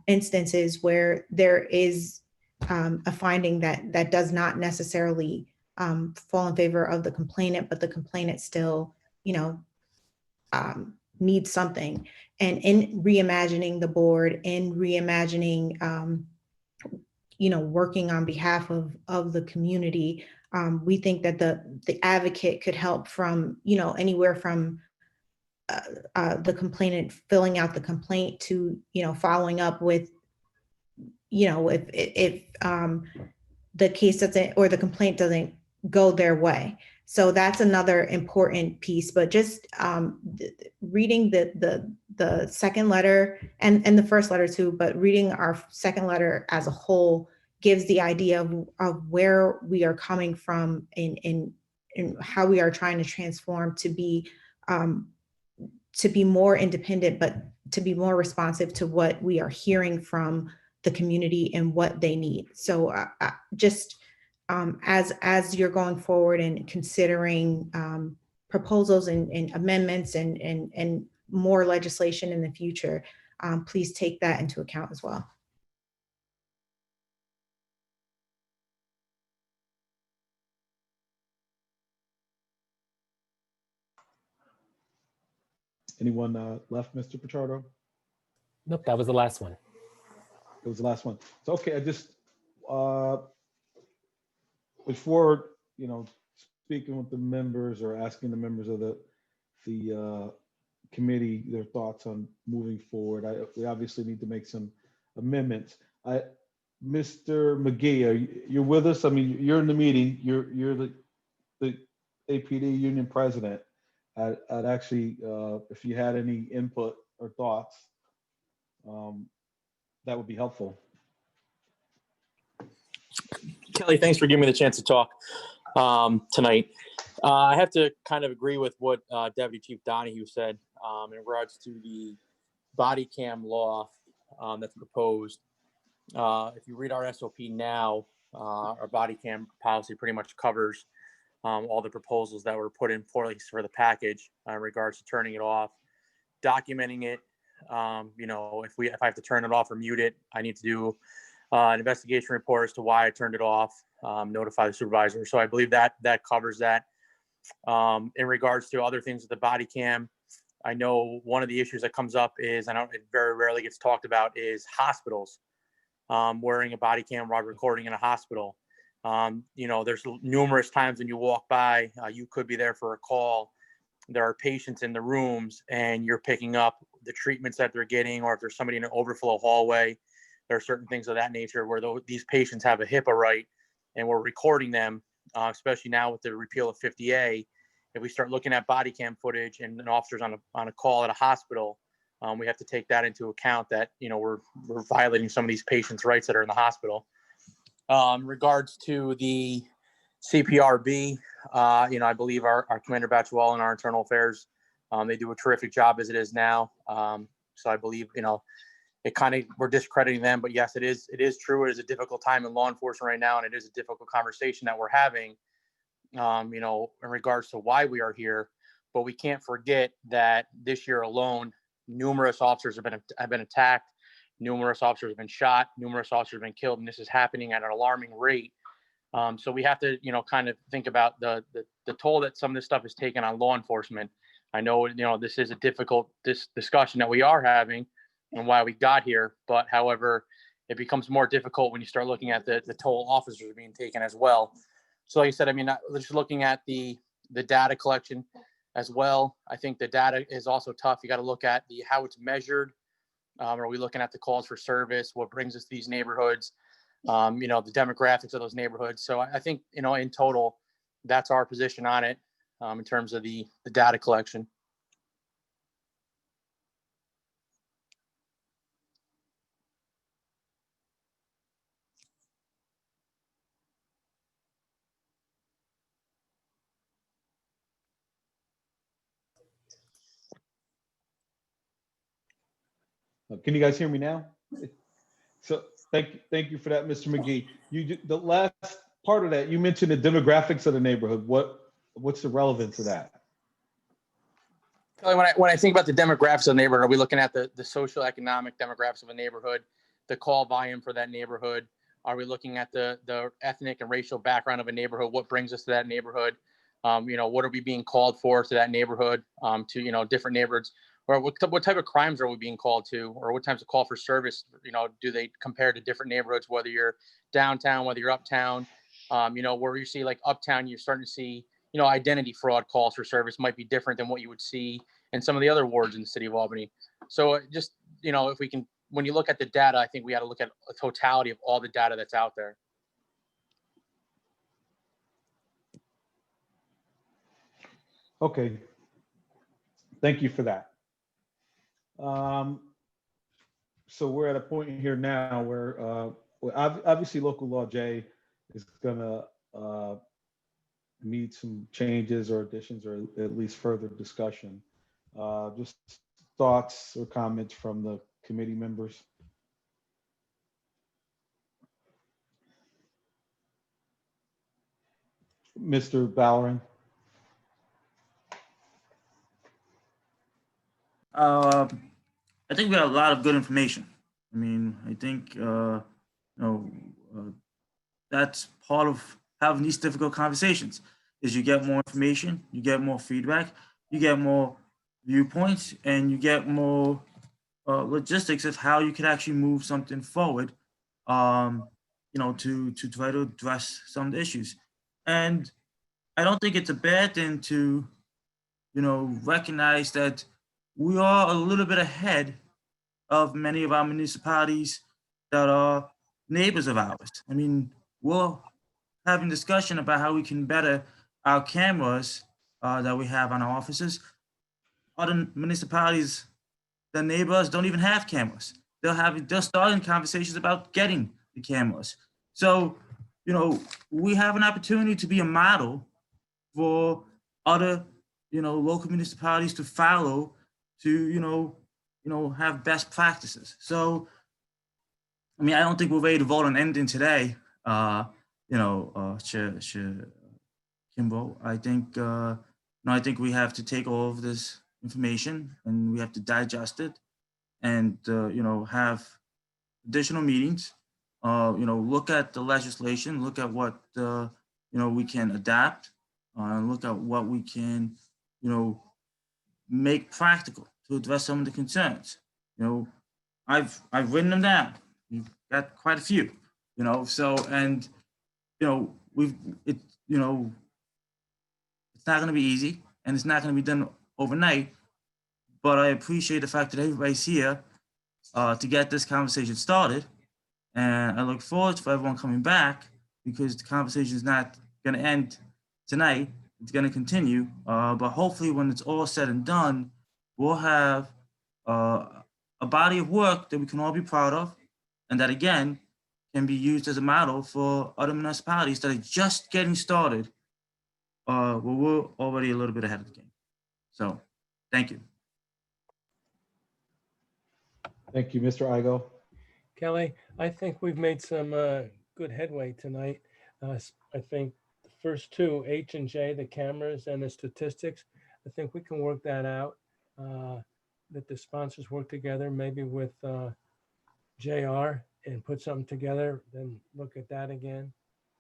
instances where there is a finding that does not necessarily fall in favor of the complainant, but the complainant still, needs something. And in reimagining the board, in reimagining, working on behalf of the community, we think that the advocate could help from, anywhere from the complainant filling out the complaint to, following up with, if the case doesn't, or the complaint doesn't go their way. So that's another important piece, but just reading the second letter and the first letter too, but reading our second letter as a whole gives the idea of where we are coming from and how we are trying to transform to be more independent, but to be more responsive to what we are hearing from the community and what they need. So just as you're going forward and considering proposals and amendments and more legislation in the future, please take that into account as well. Anyone left, Mr. Pichardo? Nope, that was the last one. It was the last one. So, okay, I just, before, speaking with the members or asking the members of the committee their thoughts on moving forward, we obviously need to make some amendments. Mr. McGee, you're with us. I mean, you're in the meeting. You're the APD union president. I'd actually, if you had any input or thoughts, that would be helpful. Kelly, thanks for giving me the chance to talk tonight. I have to kind of agree with what Deputy Chief Donahue said in regards to the body cam law that's proposed. If you read our SOP now, our body cam policy pretty much covers all the proposals that were put in place for the package in regards to turning it off, documenting it. If I have to turn it off or mute it, I need to do an investigation report as to why I turned it off, notify the supervisor. So I believe that covers that. In regards to other things with the body cam, I know one of the issues that comes up is, I know it very rarely gets talked about, is hospitals wearing a body cam while recording in a hospital. There's numerous times when you walk by, you could be there for a call. There are patients in the rooms and you're picking up the treatments that they're getting, or if there's somebody in an overflow hallway, there are certain things of that nature where these patients have a HIPAA right and we're recording them, especially now with the repeal of 50A. If we start looking at body cam footage and an officer's on a call at a hospital, we have to take that into account that, we're violating some of these patients' rights that are in the hospital. In regards to the CPRB, I believe our Commander Batchwell and our internal affairs, they do a terrific job as it is now. So I believe, it kind of, we're discrediting them, but yes, it is true. It is a difficult time in law enforcement right now, and it is a difficult conversation that we're having, in regards to why we are here. But we can't forget that this year alone, numerous officers have been attacked, numerous officers have been shot, numerous officers have been killed, and this is happening at an alarming rate. So we have to, kind of think about the toll that some of this stuff is taking on law enforcement. I know, this is a difficult discussion that we are having and why we got here, but however, it becomes more difficult when you start looking at the toll officers are being taken as well. So like I said, I mean, just looking at the data collection as well, I think the data is also tough. You got to look at how it's measured. Are we looking at the calls for service? What brings us to these neighborhoods? The demographics of those neighborhoods. So I think, in total, that's our position on it in terms of the data collection. Can you guys hear me now? So thank you for that, Mr. McGee. The last part of that, you mentioned the demographics of the neighborhood. What's the relevance of that? When I think about the demographics of the neighborhood, are we looking at the social economic demographics of a neighborhood, the call volume for that neighborhood? Are we looking at the ethnic and racial background of a neighborhood? What brings us to that neighborhood? What are we being called for to that neighborhood, to, different neighborhoods? Or what type of crimes are we being called to? Or what types of call for service, do they compare to different neighborhoods, whether you're downtown, whether you're uptown? Where you see like uptown, you're starting to see, identity fraud calls for service might be different than what you would see in some of the other wards in the city of Albany. So just, if we can, when you look at the data, I think we got to look at a totality of all the data that's out there. Okay. Thank you for that. So we're at a point here now where obviously local law J is gonna need some changes or additions or at least further discussion. Just thoughts or comments from the committee members. Mr. Ballerin. I think we have a lot of good information. I mean, I think that's part of having these difficult conversations. Is you get more information, you get more feedback, you get more viewpoints, and you get more logistics of how you can actually move something forward. To try to address some of the issues. And I don't think it's a bad thing to, recognize that we are a little bit ahead of many of our municipalities that are neighbors of ours. I mean, we're having discussion about how we can better our cameras that we have on our offices. Other municipalities, the neighbors don't even have cameras. They're starting conversations about getting the cameras. So, we have an opportunity to be a model for other, local municipalities to follow, to, have best practices. So, I mean, I don't think we're ready to vote on anything today, Kimbo. I think, I think we have to take all of this information and we have to digest it and, have additional meetings, look at the legislation, look at what, we can adapt, look at what we can, make practical to address some of the concerns. I've written them down. We've got quite a few, so, and, it's not going to be easy and it's not going to be done overnight, but I appreciate the fact that everybody's here to get this conversation started. And I look forward to everyone coming back because the conversation is not going to end tonight. It's going to continue. But hopefully when it's all said and done, we'll have a body of work that we can all be proud of. And that, again, can be used as a model for other municipalities that are just getting started. Well, we're already a little bit ahead of the game. So thank you. Thank you, Mr. Igo. Kelly, I think we've made some good headway tonight. I think the first two, H and J, the cameras and the statistics, I think we can work that out. That the sponsors work together, maybe with JR and put something together, then look at that again.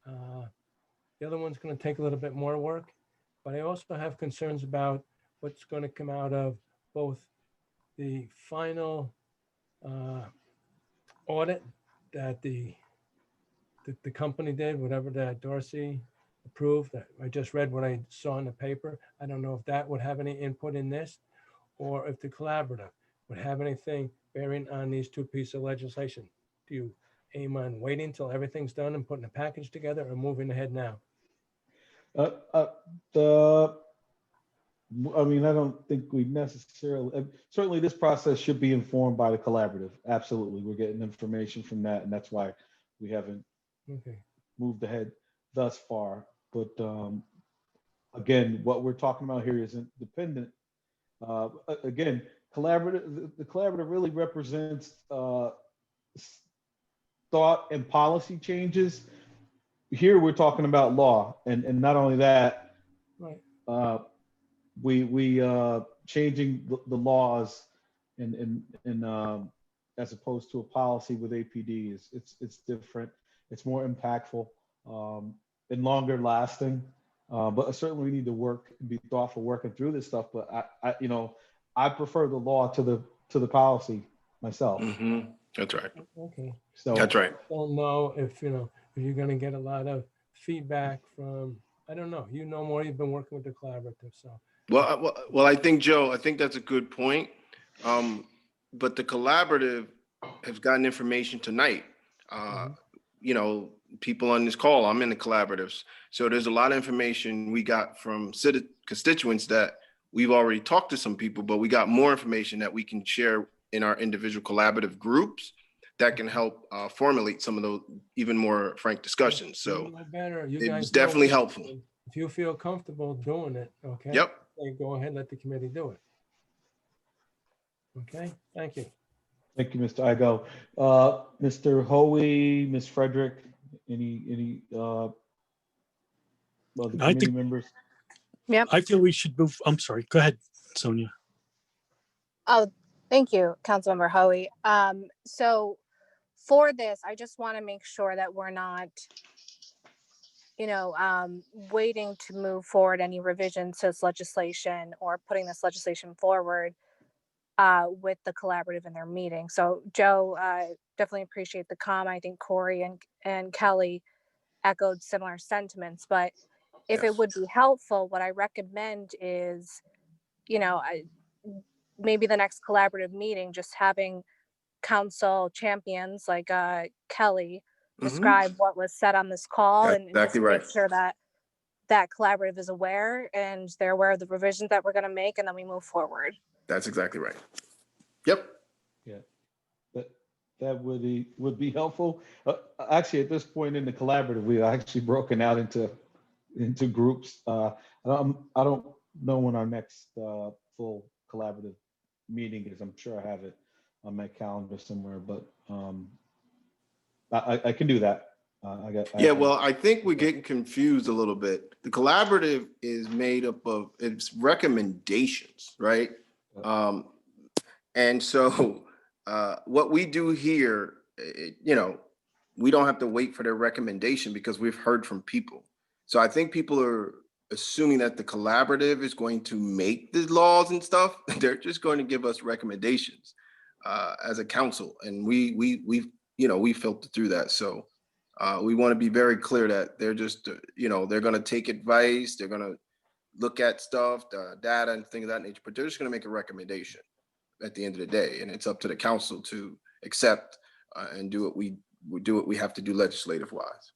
The other one's going to take a little bit more work, but I also have concerns about what's going to come out of both the final audit that the company did, whatever that Dorsey approved. I just read what I saw in the paper. I don't know if that would have any input in this, or if the collaborative would have anything bearing on these two pieces of legislation. Do you aim on waiting until everything's done and putting a package together, or moving ahead now? I mean, I don't think we necessarily, certainly this process should be informed by the collaborative. Absolutely. We're getting information from that, and that's why we haven't moved ahead thus far. But again, what we're talking about here isn't dependent. Again, the collaborative really represents thought and policy changes. Here we're talking about law, and not only that, right. We changing the laws and as opposed to a policy with APD it's different. it's more impactful and longer lasting. But certainly we need to work and be thoughtful working through this stuff. But I prefer the law to the policy myself. That's right. Okay. So That's right. Don't know if you're going to get a lot of feedback from. I don't know. You know more. You've been working with the collaborative, so. Well, I think, Joe, I think that's a good point. But the collaborative has gotten information tonight. People on this call, I'm in the collaboratives. So there's a lot of information we got from constituents that we've already talked to some people, but we got more information that we can share in our individual collaborative groups that can help formulate some of those even more frank discussions. So it was definitely helpful. If you feel comfortable doing it, okay? Yep. Then go ahead, let the committee do it. Okay, thank you. thank you, Mr. Igo. Mr. Hoey, Ms. Frederick, any other committee members? Yep. I feel we should move. I'm sorry. Go ahead, Sonia. Oh, thank you, Councilmember Hoey. So for this, I just want to make sure that we're not, waiting to move forward any revisions to this legislation or putting this legislation forward with the collaborative in their meeting. So Joe, definitely appreciate the comment. I think Corey and Kelly echoed similar sentiments, but if it would be helpful, what I recommend is, maybe the next collaborative meeting, just having council champions like Kelly describe what was said on this call. That's and exactly just right. make sure that collaborative is aware and they're aware of the revisions that we're going to make, and then we move forward. That's exactly right. Yep. Yeah, that would be helpful. Actually, at this point in the collaborative, we are actually broken out into groups. I don't know when our next full collaborative meeting is. I'm sure I have it on my calendar somewhere, but I can do that. I think we're getting confused a little bit. The collaborative is made up of its recommendations, right? And so what we do here, we don't have to wait for their recommendation because we've heard from people. So I think people are assuming that the collaborative is going to make the laws and stuff. They're just going to give us recommendations as a council, and we filter through that. So we want to be very clear that they're just, they're going to take advice, they're going to look at stuff, data and things of that nature, but they're just going to make a recommendation at the end of the day, and it's up to the council to accept and do what we have to do legislative wise.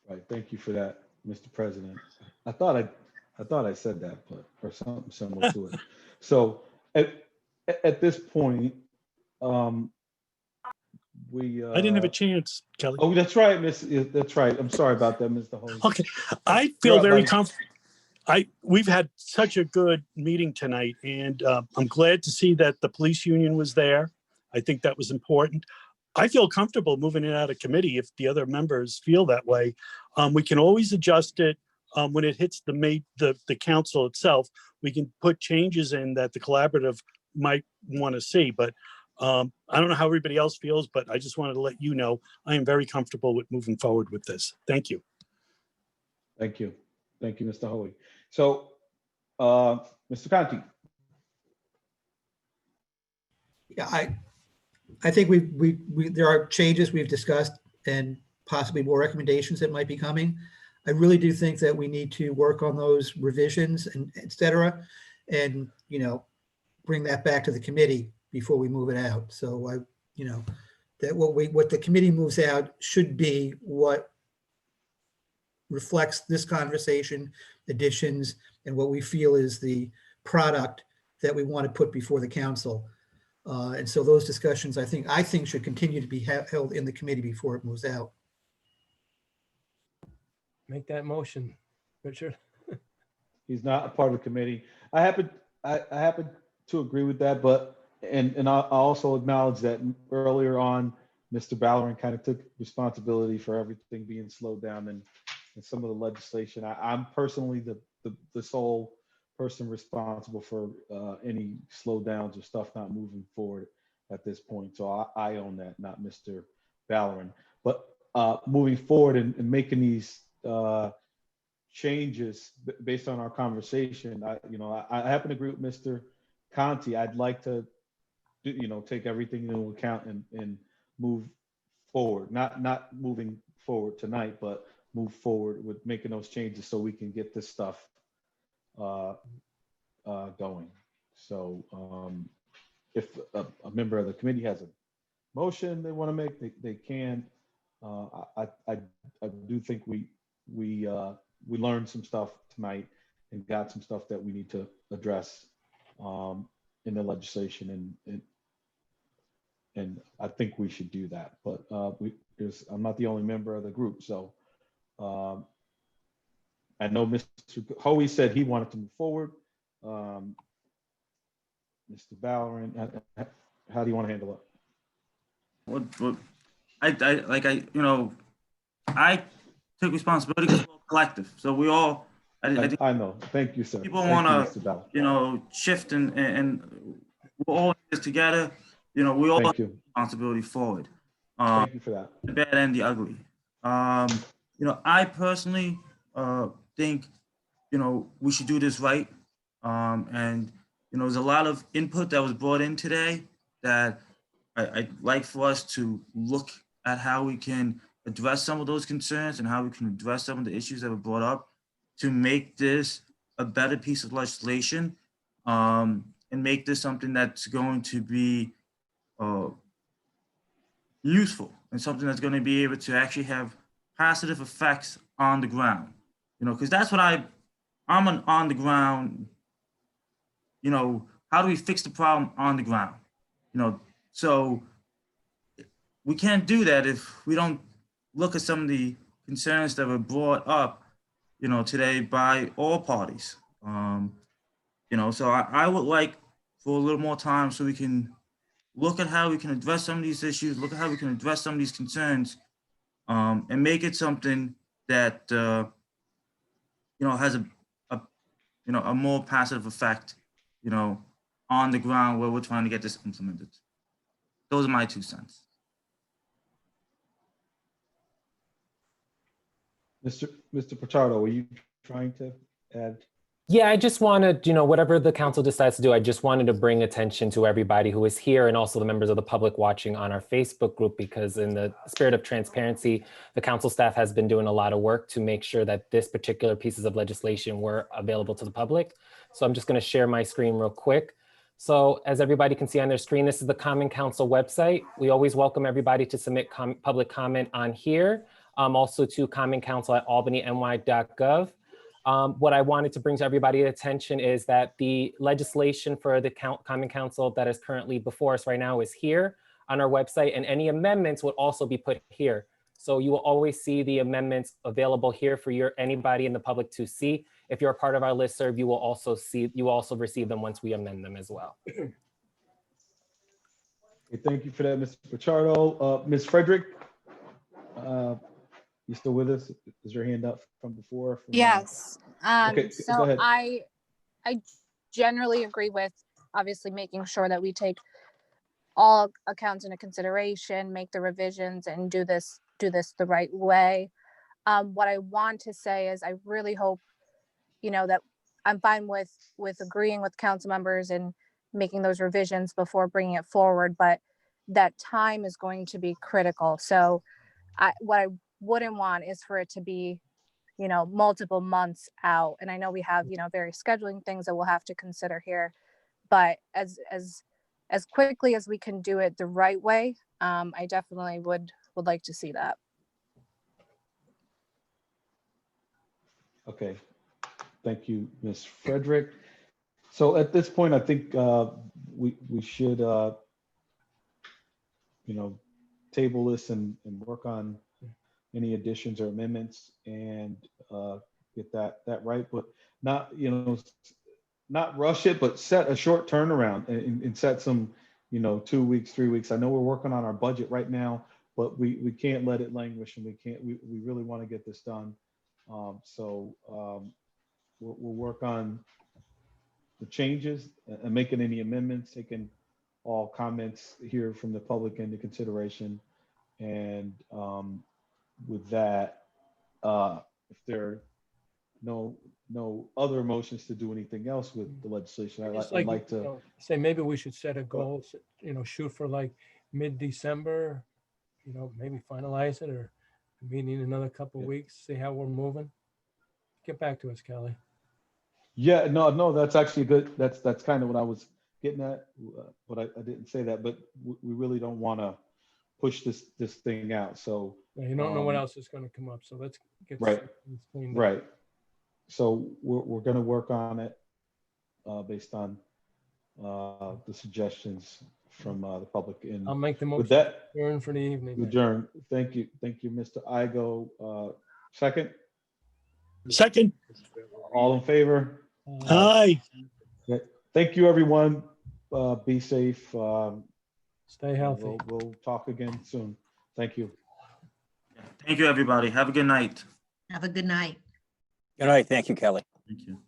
Right. Thank you for that, Mr. President. I thought I said that, but or something similar to it. So at this point, I didn't have a chance, Kelly. Oh, that's right, Miss. That's right. I'm sorry about that, Mr. Holy. Okay, I feel very comfortable. We've had such a good meeting tonight, and I'm glad to see that the police union was there. I think that was important. I feel comfortable moving it out of committee if the other members feel that way. We can always adjust it when it hits the council itself. We can put changes in that the collaborative might want to see, but I don't know how everybody else feels, but I just wanted to let you know I am very comfortable with moving forward with this. Thank you. Thank you. Thank you, Mr. Hoey. So, Mr. Conti. Yeah, I think there are changes we've discussed and possibly more recommendations that might be coming. I really do think that we need to work on those revisions and et cetera, and bring that back to the committee before we move it out. So that what the committee moves out should be what reflects this conversation, additions, and what we feel is the product that we want to put before the council. And so those discussions, I think should continue to be held in the committee before it moves out. Make that motion, Richard. He's not a part of the committee. I happen to agree with that, but and I also acknowledge that earlier on, Mr. Ballerin kind of took responsibility for everything being slowed down and some of the legislation. I'm personally the sole person responsible for any slowdowns or stuff not moving forward at this point. So I own that, not Mr. Ballerin. But moving forward and making these changes based on our conversation, I happen to agree with Mr. Conti. I'd like to, take everything into account and move forward. Not moving forward tonight, but move forward with making those changes so we can get this stuff going. So if a member of the committee has a motion they want to make, they can. I do think we learned some stuff tonight and got some stuff that we need to address in the legislation, and I think we should do that. But I'm not the only member of the group, so I know Mr. Hoey said he wanted to move forward. Mr. Ballerin, how do you want to handle it? I took responsibility because we're collective. So we all, I know. Thank you, sir. People Thank want you, to, Mr. Ballard. shift and we're all in this together. We all Thank have you. responsibility forward. Thank you for that. The bad and the ugly. I personally think, we should do this right. There's a lot of input that was brought in today that I'd like for us to look at how we can address some of those concerns and how we can address some of the issues that were brought up to make this a better piece of legislation, and make this something that's going to be useful and something that's going to be able to actually have positive effects on the ground. Because that's what I'm an on the ground, how do we fix the problem on the ground? So we can't do that if we don't look at some of the concerns that were brought up, today by all parties. So I would like for a little more time so we can look at how we can address some of these issues, look at how we can address some of these concerns, and make it something that, has a more positive effect, on the ground where we're trying to get this implemented. Those are my 2 cents. Mr. Pichardo, were you trying to add? Yeah, I just wanted, whatever the council decides to do, I just wanted to bring attention to everybody who is here and also the members of the public watching on our Facebook group, because in the spirit of transparency, the council staff has been doing a lot of work to make sure that this particular pieces of legislation were available to the public. So I'm just going to share my screen real quick. So as everybody can see on their screen, this is the Common Council website. We always welcome everybody to submit public comment on here, also to commoncouncil@albanyny.gov. What I wanted to bring to everybody's attention is that the legislation for the Common Council that is currently before us right now is here on our website, and any amendments would also be put here. So you will always see the amendments available here for anybody in the public to see. If you're a part of our listserv, you will also receive them once we amend them as well. Okay, thank you for that, Mr. Pichardo. Ms. Frederick, you still with us? Is your hand up from before? Yes. Okay, go So ahead. I generally agree with obviously making sure that we take all accounts into consideration, make the revisions, and do this the right way. What I want to say is I really hope, that I'm fine with agreeing with council members and making those revisions before bringing it forward, but that time is going to be critical. So what I wouldn't want is for it to be, multiple months out. And I know we have, various scheduling things that we'll have to consider here, but as quickly as we can do it the right way, I definitely would like to see that. Okay, thank you, Ms. Frederick. So at this point, I think we should, table this and work on any additions or amendments and get that right, but not, not rush it, but set a short turnaround and set some, 2 weeks, 3 weeks. I know we're working on our budget right now, but we can't let it languish, and we really want to get this done. We'll work on the changes and making any amendments, taking all comments here from the public into consideration, And with that, if there are no other motions to do anything else with the legislation, I'd Just like you to. know, say maybe we should set a goal, shoot for like mid-December, maybe finalize it or meeting in another couple of weeks, see how we're moving. Get back to us, Kelly. Yeah, no, that's actually good. That's kind of what I was getting at, but I didn't say that. But we really don't want to push this thing out. So Yeah, you don't know what else is going to come up, so let's get right, things cleaned up. right. So we're going to work on it based on the suggestions from the public. And I'll make the with motion that, adjourn for the evening. adjourn. Thank you, Mr. Igo. Second. Second. All in favor? Aye. Okay. Thank you, everyone. Be safe. Stay healthy. We'll talk again soon. Thank you. Thank you, everybody. Have a good night. Have a good night. Good night. Thank you, Kelly. Thank you.